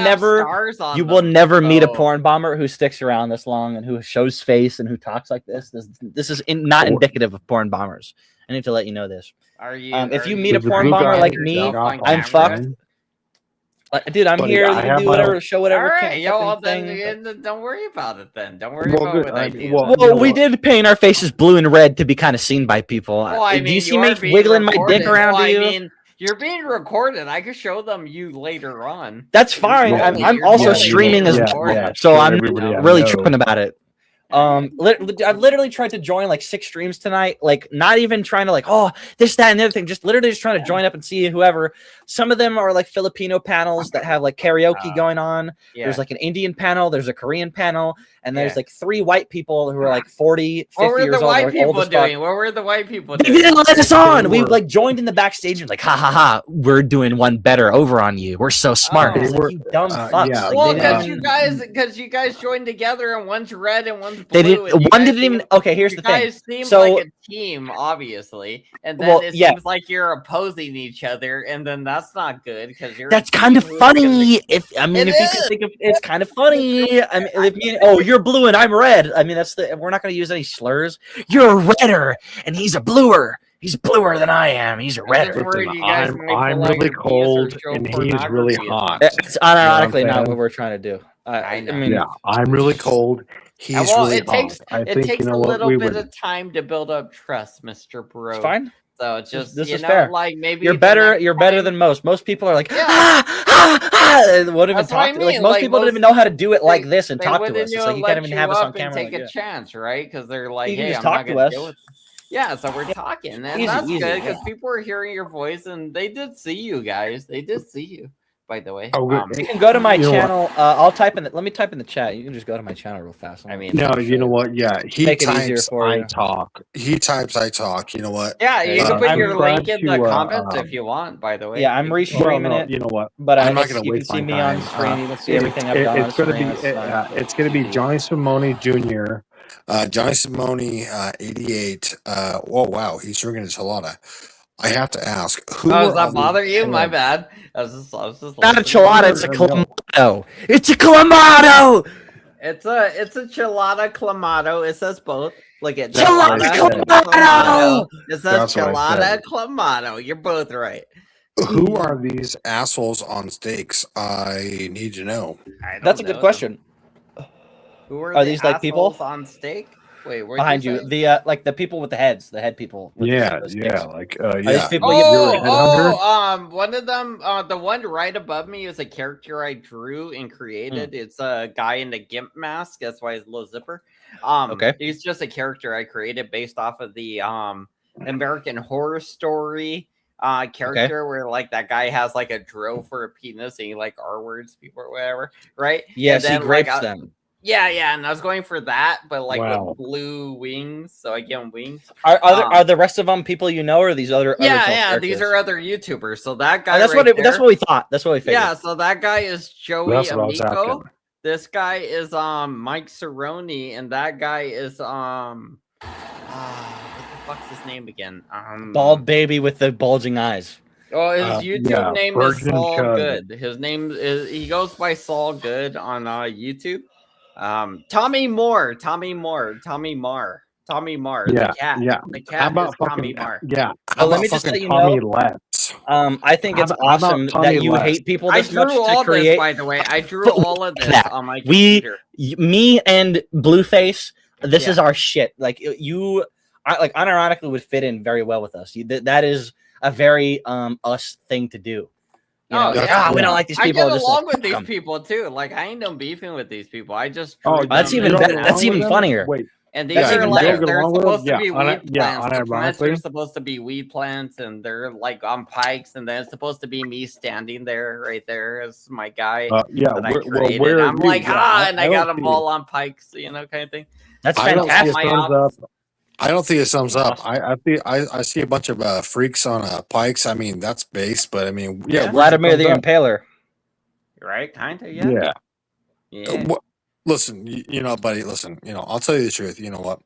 never meet a porn bomber who sticks around this long and who shows face and who talks like this. This is not indicative of porn bombers. I need to let you know this. If you meet a porn bomber like me, I'm fucked. Dude, I'm here. You can do whatever, show whatever. All right, then don't worry about it. Then don't worry about what I do. Well, we did paint our faces blue and red to be kind of seen by people. Do you see me wiggling my dick around to you? I mean, you're being recorded. I could show them you later on. That's fine. I'm also streaming as well, so I'm really tripping about it. I've literally tried to join like 6 streams tonight, like not even trying to this, that, and the other thing, just literally just trying to join up and see whoever. Some of them are like Filipino panels that have like karaoke going on. There's like an Indian panel, there's a Korean panel, and there's like 3 white people who are like 40, 50 years old. What were the white people doing? What were the white people doing? They didn't let us on. We like joined in the backstage and like, ha ha ha, we're doing one better over on you. We're so smart. Like, you dumb fucks. Well, because you guys joined together and one's red and one's blue. They didn't. One didn't even. Okay, here's the thing. You guys seem like a team, obviously, and then it seems like you're opposing each other, and then that's not good because you're. That's kind of funny. If you can think of, it's kind of funny. I mean, you're blue and I'm red. I mean, we're not going to use any slurs. You're a redder and he's a bluer. He's bluer than I am. He's a redder. I'm really cold and he's really hot. It's unironically not what we're trying to do. I mean, I'm really cold. He's really hot. It takes a little bit of time to build up trust, Mr. Bro. It's fine. So just this is fair. Like maybe you're better. You're better than most. Most people are like, won't even talk. Like most people don't even know how to do it like this and talk to us. It's like you can't even have us on camera. Take a chance, right? Because they're like, you can hey, just I'm talk not to us. Deal with Yeah, so we're talking, and that's good because people are hearing your voice, and they did see you guys. They did see you, by the way. You can go to my channel. I'll type in. Let me type in the chat. You can just go to my channel real fast. I mean, you know what? Yeah, he types. I talk. He types. I talk. You know what? Yeah, you can put your link in the comments if you want. By the way. Yeah, I'm restreaming it. You know what? But I'm not going to waste my time. You can see me on screen. You can see everything I've done. It's going to be Johnny Simone Jr. Johnny Simone, 88. Oh wow, he's drinking his Chelada. I have to ask, who does that bother you? My bad. I was just not a Chelada, it's a Clamato. It's a Clamato. It's a Chelada Clamato. It says both. Look at Chelada Clamato. It says Chelada Clamato. You're both right. Who are these assholes on stakes? I need to know. That's a good question. Who are these like people on stake? Wait, behind you, the like the people with the heads, the head people. Yeah. These people one of them, the one right above me is a character I drew and created. It's a guy in a gimp mask. That's why it's a little zipper. Okay, he's just a character I created based off of the American Horror Story character where like that guy has like a drill for a penis and he like R words people or whatever, right? Yes, he grapes them. Yeah, and I was going for that, but like Wow. with blue wings, so I give them wings. Are the rest of them people you know, or these other? Yeah, these are other YouTubers. So that guy. That's right that's what we thought. That's what we figured. Yeah, so that guy is Joey That's what I was Amico. asking. This guy is Mike Cerrone, and that guy is what the fuck's his name again? Bald baby with the bulging eyes. Oh, his YouTube name is Virgin Saul Chud. Good. His name is he goes by Saul Good on YouTube. Tommy Marr. Yeah, the cat. yeah. The How cat about is Tommy fucking Marr. yeah? But let me just let you know. I think it's awesome that you hate people I this much drew all to create. this, by the way. I drew all of this on my computer. Me and Blueface. This is our shit. Like like unironically would fit in very well with us. That is a very us thing to do. You know, we don't like these people. I get just along like, with these them. people too. Like I ain't no beefing with these people. I just that's even better. That's even funnier. Wait, and these are like they're supposed to be weed plants. The plants unironically. are supposed to be weed plants, and they're like on pikes, and then it's supposed to be me standing there, right there, as my guy. Yeah, that I created. I'm like, and I got them all on pikes, you know, kind of thing. That's fantastic. I don't think it sums up. I see a bunch of freaks on pikes. I mean, that's base, but I mean, yeah, Vladimir the Impaler. Right, kind of, yeah. Listen, you know, buddy. Listen, you know, I'll tell you the truth. You know what?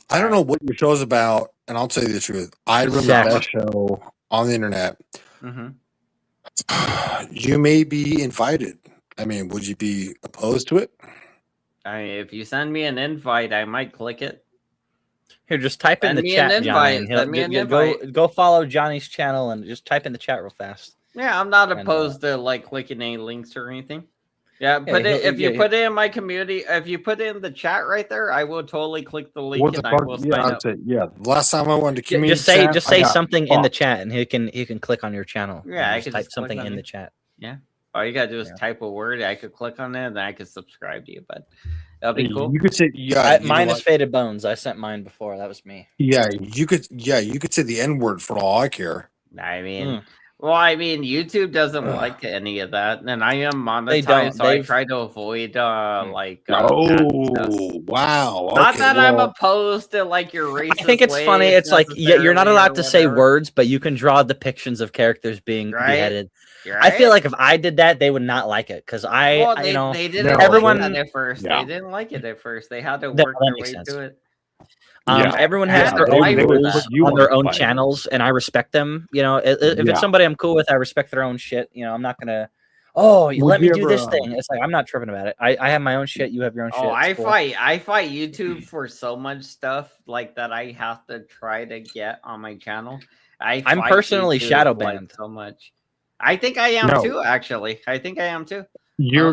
I don't know what your show's about, and I'll tell you the truth. I run the best show on the internet. You may be invited. I mean, would you be opposed to it? If you send me an invite, I might click it. Here, just type in the chat, Johnny. Go follow Johnny's channel and just type in the chat real fast. Yeah, I'm not opposed to like clicking any links or anything. Yeah, if you put it in my community, if you put it in the chat right there, I will totally click the link and I will sign up. Yeah, last time I went to community just say something in the chat and he can click on your channel. Yeah, I can type something in the chat. Yeah. All you gotta do is type a word. I could click on it, and I could subscribe to you. But that'll be cool. You could say, mine is Faded Bones. I sent mine before. That was me. Yeah, you could say the N word for all I care. I mean, YouTube doesn't like any of that, and I am monetized, so I try to avoid wow. Not that I'm opposed to like your racist. I think it's funny. It's like you're not allowed to say words, but you can draw depictions of characters being beheaded. Right? I feel like if I did that, they would not like it because they didn't everyone like it at first. They didn't like it at first. They had to work their way to it. Everyone has their own rules on their own channels, and I respect them. You know, if it's somebody I'm cool with, I respect their own shit. You know, I'm not gonna. Let me do this thing. It's like I'm not tripping about it. I have my own shit. You have your own shit. I fight YouTube for so much stuff like that. I have to try to get on my channel. I'm personally shadow banned so much. I think I am too. Actually, I think I am too. I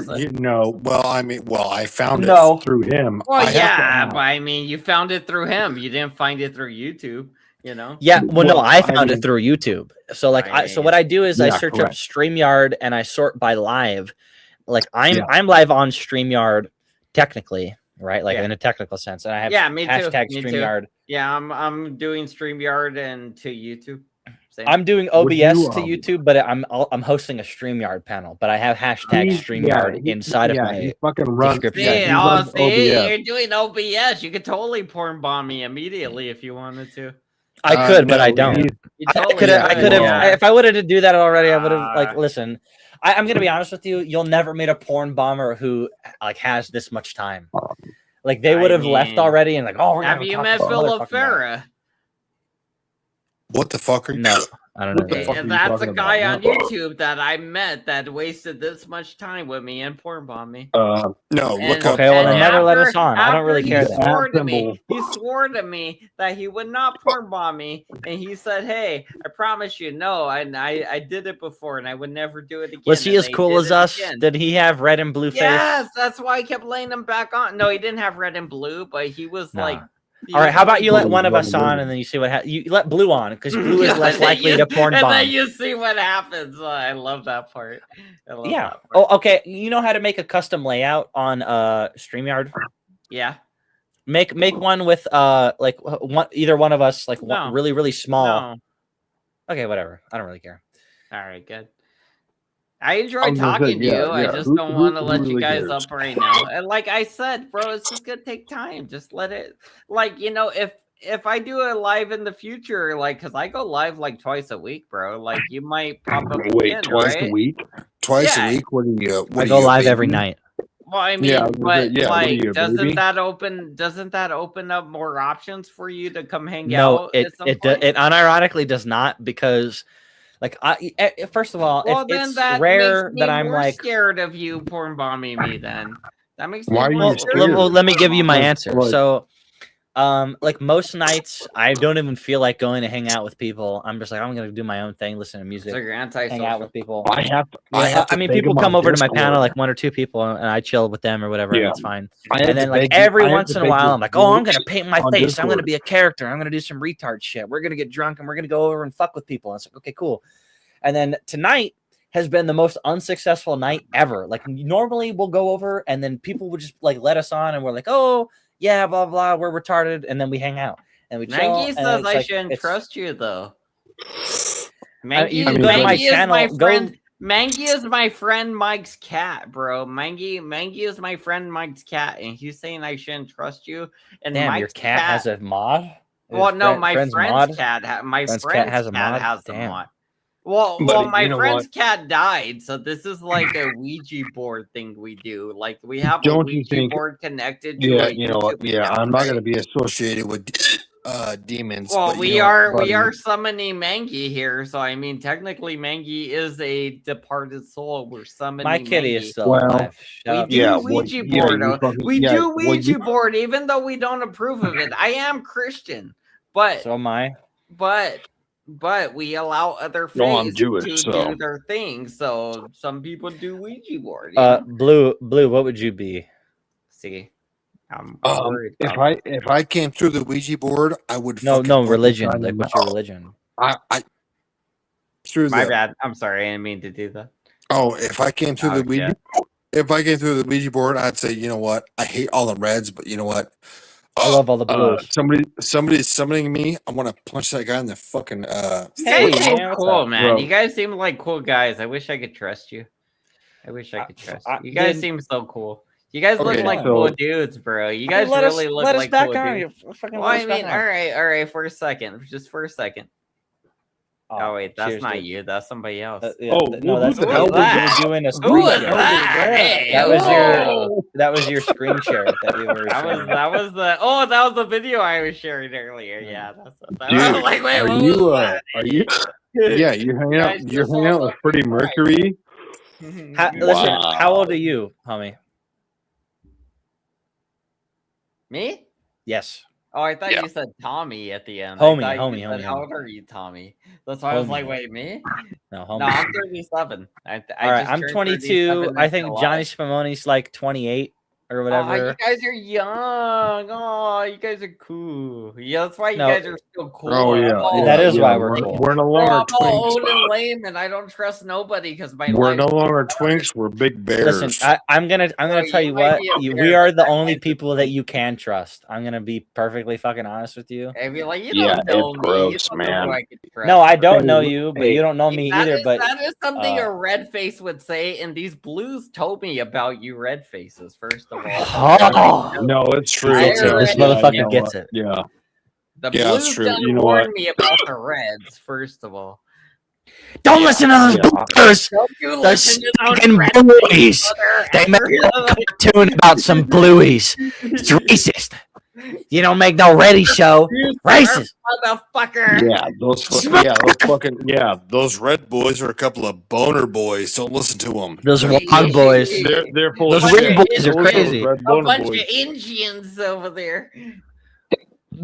found it through him. Well, but I mean, you found it through him. You didn't find it through YouTube. You know? Yeah. Well, I found it through YouTube. So so what I do is I search up StreamYard and I sort by live. Like I'm live on StreamYard technically, right? Like in a technical sense, and I have hashtag StreamYard. Yeah, I'm doing StreamYard and to YouTube. Same. I'm doing OBS to YouTube, but I'm hosting a StreamYard panel. But I have hashtag StreamYard inside of my description. You're doing OBS. You could totally porn bomb me immediately if you wanted to. I could, but I don't. I could have. If I would have do that already, I would have listen. I'm gonna be honest with you. You'll never meet a porn bomber who has this much time. Like they would have left already and have you met Philip Farah? What the fuck are you? No, I don't know. And that's a guy on YouTube that I met that wasted this much time with me and porn bombed me. No, look up. Okay, well, then never let us on. I don't really care. He swore to me that he would not porn bomb me, and he said, "Hey, I promise you, no, I did it before, and I would never do it again." Was he as cool as us? Did he have red and blue face? Yes, that's why I kept laying him back on. No, he didn't have red and blue, but he was like. All right, how about you let one of us on and then you see what happens? You let blue on because blue is less likely to porn bomb. And then you see what happens. I love that part. That part. Oh, okay. You know how to make a custom layout on StreamYard? Yeah. Make one with either one of us one really, really small. No. Okay, whatever. I don't really care. All right, good. I enjoy talking to you. I just don't want to let you guys up right now. And like I said, bro, it's just gonna take time. Just let it, like, you know, if I do a live in the future, like, cause I go live like twice a week, bro. Like, you might pop up. Wait, again, twice right? a week? Twice Yeah. a week? What are you? I go live every night. Well, I mean, Yeah, but yeah, what are like, you, doesn't baby? that open up more options for you to come hang No, out? it at some it point? it unironically does not, because like first of all, Well, if then it's that rare makes me that I'm more like, scared of you porn bombing me. Then that makes me Why are more you scared. well, let me porn give you my bombing. answer. So like most nights I don't even feel like going to hang out with people. I'm just like, I'm gonna do my own thing, listen to music, So you're hang antisocial. out with people. I have I mean, beg people them come on over to my panel, Discord. like 1 or 2 people, and I chill with them or whatever, and Yeah. that's fine. I have And then to like beg you- every I have once to in a beg while, your I'm like, oh, I'm gonna groups paint my on face. I'm gonna Discord. be a character. I'm gonna do some retard shit. We're gonna get drunk and we're gonna go over and fuck with people. And it's like, okay, cool. And then tonight has been the most unsuccessful night ever. Like normally we'll go over and then people would just like let us on and we're like, oh yeah, blah blah, we're retarded, and then we hang out and we chill. Maggie And says it's I like, shouldn't trust you though. you Maggie, can go to my Maggie is channel. my Go. friend. Maggie is my friend Mike's cat, bro. Maggie is my friend Mike's cat, and he's saying I shouldn't trust you. And Damn, Mike's your cat has a mod. Well, no, my friend's friend's mod? cat. My Friend's friend's cat has a mod? has the Damn. mod. Well, Buddy, my you know friend's what? cat died, so this is like a Ouija board thing we do. Like we have a Don't you Ouija think? board connected to Yeah, a you know what? YouTube Yeah, account, I'm not right? going to be associated with demons. Well, but you we know are what, we are buddy? summoning Mangy here, so I mean technically Mangy is a departed soul. We're summoning My kitty Mangy. is still Well, alive. Shut We up. do yeah, well, Ouija yeah, board. you fucking, We yeah, do well, Ouija you, board, even though we don't approve of it. I am Christian, but So am I. but we allow other no, I'm faiths Jewish, to so. do their thing. So some people do Ouija board. You know? Blue, what would you be? See, I'm worried. If I came through the Ouija board, I would No, fucking no put religion. this on Like, your what's your mouth. religion? I through My the bad. I'm sorry. I didn't mean to do that. oh, if I came through the Oh, Ouija, if I came through the Ouija board, I'd say, you know what? I hate all the reds, but you know what? I love all the blues. Somebody's summoning me. I want to punch that guy in the fucking. Hey, Hey, so man, what's cool, up, man. bro? You guys seem like cool guys. I wish I could trust you. I wish I could trust you. You guys seem so cool. You guys look Okay, like so- cool dudes, bro. You guys let really us, look let like us back cool on. dudes. You fucking Well, let I us back mean, on. all right, for a second, just for a second. Oh wait, that's cheers, not dude. you. That's somebody else. Yeah, no, that's who Elwood was that? doing a Who screen was share. that? Hey, That was your screen share that you were. Sharing. that was the video I was sharing earlier. Yeah, that's that. Dude, I was like, wait, are what you? was that? Are you? Yeah, you're hanging out. Guys, You're this hanging out also- with Freddie Mercury. Mm-hmm. Listen, how old are you, homie? Me? Yes. Oh, I thought Yeah. you said Tommy at the end. Homie, I thought you homie, said, homie, how homie. old are you, Tommy? That's why I was like, Homie. wait, me? No, No, homie. I'm 37. I All right, just I'm turned 22. 37 I in think July. Johnny Spumoni's like 28 or Oh, whatever. you guys are young. Oh, you guys are cool. Yeah, that's why you No. guys are so cool. Oh yeah, That is why we're we're cool. We're no Bro, longer I'm all old twinks. and lame, and I don't trust nobody because my We're life. no longer twinks. We're big bears. Listen, I'm gonna Bro, tell you you might what. be a We bear, are but the that only guy's a people that you can trust. I'm gonna be perfectly fucking honest with you. I mean, like, you Yeah, don't know it's me. You gross, don't know man. who I can trust. No, I don't Hey, know you, but hey, you don't know me either. But that is something uh, a red face would say, and these blues told me about you red faces, first of all. Oh. No, it's true. Gets it. This motherfucker gets it. Yeah. The Yeah, blues that's true. done You know warned what? me about the reds, first of all. don't listen to those bloopers. Don't you Those listen to those fucking red blueies. mother They make a effers. cartoon about some blueies. It's racist. You don't make no ready show. You Racist. motherfucker. Yeah, those red boys are a couple of boner boys. Don't listen to them. Those wog boys. They're full Those of red shit. boys are Those crazy. red A boner bunch boys. of Indians over there.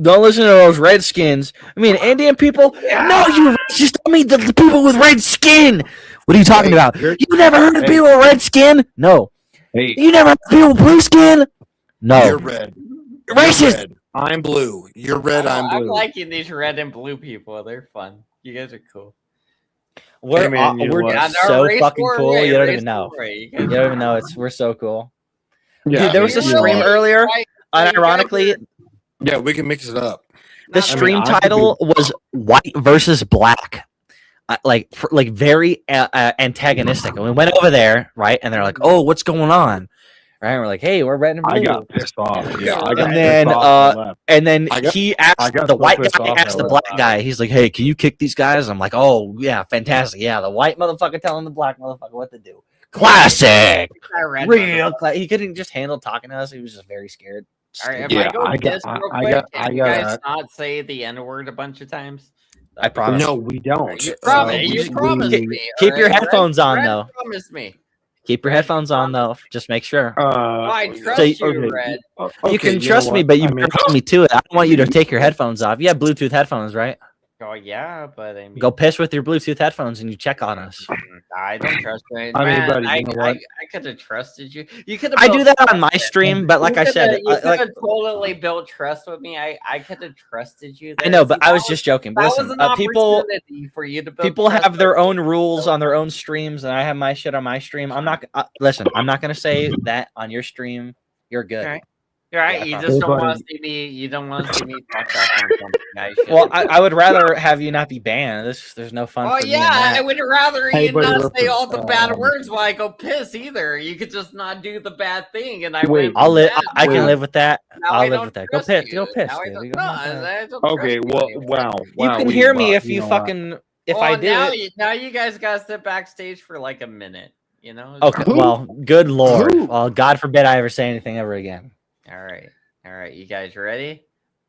Don't listen to those redskins. I mean, Indian people. No, you racist. I mean, the people with red skin. What are you talking about? You never heard of people with red skin? No. Hey, You never heard of people with blue skin? No. you're red. You're racist. Red. I'm blue. You're red. I'm I'm blue. liking these red and blue people. They're fun. You guys are cool. We're Hey, man, you know we're what? Yeah, no, so race fucking war cool. way, You don't race even know. war way. You You guys don't are even know. We're so cool. Yeah, Dude, there was a you stream know, earlier, right? So you guys unironically. Yeah, we can mix it up. The Not stream I could title was White versus Black. very antagonistic. And we went over there, right? And they're like, "Oh, what's going on?" Right? And we're like, "Hey, we're red and blue." I got pissed off. Yeah, and then he asked the white guy asked the black guy. He's like, "Hey, can you kick these guys?" I'm like, "Oh yeah, fantastic. Yeah, the white motherfucker telling the black motherfucker what to do. Classic, real. He couldn't just handle talking to us. He was just very scared." All right, if I go piss real quick, can you guys not say the N-word a bunch of times? I promise. No, we don't. You promised me. Keep your headphones on, though. Promise me. Keep your headphones on, though. Just make sure. I trust you, Red. You can trust me, but you better hold me to it. I don't want you to take your headphones off. You have Bluetooth headphones, right? Oh yeah, but I mean, go piss with your Bluetooth headphones and you check on us. I don't trust you. I could have trusted you. You could. I do that on my stream, but like I said, you could have totally built trust with me. I could have trusted you. I know, but I was just joking. But listen, people for you to build people have their own rules on their own streams, and I have my shit on my stream. I'm not listen. I'm not gonna say that on your stream. You're good. All right. You're right. You just don't want to see me. You don't want to see me talk that on something. Well, I would rather have you not be banned. There's no fun. Oh for yeah, me in that. I would rather you not say all the bad words while I go piss either. You could just not do the bad thing, and I wait. I'll live. I can live with that. I'll live with that. Go piss. You. Go piss. Dude. Okay. Well, wow. You can hear me if you fucking if I do it. Now you guys gotta sit backstage for like a minute. You know. Okay. Well, good lord. Well, God forbid I ever say anything ever again. All right, you guys ready?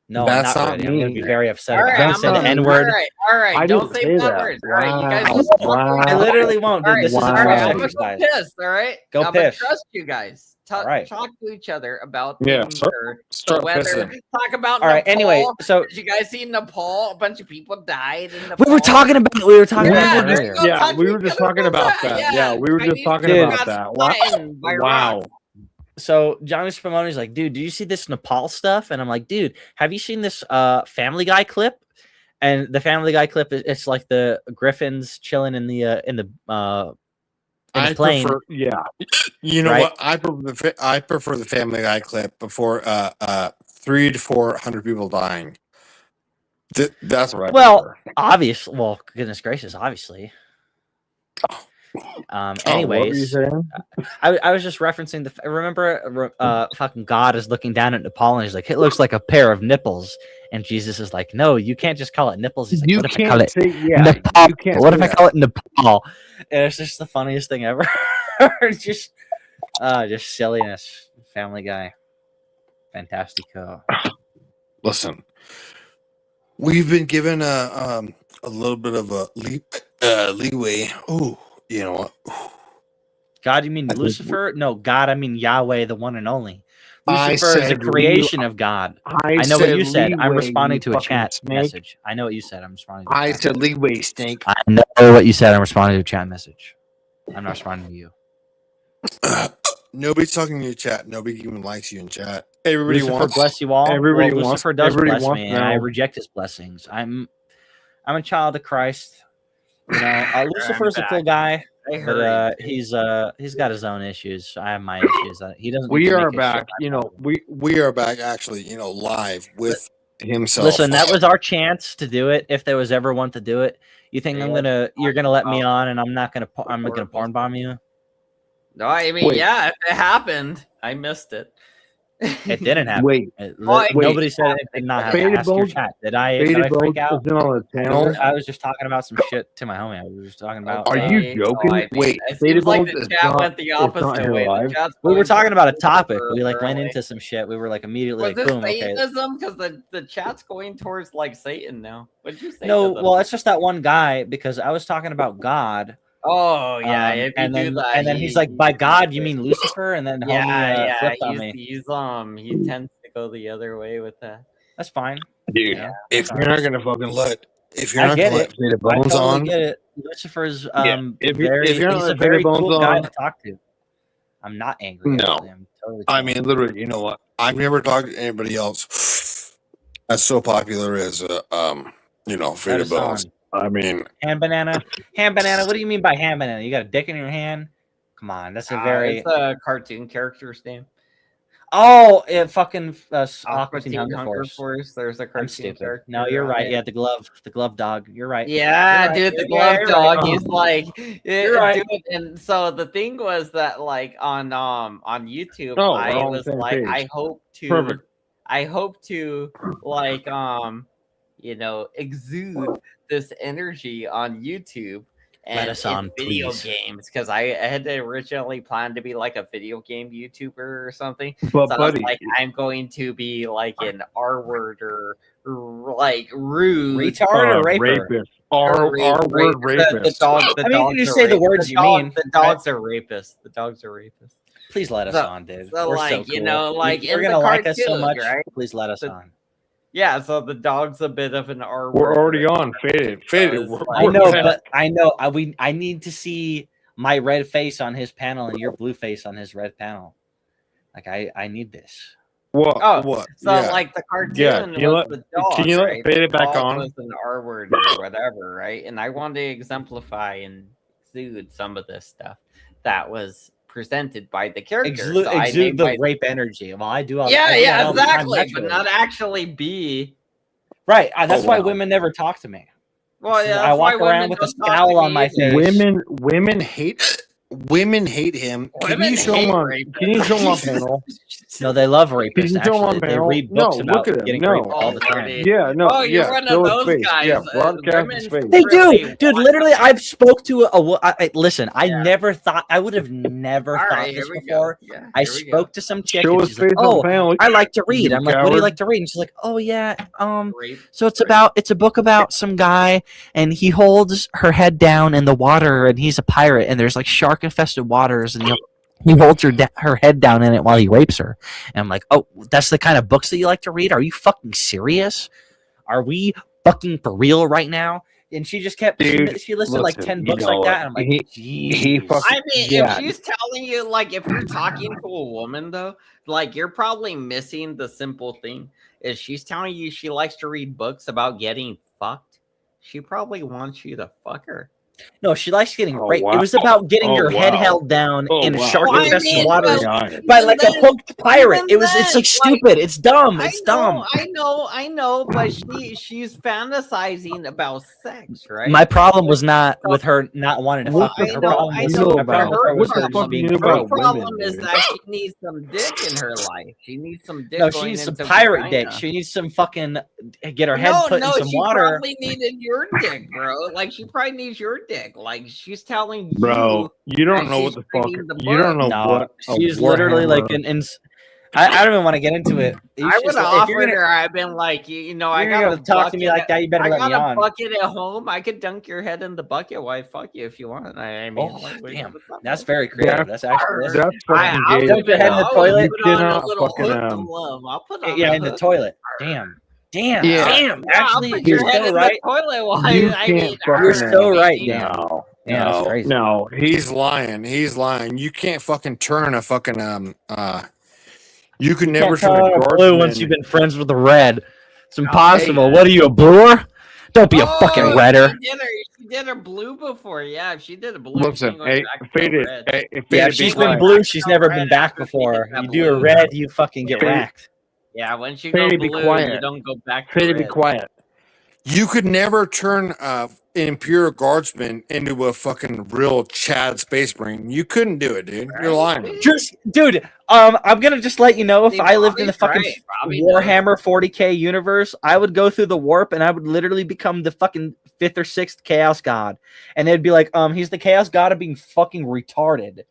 No, I'm not ready. I'm gonna be very upset. All right, Don't say the N-word. All right. Don't say bad words. All right, you guys. I literally won't. Dude, this is all right, I'm gonna go piss. All right. Go I'm piss. Gonna trust you guys. Talk to each other about start weather. pissing. Talk about. All right. Nepal. Anyway, so did you guys see Nepal? A bunch of people died in Nepal. we were talking about that earlier. Yeah, we were just talking about that. Yeah, we were just talking about that. Wow. So Johnny Spumoni's like, dude, do you see this Nepal stuff? And I'm like, dude, have you seen this Family Guy clip? And the Family Guy clip, it's like the Griffins chilling in the plane. You know what? I prefer the Family Guy clip before 300 to 400 people dying. That's right. Well, obviously. Well, goodness gracious, obviously. Anyways, I was just referencing remember fucking God is looking down at Nepal and he's like, it looks like a pair of nipples, and Jesus is like, no, you can't just call it nipples. He's like, what if I call it Nepal? What if I call it Nepal? And it's just the funniest thing ever. just silliness. Family Guy, fantastico. Listen, we've been given a little bit of a leeway. Ooh. You know what? God, you mean Lucifer? No, God, I mean Yahweh, the one and only. Lucifer is a creation of God. I know what you said. I'm responding to a chat message. I know what you said. I'm responding to I said leeway, snake. I know what you said. I'm responding to a chat message. I'm not responding to you. Nobody's talking to your chat. Nobody even likes you in chat. Everybody Lucifer wants. bless you all. Everybody well, wants. Lucifer does everybody bless wants me, and I reject his blessings. I'm a child of Christ. You know, Lucifer's a cool guy, but he's got his own issues. I have my issues. He doesn't. We are back. You know, we are back. Actually, you know, live with himself. Listen, that was our chance to do it. If there was ever one to do it, you think you're gonna let me on, and I'm not gonna porn bomb you? No, I mean, yeah, if it happened, I missed it. It didn't happen. Wait, nobody said it did not happen. Ask your chat. Did I freak out? On the channel? I was just talking about some shit to my homie. I was just talking about. Are you joking? Wait, it seems like the chat went the opposite way. We were talking about a topic. We went into some shit. We were like immediately was like, boom. Satanism? Because the chat's going towards like Satan now. What'd you say? No, well, it's just that one guy because I was talking about God. Oh yeah, and then he's like, by God, you mean Lucifer? And then flipped on me. He tends to go the other way with that. That's fine, dude. Yeah, if you're not gonna fucking if you're not gonna let Fade of Bones on, get it. Lucifer's if you're not he's a Fade very of Bones cool on, guy to talk to. I'm not angry. No, I'm totally I mean, literally, you know what? I've never talked to anybody else that's so popular as you know, Fade of Bones. I mean, ham banana. What do you mean by ham banana? You got a dick in your hand? Come on, that's a very. It's a cartoon character's name. Oh, it fucking Aqua Teen Hunger Force. There's a cartoon I'm stupid. character. No, you're right. Yeah, the glove dog. You're right. Yeah, You're right. dude, the glove you're dog. right. He's like, You're right. dude. And so the thing was that, like, on YouTube, Oh, I we're on the was same like, page. I hope to like exude this energy on YouTube Let and us on, video please. games, because I had originally planned to be like a video game YouTuber or something. But so I buddy, was like, I'm going to be like an R word or like rude Retard or raper? rapist. R word rapist. The I mean, dogs you just are say the rapists. words you mean. The dogs are rapists. The dogs are rapists. Please let us on, dude. So We're like, so cool. you know, like you're in gonna the like us so cartoon, much. right? Please let us on. Yeah, so the dog's a bit of an R We're word. already on. Faded. I know, but I know. I need to see my red face on his panel and your blue face on his red panel. Like I need this. What? Oh, What? so Yeah. like the cartoon Yeah, can you was let- the dog, can you let right? Fade it The back dog on? was an R word or whatever, right? And I wanted to exemplify and exude some of this stuff that was presented by the character. So I Exude named the my- rape energy. Well, I do all Yeah, I do that all the time exactly, but naturally. not actually be. Right. That's why wow. women never talk to me. Well, yeah, I that's walk why around women with a don't talk scowl to on me my either. face. Women hate him. Can Women you show hate him on? rapists. Can you show him on panel? No, they love Can rapists. you show him on Actually, they panel? read books No, about look at him. getting No. raped all the time. Yeah, no, Oh, you're yeah. one Show of his those face. guys. Yeah, broadcast women his face. They really do, dude. want Literally, to- I've spoke to listen. I never thought I would have never All thought right, this here we go. before. Yeah, I here we go. spoke to some chick Show and his she's like, face on "Oh, panel. I like to read." You I'm like, "What do you coward. like to read?" And she's like, "Oh yeah, Rape. so it's a book about some guy and he holds her head down in the water and he's a pirate and there's like shark infested waters and he holds her head down in it while he rapes her." And I'm like, "Oh, that's the kind of books that you like to read? Are you fucking serious? Are we fucking for real right now?" And she just kept Dude, she listed like 10 books like that, and I'm like, he fucking, I mean, yeah. if she's telling you, like, if you're talking to a woman, though, like, you're probably missing the simple thing. Is she's telling you she likes to read books about getting fucked, she probably wants you to fuck her. No, she likes getting Oh, raped. wow. It was about getting Oh, your head wow. held down Oh, in wow. shark Well, I infested mean, waters well, by like a even hooked pirate. even It was then, it's like like, stupid. It's dumb. It's dumb. I know, but she's fantasizing about sex, right? My problem was not with her not wanting to fuck me. I Her know, problem I was know. my problem Her was What the her fuck just being you know Her about problem women, is dude? that she needs some dick in her life. She needs some dick. No, going she needs some into pirate vagina. dick. She needs some fucking get her head put in some she water. probably needed your dick, bro. Like she probably needs your dick. Like she's telling Bro, you don't that know what she's the fuck. reading the You don't know No, what. a she's literally like Warhammer- I don't even want to get into it. I would have offered her. I've been like, I you're got gonna talk to me like that, you better I let me got a on. bucket at home. I could dunk your head in the bucket. Why fuck you if you want? I mean, Oh, like, damn, that's very creative. That's actually That's fucking I'll gay. dunk your head in the I'll toilet. put on a cannot little fucking, hook of love. I'll put on Yeah, a in the hook. toilet. Damn. Yeah. Damn. Actually, I'll put you're your head so in right. the toilet. Why? You I can't mean, fucking You're so right, Dan. No, Yeah, that's no, crazy. no. He's lying. He's lying. You can't fucking turn a fucking You can never Can't turn turn a on a blue guardsman. once you've been friends with the red. It's Oh, impossible. hey. What are you, a bluer? Don't be a fucking redder. She did her blue before. Yeah, if she did a blue. Listen, hey, faded. hey, Yeah, faded, if she's be been quiet. blue, she's never been red back after she before. hit that You do a blue. red, you fucking get Faded. racked. Yeah, when she go Faded, be blue, quiet. you don't go back to Faded, be red. quiet. You could never turn an Imperial Guardsman into a fucking real Chad Space Marine. You couldn't do it, dude. You're lying. Just, dude, I'm gonna just let you know if See, I lived in the Bobby's fucking right. Bobby Warhammer 40k universe, I would go through the warp and I would literally become the fucking 5th or 6th Chaos God, and they'd be like, he's the Chaos God of being fucking retarded.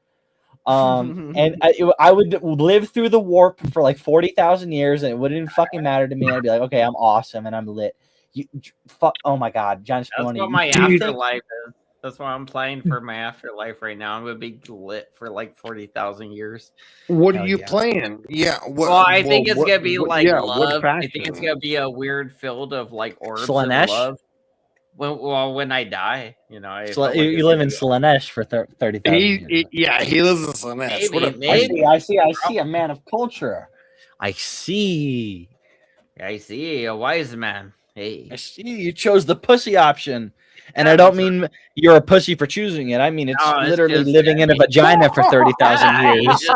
And I would live through the warp for like 40,000 years, and it wouldn't even fucking matter to me. I'd be like, okay, I'm awesome and I'm lit. Fuck! Oh my god, John Spillane. That's what my afterlife is. That's what I'm playing for my afterlife right now. I'm gonna be lit for like 40,000 years. What Hell are you yeah. playing? Yeah. Well, I think it's gonna be like yeah, love. what I think it's faction? gonna be a weird field of like orbs Slaanesh? of love. When I die, I feel like you it's live gonna in be- Slaanesh for 30,000 years. Yeah, he lives in Slaanesh. What a Maybe. I see a man of culture. I see. I see a wise man. Hey, I see you chose the pussy option. And I don't mean you're a pussy for choosing it. I mean it's literally living in a vagina for 30,000 years.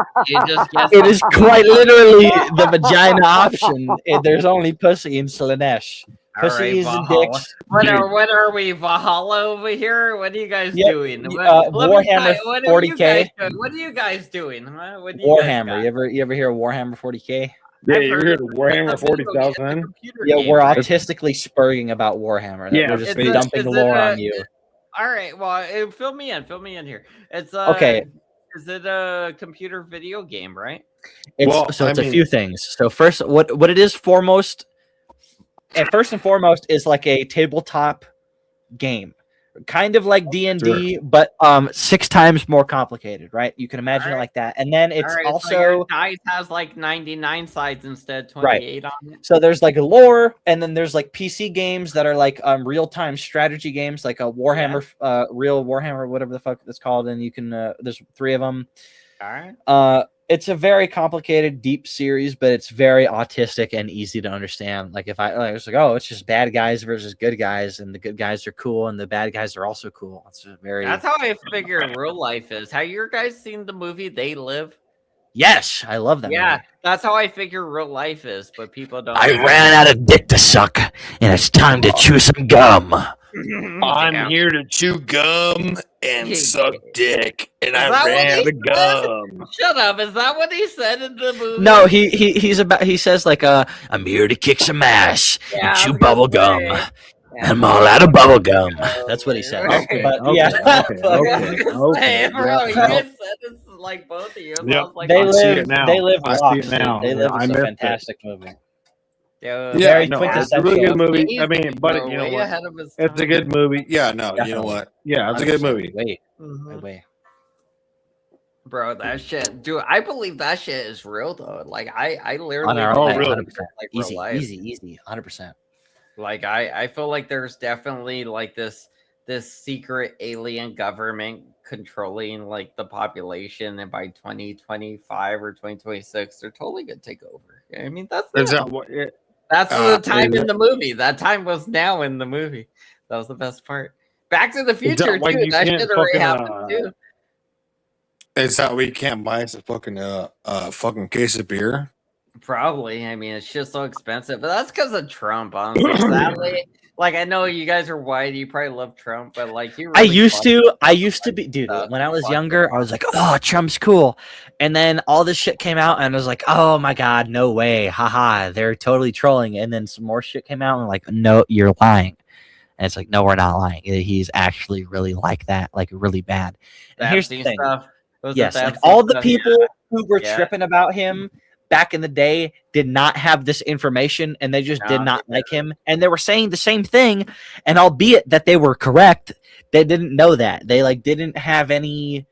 It is quite literally the vagina option. There's only pussy in Slanesh. Pussies and dicks. What are we, Valhalla over here? What are you guys doing? Warhammer 40K. What are you guys doing? Huh? What do Warhammer. You ever hear of Warhammer 40K? Yeah, you heard of Warhammer 40,000? Yeah, we're autistically spurring about Warhammer. Yeah, we're just dumping lore on you. All right, well, fill me in here. It's okay. Is it a computer video game, right? It's a few things. So first, what it is foremost, and first and foremost, is like a tabletop game. Kind of like D&D, but 6 times more complicated, right? You can imagine it like that. And then it's also so your dice has like 99 sides instead of 28 on it. So there's like a lore, and then there's like PC games that are like real-time strategy games, like a Warhammer, real Warhammer, whatever the fuck it's called, and you can there's 3 of them. All right. It's a very complicated, deep series, but it's very autistic and easy to understand. Like if I was like, oh, it's just bad guys versus good guys, and the good guys are cool, and the bad guys are also cool. It's very. That's how I figure real life is. Have you guys seen the movie They Live? Yes, I love that. Yeah, movie. that's how I figure real life is, but people don't. I ran out of dick to suck, and it's time to chew some gum. I'm here to chew gum and suck dick, and I ran out of gum. Shut up! Is that what he said in the movie? No, he says like I'm here to kick some ass and chew bubble gum. I'm all out of bubble gum. That's what he said. Okay, but okay, yeah, okay, bro, you guys said this is like both of you. Yep. Like, They Live rocks. now. They Live I is a missed fantastic movie. Yeah, very no, quintessential. it's a really good movie. I mean, but you know what? It's a good movie. Yeah, no, Definitely. you know what? Yeah, it's a good movie. Wait. Bro, that shit, dude. I believe that shit is real though. Like I literally, really? like real life. Easy, 100%. Like I feel like there's definitely like this secret alien government controlling like the population, and by 2025 or 2026, they're totally gonna take over. I mean, that's the time in the movie. That time was now in the movie. That was the best part. Back to the Future too. That shit already happened too. Is that we can't buy us a fucking case of beer? Probably. I mean, it's just so expensive, but that's because of Trump. Honestly, sadly, like I know you guys are white, you probably love Trump, but like I used to be, dude. When I was younger, I was like, oh, Trump's cool, and then all this shit came out, and I was like, oh my god, no way, haha, they're totally trolling. And then some more shit came out, and I'm like, no, you're lying. And it's like, no, we're not lying. He's actually really like that, like really bad. And here's the thing. Yes, like all the people who were tripping about him back in the day did not have this information, and they just did not like him, and they were saying the same thing, and albeit that they were correct, they didn't know that. They like didn't have any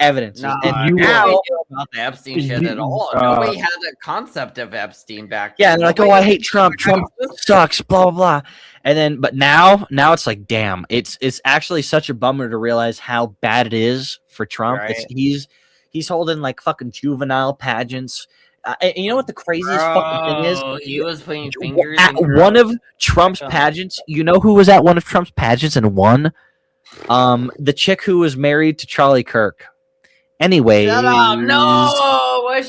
evidence. And you now about the Epstein shit at all. Nobody had a concept of Epstein back then. Yeah, and they're like, oh, I hate Trump. Trump sucks, blah blah blah. And then, but now it's like, damn, it's actually such a bummer to realize how bad it is for Trump. Right. He's holding like fucking juvenile pageants. And you know what the craziest fucking thing is? He was putting fingers at one of Trump's pageants. You know who was at one of Trump's pageants and won? The chick who was married to Charlie Kirk. Anyway, shut up. No,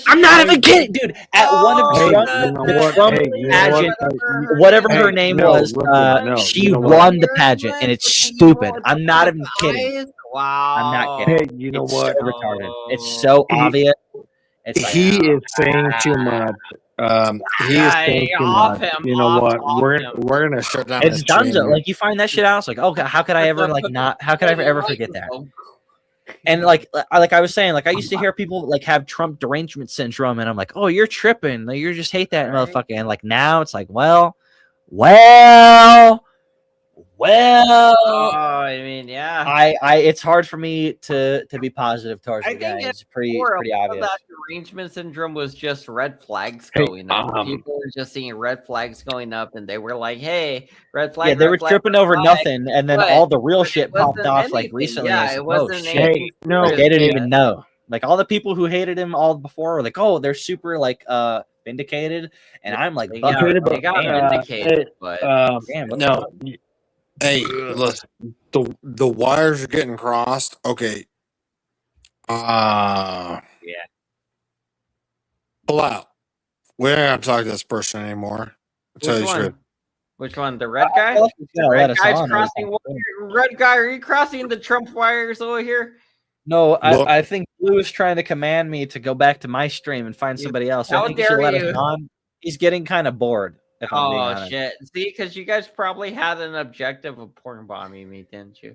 I'm not even kidding, dude. At one of Trump pageant, whatever her name was, she won the pageant, and it's stupid. I'm not even kidding. Wow, I'm not kidding. Hey, you know it's what? So retarded. It's so obvious. It's like, he is saying too much. He is saying too much. You know what? We're gonna shut down. It's Dunzo. Like you find that shit out. It's like, okay, how could I ever like not? How could I ever forget that? And like I was saying, like I used to hear people like have Trump derangement syndrome, and I'm like, oh, you're tripping. Like, you just hate that motherfucker. And like now it's like, well. I mean, yeah. I it's hard for me to be positive towards the guy. It's pretty obvious. That derangement syndrome was just red flags going up. People were just seeing red flags going up, and they were like, "Hey, red flag." Yeah, they were tripping over nothing, and then all the real shit popped off like recently. Yeah, it wasn't. Hey, no, they didn't even know. Like all the people who hated him all before were like, "Oh, they're super like vindicated, and I'm like, they got vindicated, but damn, what's no. up? Hey, listen, the wires are getting crossed. Okay. yeah. Pull out. We don't have to talk to this person anymore. Which one? Which one? The red guy? The red guy's crossing. Red guy, are you crossing the Trump wires over here? No, I think Blue is trying to command me to go back to my stream and find somebody else. So I think he should let us on. He's getting kind of bored. If I'm being honest. Shit! See, because you guys probably had an objective of porn bombing me, didn't you?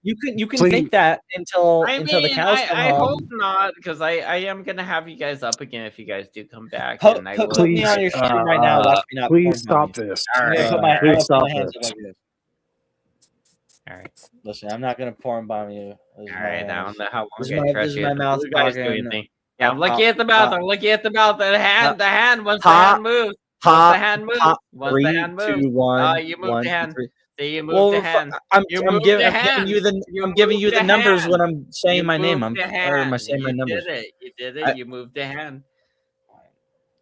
You can think that until the cows come I home. hope not, because I am gonna have you guys up again if you guys do come back. Put me on your stream right now. Watch me not. Please stop this. All right, Please stop this. All right. Listen, I'm not gonna porn bomb you. All right, I don't know how long this I trust is you. my mouth You guys do talking. anything. Yeah, I'm looking at the mouth. I'm looking at the mouth. The hand. Once the hand moves. Once the hand moves. Once the hand moves. 3, 2, 1. You moved the hand. See, you moved Well, the hand. I'm giving you the numbers when I'm saying my name. Am I saying my numbers? You did it. You moved the hand.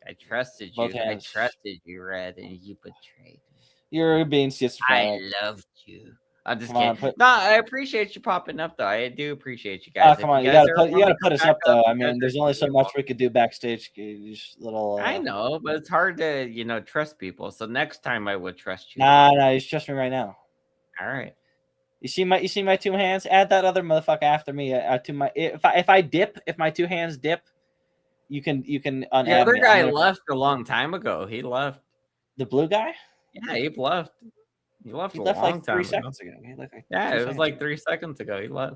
I trusted you. I trusted you, Red, and you betrayed me. You're being schizophrenic. I loved you. I'm just kidding. No, I appreciate you popping up, though. I do appreciate you guys. Oh, come on, you gotta put us up, though. I mean, there's only so much we could do backstage. Just little. I know, but it's hard to, trust people. So next time I would trust you. Nah, you trust me right now. All right. You see my 2 hands? Add that other motherfucker after me. To my if my 2 hands dip, you can unadd the other me. guy left a long time ago. He left. The blue guy? Yeah, he left. He left like 3 seconds ago. It was like 3 seconds ago. He left.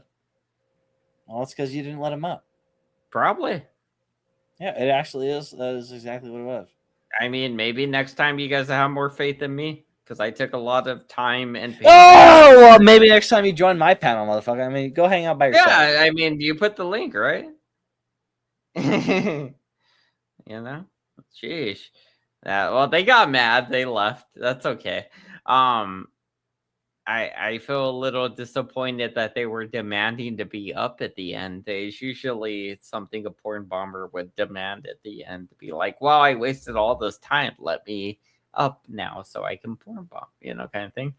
Well, it's because you didn't let him up. Probably. Yeah, it actually is. That is exactly what it was. I mean, maybe next time you guys have more faith in me, because I took a lot of time and patience. Oh, well, maybe next time you join my panel, motherfucker. I mean, go hang out by yourself. Yeah, I mean, you put the link, right? Sheesh. Well, they got mad. They left. That's okay. I feel a little disappointed that they were demanding to be up at the end. It's usually something a porn bomber would demand at the end to be like, "Wow, I wasted all this time. Let me up now so I can porn bomb," kind of thing.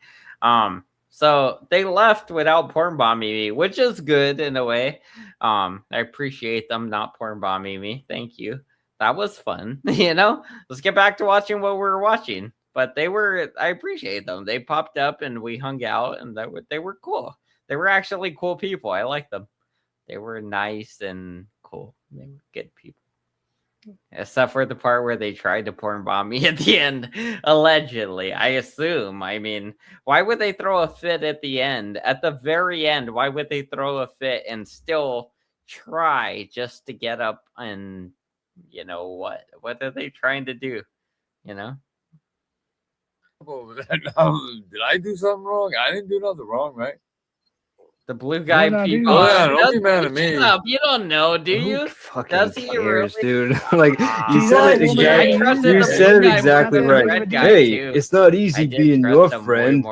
So they left without porn bombing me, which is good in a way. I appreciate them not porn bombing me. Thank you. That was fun. Let's get back to watching what we were watching. But I appreciate them. They popped up and we hung out, and they were cool. They were actually cool people. I like them. They were nice and cool. They were good people. Except for the part where they tried to porn bomb me at the end, allegedly. I assume. I mean, why would they throw a fit at the end? At the very end, why would they throw a fit and still try just to get up and, what? What are they trying to do? Did I do something wrong? I didn't do nothing wrong, right? The blue guy people. Don't be mad at me. You don't know, do you? Who fucking cares, dude? Like you said it exactly. You said it exactly right. Hey, it's not easy being your friend.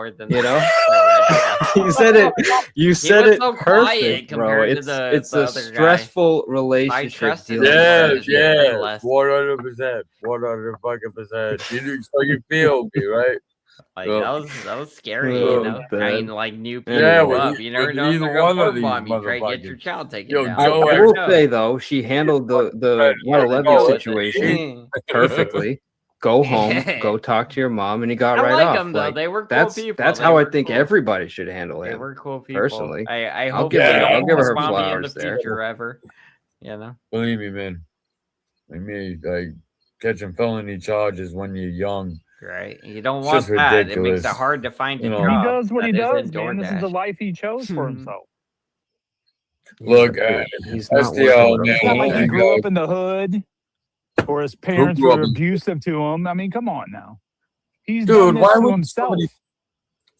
You said it. You said it perfect, bro. It's a stressful relationship. Yeah, 100%, 100%. You feel me, right? Like that was scary, trying like new people up. You never know either one of these try to get your child taken down. I will say though, she handled the 111 situation perfectly. Go home, go talk to your mom, and he got right off. Them, though. They were cool people. That's how I think everybody should handle him. They were cool people. Personally, I hope I'll give her flowers there. Ever, Believe me, man. Like catching felony charges when you're young. Right, you don't want that. Ridiculous. It makes it hard to find a job. He does what he does, man. This is the life he chose for himself. Look, he's not like he grew up in the hood, or his parents were abusive to him. I mean, come on now. He's done this to himself.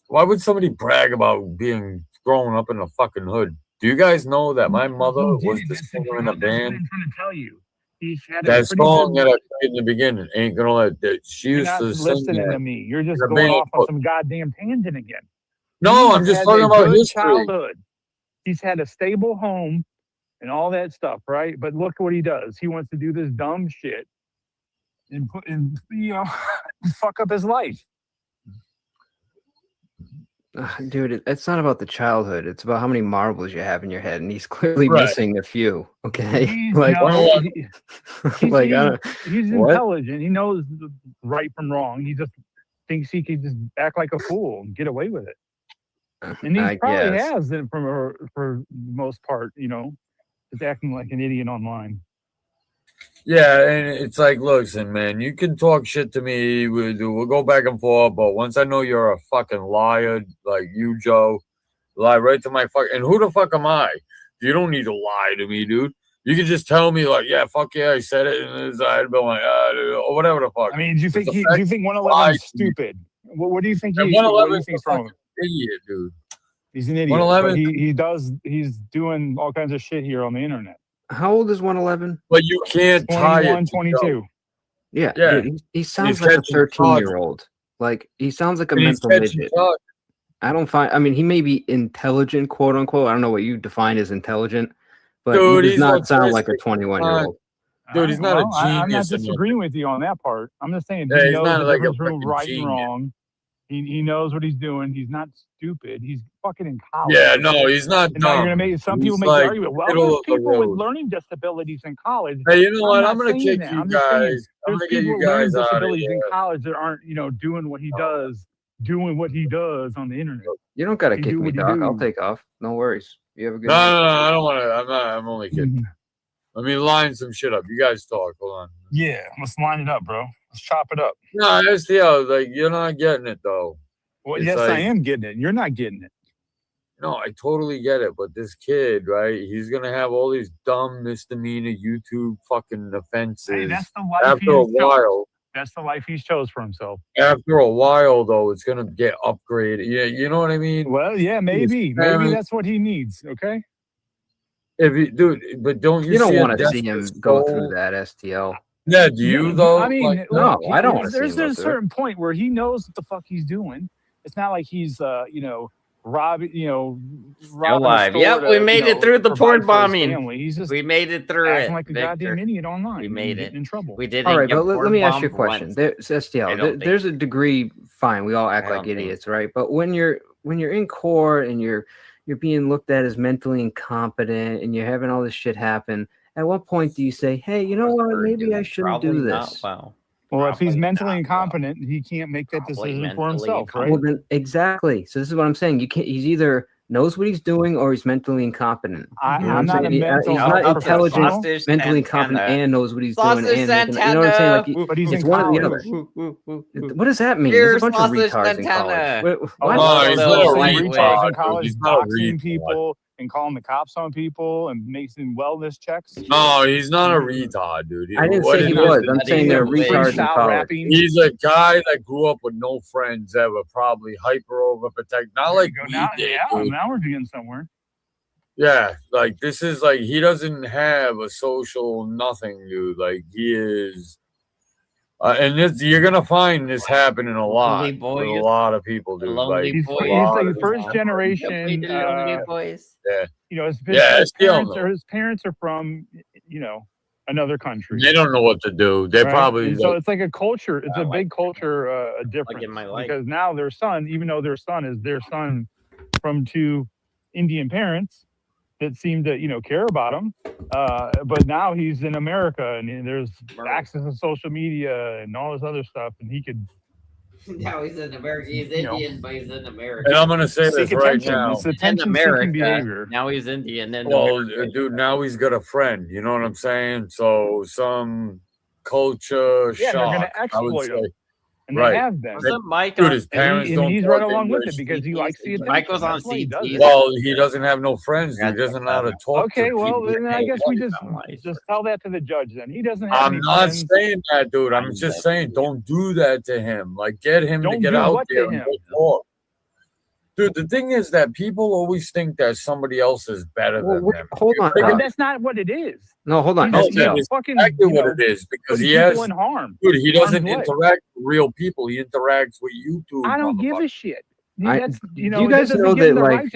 Why would somebody brag about being growing up in the fucking hood? Do you guys know that my mother was the singer in a band? I'm trying to tell you. That song that I played in the beginning ain't gonna let that. She used to sing. Listening to me, you're just going off on some goddamn tangent again. No, I'm just talking about his childhood. He's had a stable home and all that stuff, right? But look what he does. He wants to do this dumb shit and fuck up his life. Dude, it's not about the childhood. It's about how many marbles you have in your head, and he's clearly missing a few. Okay, He's, like, he's intelligent. He knows right from wrong. He just thinks he can just act like a fool and get away with it. And he probably has it for the most part. Just acting like an idiot online. Yeah, and it's like, listen, man, you can talk shit to me. We'll go back and forth, but once I know you're a fucking liar, like you, Joe, lie right to my fuck. And who the fuck am I? You don't need to lie to me, dude. You can just tell me, like, yeah, fuck yeah, I said it, and I'd be like, or whatever the fuck. I mean, do you think 111 is stupid? What do you think? 111 is a fucking idiot, dude. He's an idiot. 111. He's doing all kinds of shit here on the internet. How old is 111? But you can't tie it. 22. Yeah. Dude, he sounds like a 13-year-old. Like, he sounds like a mental midget. I don't find. I mean, he may be intelligent, quote unquote. I don't know what you define as intelligent, but dude, he does not sound like a 21-year-old. Dude, he's not a genius. I'm not disagreeing with you on that part. I'm just saying he knows the difference between right and wrong. He knows what he's doing. He's not stupid. He's fucking in college. Yeah, no, he's not dumb. Now you're gonna make some people make the argument. Well, there's people with learning disabilities in college. Hey, you know what? I'm gonna kick you guys. There's people with learning disabilities in college that aren't, doing what he does on the internet. You don't gotta kick me, Doc. I'll take off. No worries. You have a good. No, I don't want to. I'm only kidding. Let me line some shit up. You guys talk. Hold on. Yeah, let's line it up, bro. Let's chop it up. No, STL, like, you're not getting it though. Well, yes, I am getting it. You're not getting it. No, I totally get it. But this kid, right? He's gonna have all these dumb misdemeanor YouTube fucking offenses. Hey, that's the life after a while. That's the life he chose for himself. After a while, though, it's gonna get upgraded. Yeah, you know what I mean? Well, yeah, maybe that's what he needs. Okay. If you, dude, but don't you don't want to see him go through that, STL? Yeah, do you though? I mean, like, no, I don't want to see him. There's a certain point where he knows what the fuck he's doing. It's not like he's robbing, Still alive. Yep, we made it through the porn bombing. He's just we made it through acting it. like a goddamn idiot online. We made it in trouble. We did it. All right, but let me ask you a question. There's STL. There's a degree. Fine, we all act like idiots, right? But when you're in court and you're being looked at as mentally incompetent and you're having all this shit happen, at what point do you say, hey, you know what, maybe I shouldn't do this? Well, if he's mentally incompetent, he can't make that decision for himself, right? Well, then, exactly. So this is what I'm saying. You can't. He's either knows what he's doing or he's mentally incompetent. I'm not a mental. He's not intelligent, mentally incompetent, and knows what he's doing. And you know what I'm saying? Like, but he's it's in one or the college. other. What does that mean? There's a bunch of retards in college. He's retards in college, doxing people and calling the cops on people and making wellness checks. No, he's not a retard, dude. I didn't say he was. I'm saying they're retards in college. He's a guy that grew up with no friends ever, probably hyper overprotect. Not like we did. Now we're getting somewhere. Yeah, like this is like he doesn't have a social nothing, dude. Like he is. And this, you're gonna find this happening a lot with a lot of people, dude. Like, he's like first generation. Yeah. His parents are from, another country. They don't know what to do. They probably. So it's like a culture. It's a big culture difference because now their son, even though their son is their son from two Indian parents that seem to care about him, but now he's in America and there's access to social media and all this other stuff, and he could. Now he's in America. He's Indian, but he's in America. And I'm gonna say this right now. It's attention-seeking behavior. Now he's Indian. Well, dude, now he's got a friend. You know what I'm saying? So some culture shock. They're gonna exploit him. And they have been. Dude, his parents don't. And he's right along with it because he likes the attention. Michael's on CT. Well, he doesn't have no friends. He doesn't know how to talk. Okay, to well, people. then I guess we just tell that to the judge. Then he doesn't have. I'm not saying that, dude. I'm just saying don't do that to him. Like, get him to get out there and talk. Dude, the thing is that people always think that somebody else is better than them. Hold on. But that's not what it is. No, hold on. No, that is exactly what it is because he has. Harm. Dude, he doesn't interact with real people. He interacts with YouTube. I don't give a shit. you guys know that like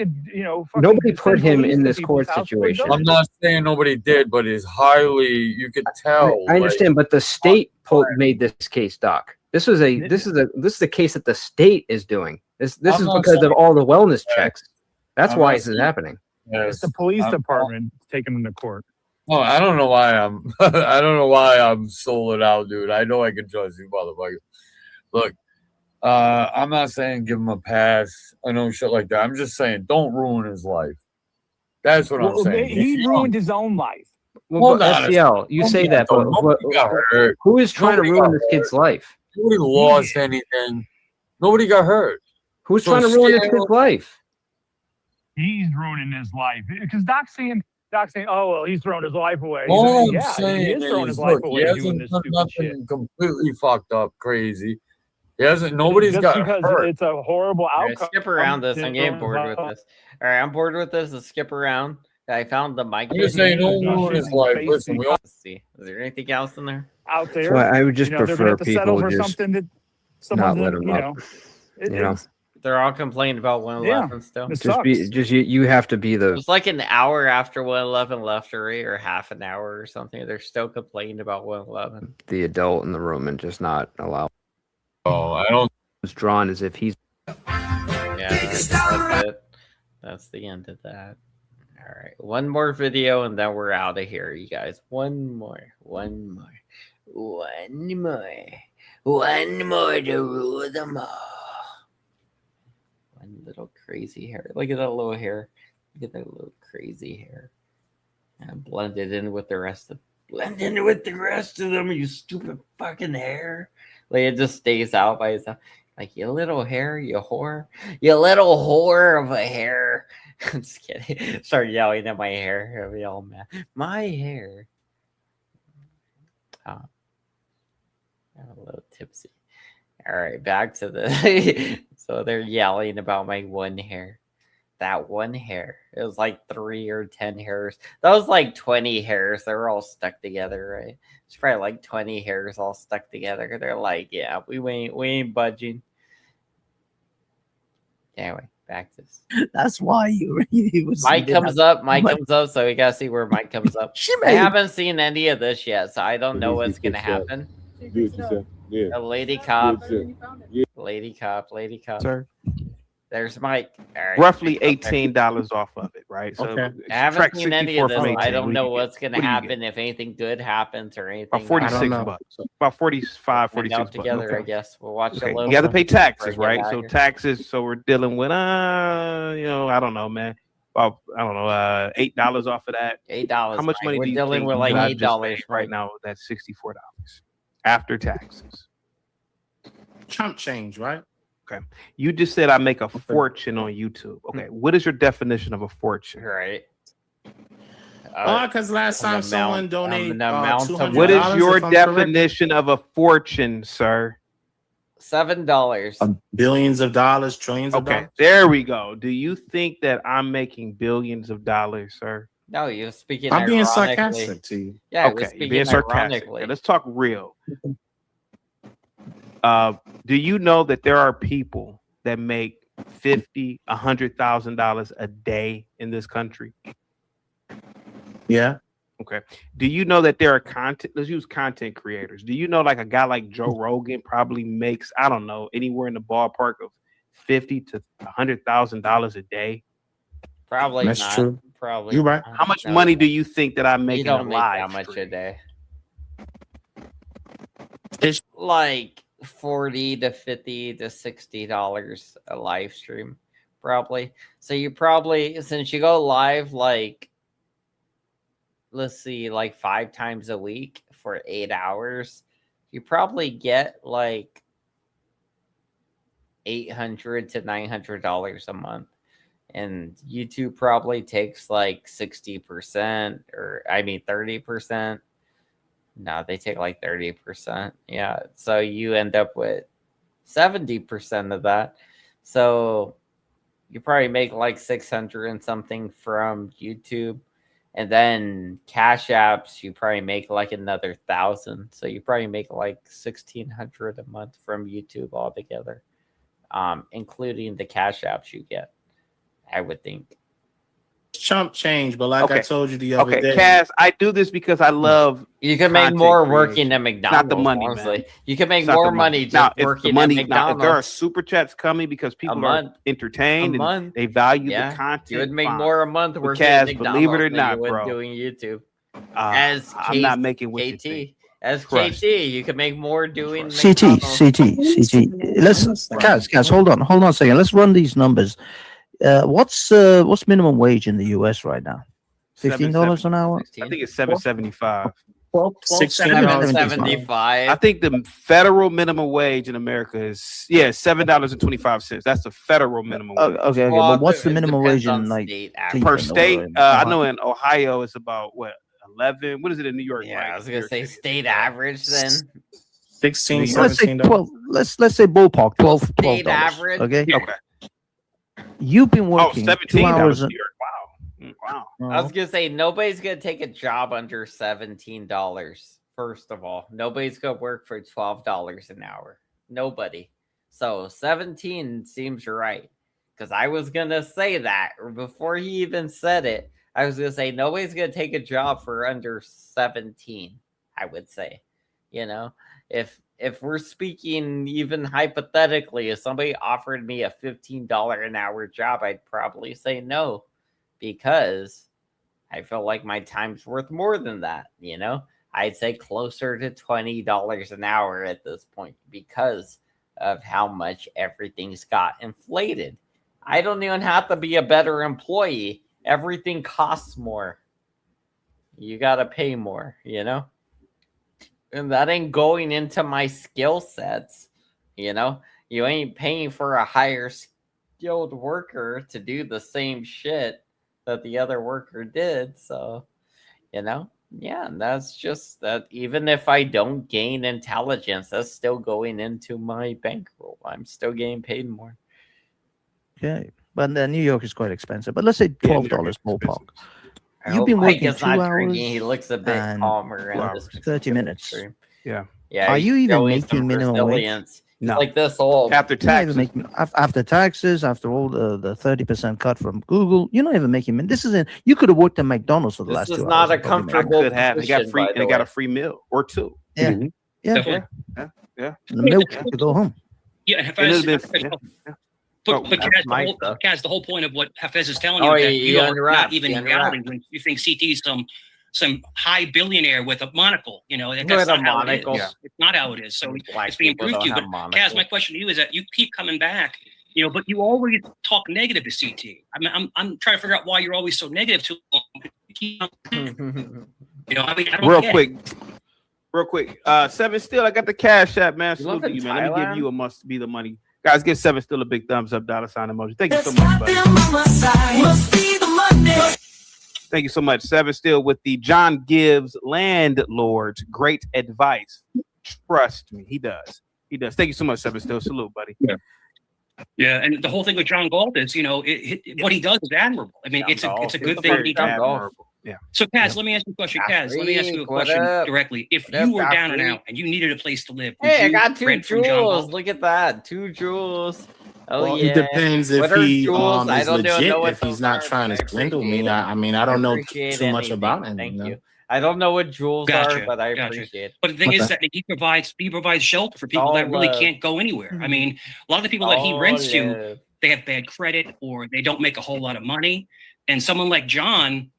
nobody put him in this court situation. I'm not saying nobody did, but it's highly you could tell. I understand, but the state made this case, Doc. This is a case that the state is doing. This is because of all the wellness checks. That's why this is happening. It's the police department taking him to court. Oh, I don't know why I'm sold out, dude. I know I can trust you, motherfucker. Look, I'm not saying give him a pass. I know shit like that. I'm just saying don't ruin his life. That's what I'm saying. He ruined his own life. Well, SCL, you say that, but who is trying to ruin this kid's life? Nobody lost anything. Nobody got hurt. Who's trying to ruin this kid's life? He's ruining his life because Doc's saying, "Oh well, he's throwing his life away." All I'm he saying is throwing his is, life look, away he doing hasn't this done stupid shit. nothing completely fucked up, crazy. He hasn't. Nobody's Just got because hurt. it's a horrible outcome. Skip around this. I'm getting bored with this. All right, I'm bored with this. Let's skip around. I found the mic. I'm just saying, don't ruin his life. Listen, we all see. Is there anything else in there? Out there, So I would just they're prefer gonna have to settle people for just something that not someone's let him up. They're all complaining about 111 still. You have to be the. It's like an hour after 111 left already, or half an hour or something. They're still complaining about 111. The adult in the room and just not allow. Oh, I don't. It's drawn as if he's. Yeah, that's it. That's the end of that. All right, one more video and then we're out of here, you guys. One more to rule them all. One little crazy hair. Look at that little hair. Look at that little crazy hair. And blend it in with the rest of. Blend in with the rest of them, you stupid fucking hair. Like it just stays out by itself. Like, you little hair, you whore. You little whore of a hair. I'm just kidding. Start yelling at my hair. I'll be all mad. My hair. Oh. I'm a little tipsy. All right, back to the... So they're yelling about my one hair. That one hair. It was like 3 or 10 hairs. That was like 20 hairs. They were all stuck together, right? It's probably like 20 hairs all stuck together. They're like, yeah, we ain't budging. Anyway, back to this. That's why you was. Mike comes up, so we gotta see where Mike comes up. I haven't seen any of this yet, so I don't know what's gonna happen. A lady cop. Lady cop. Sir. There's Mike. All right. Roughly $18 off of it, right? So I haven't seen any of this. I don't know what's going to happen, if anything good happens or anything. About 46 bucks. About 45, 46 bucks. Together, I guess. We'll watch okay. a little. You have to pay taxes, right? So taxes. So we're dealing with, I don't know, man. About, $8 off of that. $8. How much money do you dealing think with like $8 right now? That's $64 after taxes. Chump change, right? Okay. You just said I make a fortune on YouTube. Okay. What is your definition of a fortune? Right. Because last time someone donated $200. What is your definition of a fortune, sir? $7. Billions of dollars, trillions of dollars. There we go. Do you think that I'm making billions of dollars, sir? No, you're speaking. I'm being sarcastic to you. Yeah, okay. Being sarcastic. Okay, let's talk real. Do you know that there are people that make $50,000, $100,000 a day in this country? Yeah. Okay. Do you know that there are let's use content creators. Do you know like a guy like Joe Rogan probably makes, I don't know, anywhere in the ballpark of $50,000 to $100,000 a day? Probably That's not. true. Probably. You're right. How much money do you think that I'm making? You don't a make live that much stream? a day. It's like $40 to $50 to $60 a live stream, probably. So you probably, since you go live like, let's see, like 5 times a week for 8 hours, you probably get like $800 to $900 a month. And YouTube probably takes like 60% or 30%. No, they take like 30%. Yeah. So you end up with 70% of that. So you probably make like 600 and something from YouTube. And then Cash Apps, you probably make like another 1,000. So you probably make like 1,600 a month from YouTube altogether. including the cash apps you get. I would think. Chump change, but like I told you the other day. Cass, I do this because I love. You can make more working at McDonald's. Not the money, honestly. man. You can make more money just working at McDonald's. Now, if there are super chats coming because people are entertained and they value the content, you would make more a month working Cass, at McDonald's. believe it or not, bro. Doing YouTube. I'm not making what KT. As KT, you can make more doing CT. Let's Kaz, hold on a second. Let's run these numbers. What's minimum wage in the US right now? $15 an hour? I think it's $7.75. $7.75. I think the federal minimum wage in America is $7.25. That's the federal minimum wage. Okay. But what's the minimum wage in per state? I know in Ohio it's about 11. What is it in New York? Yeah, I was gonna say state average then. 16, let's say 12. Let's say ballpark $12. State average. Okay. You've been working 2 hours. Wow. I was gonna say nobody's gonna take a job under $17. First of all, nobody's gonna work for $12 an hour. Nobody. So 17 seems right. Because I was gonna say that before he even said it. I was gonna say nobody's gonna take a job for under 17. I would say, if we're speaking even hypothetically, if somebody offered me a $15 an hour job, I'd probably say no, because I feel like my time's worth more than that. I'd say closer to $20 an hour at this point because of how much everything's got inflated. I don't even have to be a better employee. Everything costs more. You got to pay more, And that ain't going into my skill sets, You ain't paying for a higher skilled worker to do the same shit that the other worker did. So, yeah, that's just that. Even if I don't gain intelligence, that's still going into my bankroll. I'm still getting paid more. Okay. But New York is quite expensive. But let's say $12 ballpark. You've been working 2 hours. He looks a bit calmer. 30 minutes. Yeah. Are you even making minimum wage? No. Like this old. After taxes. After taxes, after all the 30% cut from Google, you're not even making. This isn't. You could have worked at McDonald's for the last 2 hours. This is not a comfortable. Could have. They got free. They got a free meal or two. Yeah. Mm-hmm. Yeah. Yeah. The milk to go home. Yeah. But Kaz, the whole point of what Hafez is telling you is that you are not even in reality when you think CT is some high billionaire with a monocle. That's not how it is. It's not how it is. So it's being proved to you. But Kaz, my question to you is that you keep coming back, but you always talk negative to CT. I mean, I'm trying to figure out why you're always so negative to him. Real quick. Seven Still, I got the cash app, man. Salute to you, man. Let me give you a must be the money. Guys, give Seven Still a big thumbs up, $ emoji. Thank you so much, buddy. Thank you so much. Seven Still with the John Gibbs Landlords. Great advice. Trust me, he does. He does. Thank you so much, Seven Still. Salute, buddy. Yeah, and the whole thing with John Galt is, what he does is admirable. I mean, it's a good thing he does. Yeah. So, Kaz, let me ask you a question. Kaz, let me ask you a question directly. If you were down and out and you needed a place to live, hey, I got 2 jewels. Look at that, 2 jewels. Oh yeah. It depends if he is legit. If he's not trying to swindle me, I mean, I don't know too much about him. Thank you. I don't know what jewels are, but I appreciate it. But the thing is that he provides shelter for people that really can't go anywhere. I mean, a lot of the people that he rents to, they have bad credit or they don't make a whole lot of money. And someone like John,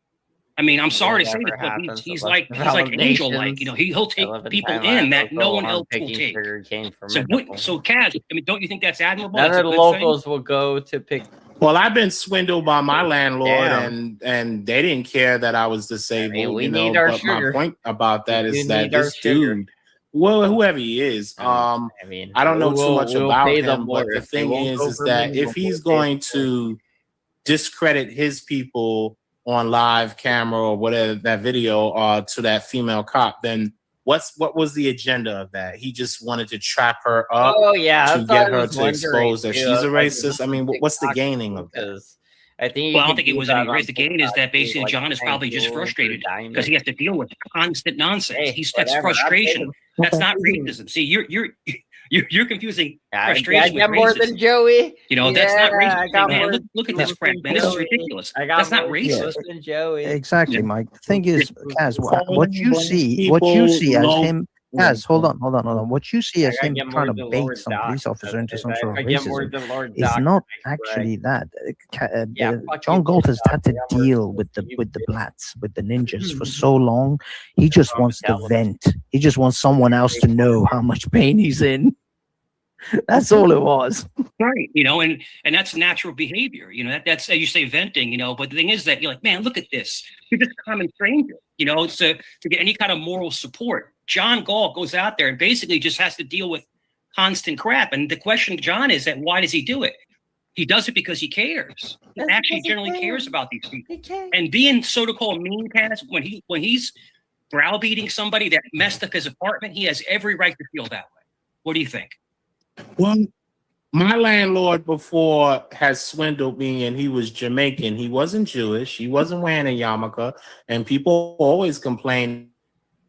I mean, I'm sorry to say this, but he's like angel-like. He'll take people in that no one else will take. So Kaz, I mean, don't you think that's admirable? None of the locals will go to pick. Well, I've been swindled by my landlord, and they didn't care that I was disabled. But my point about that is that this dude, well, whoever he is, I don't know too much about him. But the thing is that if he's going to discredit his people on live camera or whatever that video to that female cop, then what was the agenda of that? He just wanted to trap her up to get her to expose that she's a racist. I mean, what's the gaining of that? I think. Well, I don't think it was any race. The gain is that basically John is probably just frustrated because he has to deal with constant nonsense. That's frustration. That's not racism. See, you're You're confusing I frustration got with more racism. than Joey. You know, that's not Yeah, I racist. got Man, more look at than this crap, man. This is Joey. ridiculous. I got That's not more racist. than Joey. Exactly, Mike. The thing is, Kaz, what Calling you black see, people as low. him, Kaz, hold on. What you see I as gotta him get more trying to than bait Lord some Doc. police officer into some sort of I get more racism than Lord is Doc. not Right. actually that. Yeah, fuck John you, Galt has Doc. had to I got more deal with the blats, with the ninjas for so long. He just wants to vent. He just wants someone else to know how much pain he's in. That's all it was. Right. You know, and that's natural behavior. You know, that's as you say, venting, you know, but the thing is that you're like, man, look at this. You're just a common stranger, you know, to get any kind of moral support. John Galt goes out there and basically just has to deal with constant crap. And the question, John, is that why does he do it? He does it because he cares. He actually generally cares about these people. And being so-called mean, Cass, when he's browbeating somebody that messed up his apartment, he has every right to feel that way. What do you think? Well, my landlord before has swindled me, and he was Jamaican. He wasn't Jewish. He wasn't wearing a yarmulke, and people always complain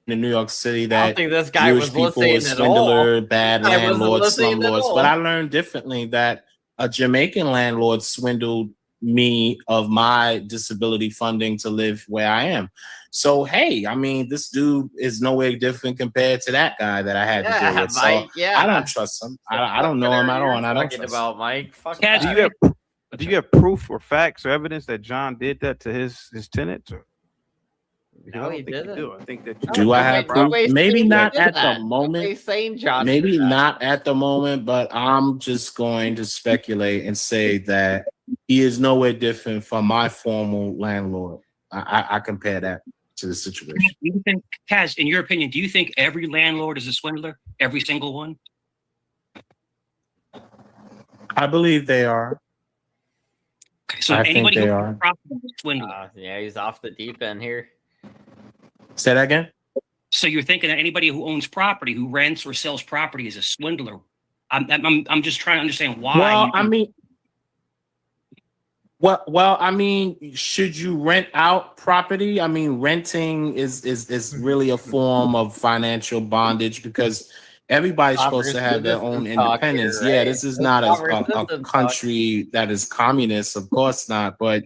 in New York City I that don't think this guy Jewish was people listening is at all. swindler, bad I wasn't landlords, listening at slumlords. all. But I learned differently that a Jamaican landlord swindled me of my disability funding to live where I am. So hey, I mean, this dude is no way different compared to that guy that I had to deal with. Mike, So I don't trust him. I don't know him at all, and I don't trust him. Mike. Fuck do you have proof or facts or evidence that John did that to his tenants? Or? No, he didn't. I think that Do I have proof? Maybe not at the Nobody's moment. saying John. Maybe not at the moment, but I'm just going to speculate and say that he is nowhere different from my former landlord. I compare that to the situation. Do you think, Kaz, in your opinion, do you think every landlord is a swindler? Every single one? I believe they are. Okay, so I think anybody they who are. owns property is a swindler. Yeah, he's off the deep end here. Say that again? So you're thinking that anybody who owns property, who rents or sells property, is a swindler. I'm just trying to understand why. Well, I mean, should you rent out property? I mean, renting is really a form of financial bondage because everybody's supposed to have their own independence. Here, right? Yeah, this is not a country that is communist, of course not. But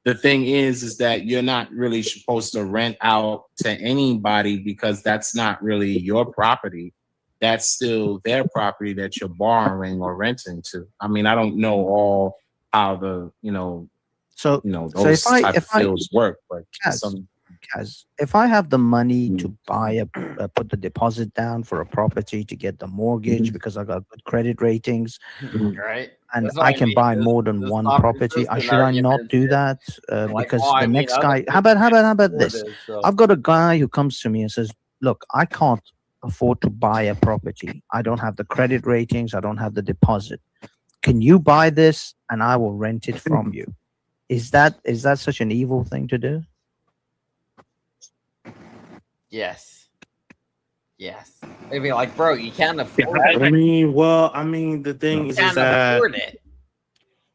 the thing is that you're not really supposed to rent out to anybody because that's not really your property. That's still their property that you're borrowing or renting to. I mean, I don't know all how the those type of fields work, but if I have the money to buy put the deposit down for a property to get the mortgage because I got good credit ratings, right? And I can buy more than one property. Should I not do that? Because the next guy, how about this? I've got a guy who comes to me and says, "Look, I can't afford to buy a property. I don't have the credit ratings. I don't have the deposit. Can you buy this and I will rent it from you?" Is that such an evil thing to do? Yes. I mean, like, bro, you can't afford it. I mean, the thing is that afford it.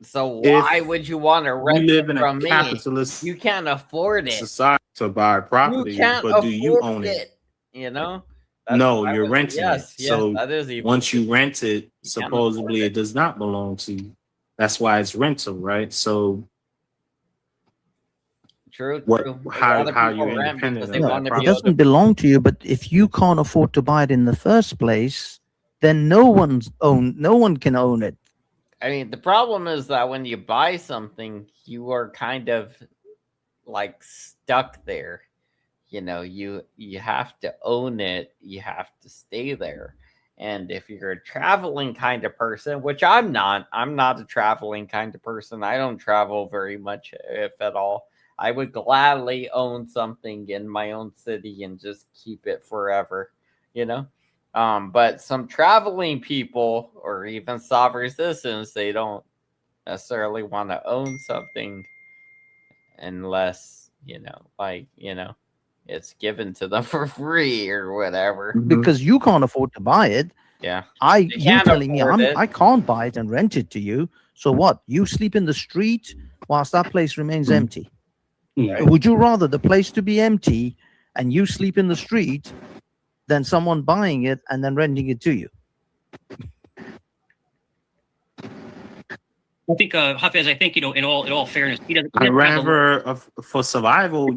So why would you want to rent live in from a me? capitalist You can't afford it. society to buy property, but do you own it? You know? No, you're renting it. Yes, so that is evil. once you rent it, supposedly it does not belong to you. That's why it's rental, right? So True. How you're independent of that it doesn't belong to you, but if you can't afford to buy it in the first place, then no one can own it. I mean, the problem is that when you buy something, you are kind of like stuck there. You know, you have to own it. You have to stay there. And if you're a traveling kind of person, which I'm not a traveling kind of person. I don't travel very much, if at all. I would gladly own something in my own city and just keep it forever, you know? But some traveling people or even sovereign citizens, they don't necessarily want to own something unless, it's given to them for free or whatever. Because you can't afford to buy it. Yeah. You're telling me I can't buy it and rent it to you. So what? You sleep in the street whilst that place remains empty. Right. Would you rather the place to be empty and you sleep in the street than someone buying it and then renting it to you? I think Hafez, I think, in all fairness, he doesn't. I'd rather for survival,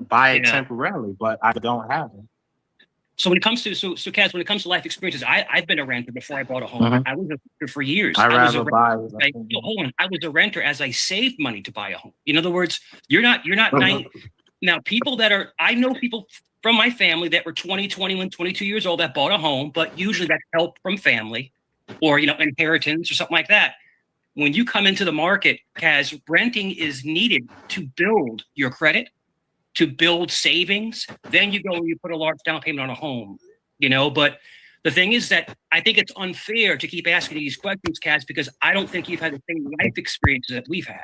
buy it temporarily, but I don't have it. So when it comes to Kaz, when it comes to life experiences, I've been a renter before I bought a home. I was a renter for years. Hold on. I was a renter as I saved money to buy a home. In other words, you're not now people that are, I know people from my family that were 20, 21, 22 years old that bought a home, but usually that's help from family or, inheritance or something like that. When you come into the market, Kaz, renting is needed to build your credit, to build savings. Then you go and you put a large down payment on a home, But the thing is that I think it's unfair to keep asking these questions, Kaz, because I don't think you've had the same life experiences that we've had.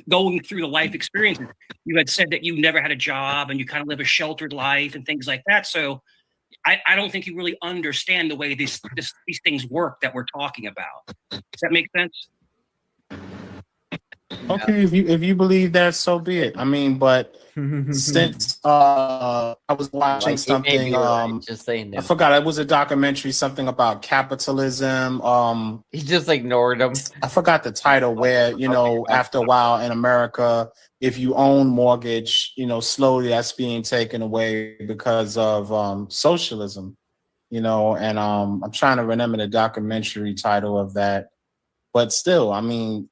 Going through the life experiences, you had said that you never had a job and you kind of live a sheltered life and things like that. So I don't think you really understand the way these things work that we're talking about. Does that make sense? Okay, if you believe that, so be it. I mean, but since I was watching something, just saying no. I forgot it was a documentary, something about capitalism. He just ignored him. I forgot the title. Where after a while in America, if you own mortgage, slowly that's being taken away because of socialism. And I'm trying to remember the documentary title of that, but still, I mean.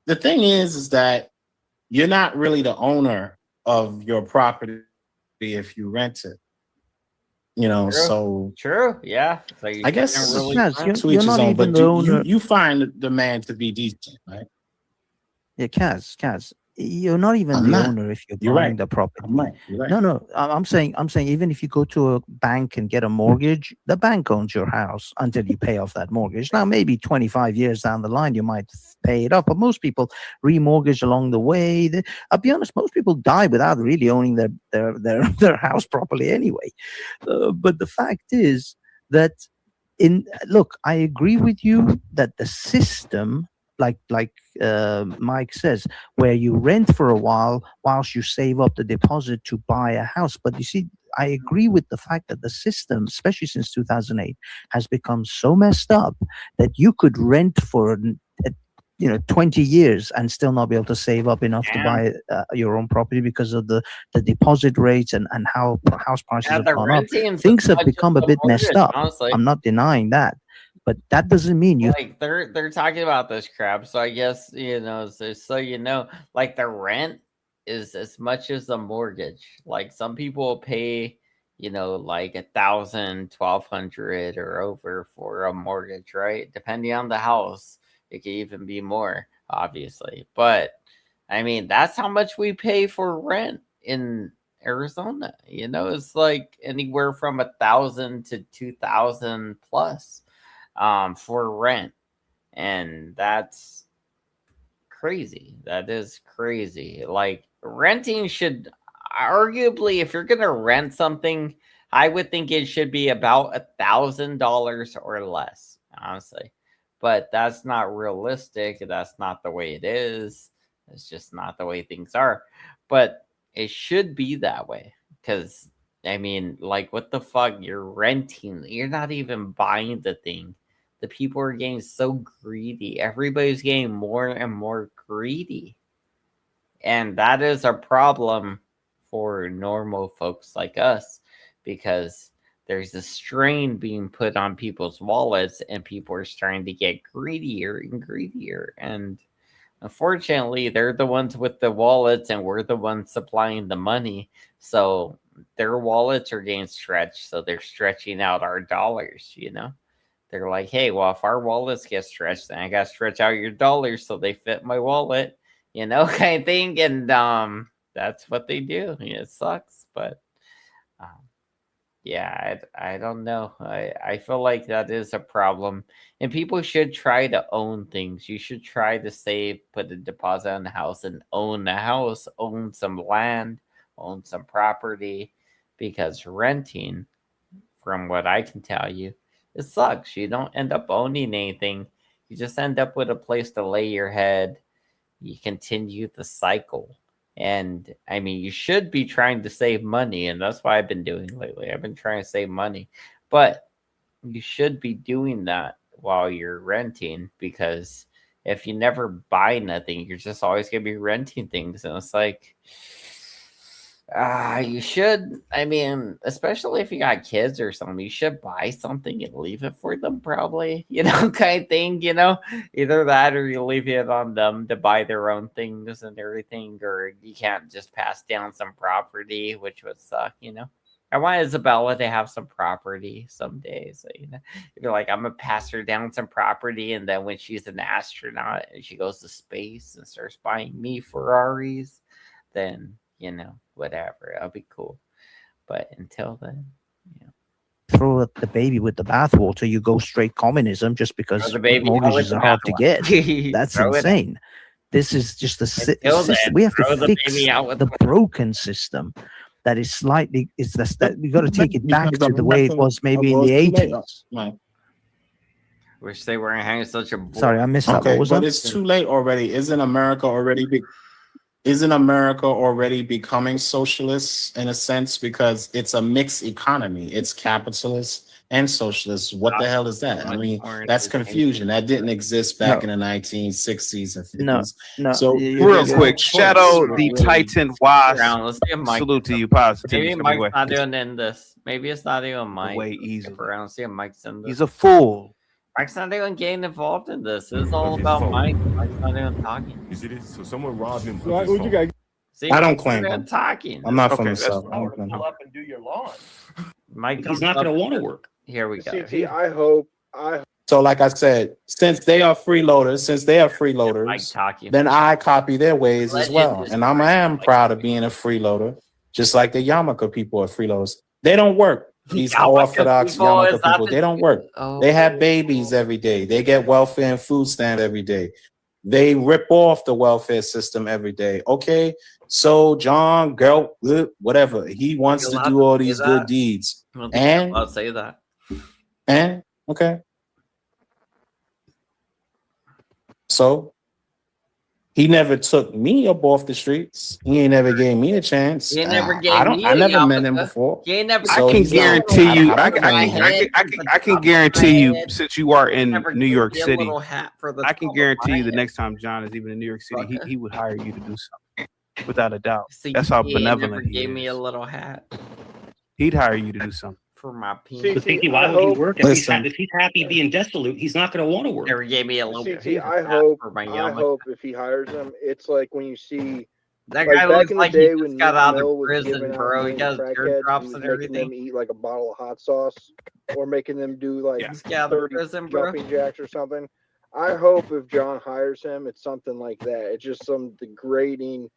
The thing is that you're not really the owner of your property if you rent it. True. So true, yeah. So I guess really you're not even the owner. You find the man to be decent, right? Yeah, Kaz, you're not even the owner if you're buying the property. You're right. No, I'm saying even if you go to a bank and get a mortgage, the bank owns your house until you pay off that mortgage. Now, maybe 25 years down the line, you might pay it off, but most people remortgage along the way. I'll be honest, most people die without really owning their house properly anyway. But the fact is that look, I agree with you that the system, like Mike says, where you rent for a while whilst you save up the deposit to buy a house. But you see, I agree with the fact that the system, especially since 2008, has become so messed up that you could rent for 20 years and still not be able to save up enough to buy your own property because of the deposit rates and how house prices have gone up. Things have become a bit messed up. Honestly. I'm not denying that. But that doesn't mean you they're talking about this crap. So I guess like the rent is as much as the mortgage. Like some people pay, like $1,000, $1,200 or over for a mortgage, right? Depending on the house, it could even be more, obviously. But I mean, that's how much we pay for rent in Arizona. It's like anywhere from 1,000 to 2,000 plus. For rent, and that's crazy. That is crazy. Like renting should arguably, if you're gonna rent something, I would think it should be about $1,000 or less, honestly. But that's not realistic. That's not the way it is. It's just not the way things are. But it should be that way because I mean, like, what the fuck? You're renting. You're not even buying the thing. The people are getting so greedy. Everybody's getting more and more greedy. And that is a problem for normal folks like us because there's a strain being put on people's wallets and people are starting to get greedier and greedier. And unfortunately, they're the ones with the wallets and we're the ones supplying the money. So their wallets are getting stretched. So they're stretching out our dollars, They're like, hey, well, if our wallets get stretched, then I got to stretch out your dollars so they fit my wallet, kind of thing. And that's what they do. It sucks. But yeah, I don't know. I feel like that is a problem. And people should try to own things. You should try to save, put a deposit on the house and own the house, own some land, own some property. Because renting, from what I can tell you, it sucks. You don't end up owning anything. You just end up with a place to lay your head. You continue the cycle. And I mean, you should be trying to save money. And that's what I've been doing lately. I've been trying to save money. But you should be doing that while you're renting, because if you never buy nothing, you're just always gonna be renting things, and it's like, you should. I mean, especially if you got kids or something, you should buy something and leave it for them, probably. Kind of thing. Either that or you leave it on them to buy their own things and everything, or you can't just pass down some property, which would suck. I want Isabella to have some property someday. So, you're like, I'm going to pass her down some property. And then when she's an astronaut and she goes to space and starts buying me Ferraris, then, whatever. That'll be cool. But until then, throw the baby with the bathwater. You go straight communism just because mortgages are hard to get. That's insane. This is just the system. We have to fix the broken system. That is slightly, that we got to take it back to the way it was maybe in the 80s. Wish they weren't having such a. Sorry, I missed that. Okay, but it's too late already. Isn't America already becoming socialist in a sense, because it's a mixed economy? It's capitalist and socialist. What the hell is that? I mean, that's confusion. That didn't exist back in the 1960s and 50s. No. So real quick, Shadow the Titan Wasp. Salute to you, positively. Maybe Mike's not doing in this. Maybe it's not even Mike. Way easy. Around. See if Mike's in this. He's a fool. Mike's not even getting involved in this. It's all about Mike. Mike's not even talking. You see this? So someone robbed him. What you got? See, I don't claim him. Talking. I'm not from the South. Pull up and do your lawn. Mike, he's not going to want to work. Here we go. I hope. So, like I said, since they are freeloaders, then I copy their ways as well. And I am proud of being a freeloader, just like the Yarmulke people are freeloaders. They don't work. These Orthodox Yarmulke people, they don't work. They have babies every day. They get welfare and food stamp every day. They rip off the welfare system every day. Okay, so John, girl, whatever, he wants to do all these good deeds. And I'll say that. And okay. So he never took me up off the streets. He ain't never gave me a chance. He never gave me. I never met him before. He never. So I can guarantee you. I can guarantee you, since you are in New York City, I can guarantee you the next time John is even in New York City, he would hire you to do something, without a doubt. That's how benevolent he gave is. me a little hat He'd hire you to do something. For my penis. But thinking, why would he work? If he's happy being desolate, he's not going to want to work. Never gave me a little bit. I hope if he hires him, it's like when you see that guy looks like he just got out of prison, bro. He got teardrops and everything. Them eat like a bottle of hot sauce, or making them do like 30 jumping jacks or something. I hope if John hires him, it's something like that. It's just some degrading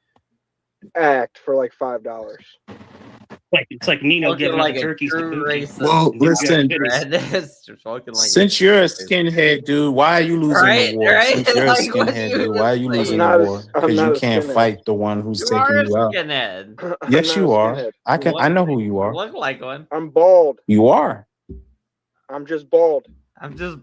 act for like $5. It's like Nino giving like turkeys to Well, listen. Since you're a skinhead, dude, why are you losing the war? Since you're a skinhead, dude, why are you losing the war? Because you can't fight the one who's taking you out. Yes, you are. I know who you are. Look like one. I'm bald. You are. I'm just bald.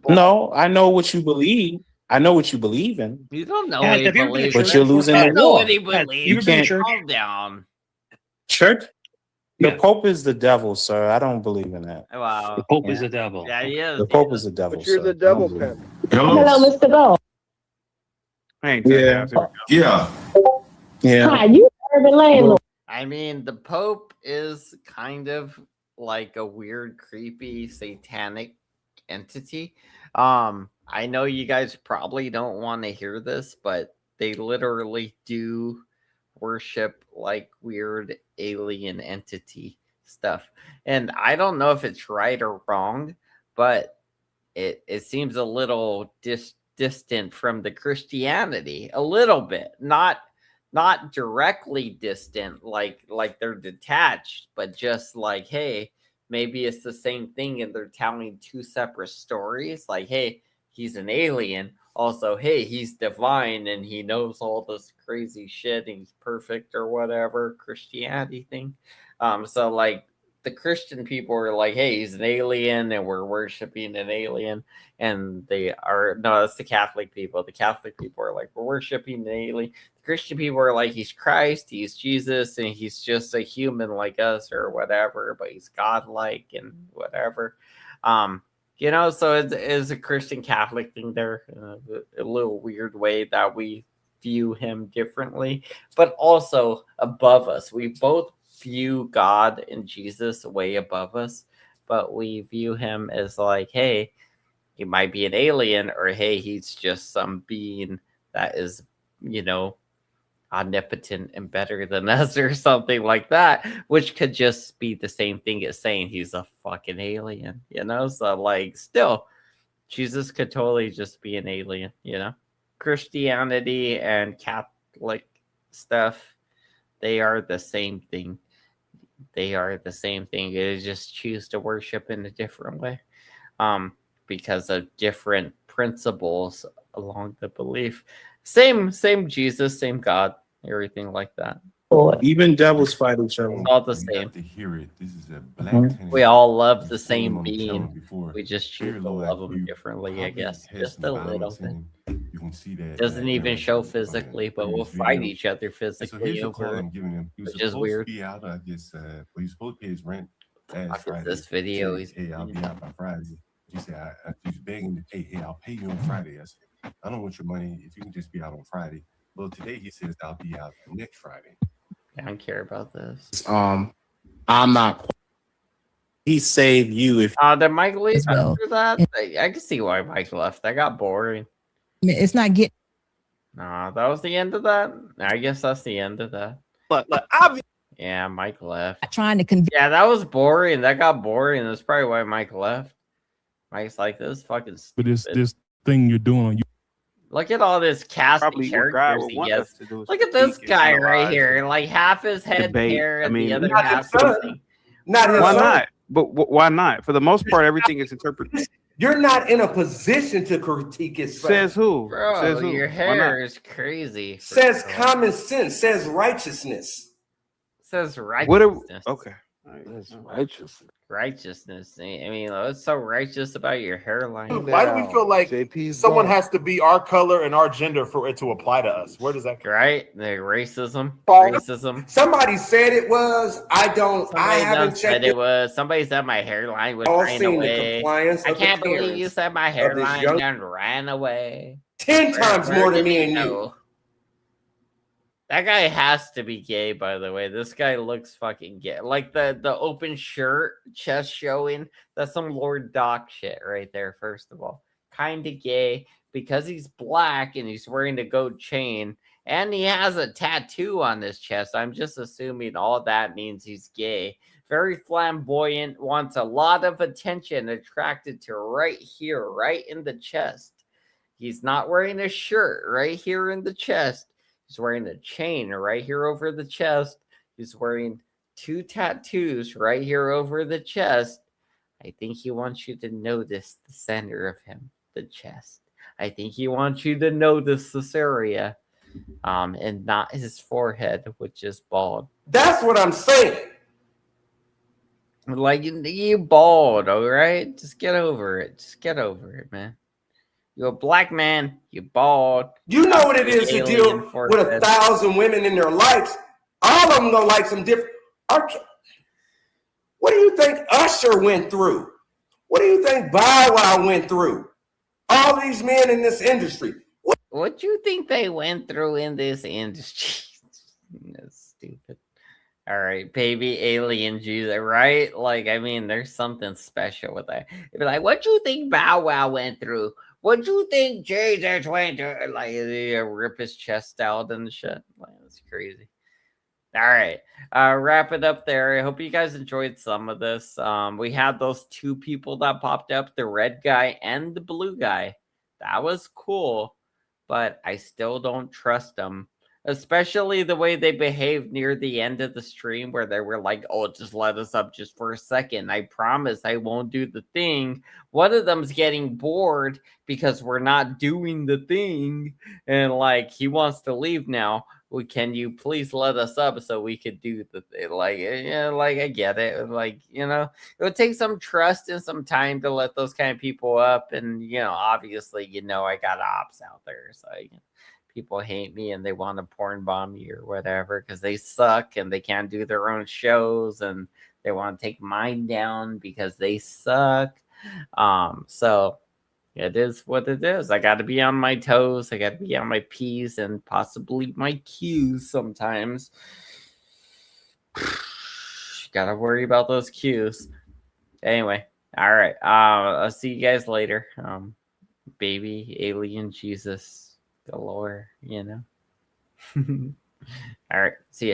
No, I know what you believe. I know what you believe in. You don't know what he believes. But you're losing the war. You can't calm down. Church? The Pope is the devil, sir. I don't believe in that. Wow. The Pope is the devil. Yeah, he is. The Pope is the devil. But you're the devil pimp. Hello, Mr. Bell. Yeah. Hi, you urban landlord. I mean, the Pope is kind of like a weird, creepy, satanic entity. I know you guys probably don't want to hear this, but they literally do worship like weird alien entity stuff. And I don't know if it's right or wrong, but it seems a little distant from the Christianity, a little bit. Not directly distant, like they're detached, but just like, hey, maybe it's the same thing and they're telling two separate stories. Like, hey, he's an alien. Also, hey, he's divine and he knows all this crazy shit and he's perfect or whatever Christianity thing. So like the Christian people are like, hey, he's an alien and we're worshiping an alien. And that's the Catholic people. The Catholic people are like, we're worshiping an alien. The Christian people are like, he's Christ, he's Jesus, and he's just a human like us or whatever, but he's godlike and whatever. You know, so it's a Christian Catholic thing there, a little weird way that we view him differently, but also above us. We both view God and Jesus way above us, but we view him as like, hey, he might be an alien, or hey, he's just some being that is, you know, omnipotent and better than us or something like that, which could just be the same thing as saying he's a fucking alien, you know? So like still, Jesus could totally just be an alien, you know? Christianity and Catholic stuff, they are the same thing. They are the same thing. They just choose to worship in a different way. Because of different principles along the belief. Same Jesus, same God, everything like that. Even devils fight each other. All the same. To hear it. This is a black We all love the same being. We just choose to love them differently, I guess. Just a little bit. You can see that doesn't even show physically, but we'll fight each other physically over it, which is weird. Be out, I guess, he's supposed to pay his rent last Look at Friday. this video. He said, hey, I'll be out by Friday. He said, he's begging to pay. Hey, I'll pay you on Friday. I said, I don't want your money if you can just be out on Friday. Well, today he says I'll be out next Friday. I don't care about this. I'm not. He saved you if. Did Mike leave after that? I can see why Mike left. That got boring. It's not getting. Nah, that was the end of that. I guess that's the end of that. Look, yeah, Mike left. Trying to convince. Yeah, that was boring. That got boring. That's probably why Mike left. Mike's like, this is fucking stupid. But this thing you're doing on you. Look at all this cast of characters he gets. Look at this guy right here. Like half his head hair and the other half. Not why not? But why not? For the most part, everything is interpreted. You're not in a position to critique it. Says who? Bro, says who? Your hair is crazy. Says common sense. Says righteousness. Says righteousness. What are, okay. That's righteous. Righteousness. I mean, what's so righteous about your hairline? Why do we feel like someone has to be our color and our gender for it to apply to us? Where does that come? Right? The racism. Somebody said it was. I don't. I haven't checked it. Was somebody said my hairline was ran away. I can't believe you said my hairline and ran away. 10 times more than me and you. That guy has to be gay, by the way. This guy looks fucking gay. Like the open shirt, chest showing. That's some Lord Doc shit right there, first of all. Kind of gay because he's black and he's wearing a gold chain. And he has a tattoo on his chest. I'm just assuming all that means he's gay. Very flamboyant, wants a lot of attention, attracted to right here, right in the chest. He's not wearing a shirt right here in the chest. He's wearing a chain right here over the chest. He's wearing 2 tattoos right here over the chest. I think he wants you to notice the center of him, the chest. I think he wants you to notice this area, and not his forehead, which is bald. That's what I'm saying. Like, you bald, all right? Just get over it. Just get over it, man. You're a black man. You're bald. You know what it is to deal with 1,000 women in their lives. All of them gonna like some different. What do you think Usher went through? What do you think Bow Wow went through? All these men in this industry. What do you think they went through in this industry? That's stupid. All right, baby alien Jesus, right? Like, I mean, there's something special with that. It'd be like, what do you think Bow Wow went through? What do you think Jesus went through? Like, rip his chest out and shit. Like, that's crazy. All right, wrap it up there. I hope you guys enjoyed some of this. We had those 2 people that popped up, the red guy and the blue guy. That was cool, but I still don't trust them. Especially the way they behaved near the end of the stream where they were like, oh, just let us up just for a second. I promise I won't do the thing. One of them's getting bored because we're not doing the thing. And like, he wants to leave now. Well, can you please let us up so we could do the thing? Like, yeah, like I get it. Like, you know, it would take some trust and some time to let those kind of people up. And, you know, obviously, you know, I got ops out there. So people hate me and they want to porn bomb me or whatever because they suck and they can't do their own shows and they want to take mine down because they suck. So it is what it is. I got to be on my toes. I got to be on my P's and possibly my Q's sometimes. Got to worry about those Q's. Anyway, all right. I'll see you guys later. Baby alien Jesus galore, you know. All right. See ya.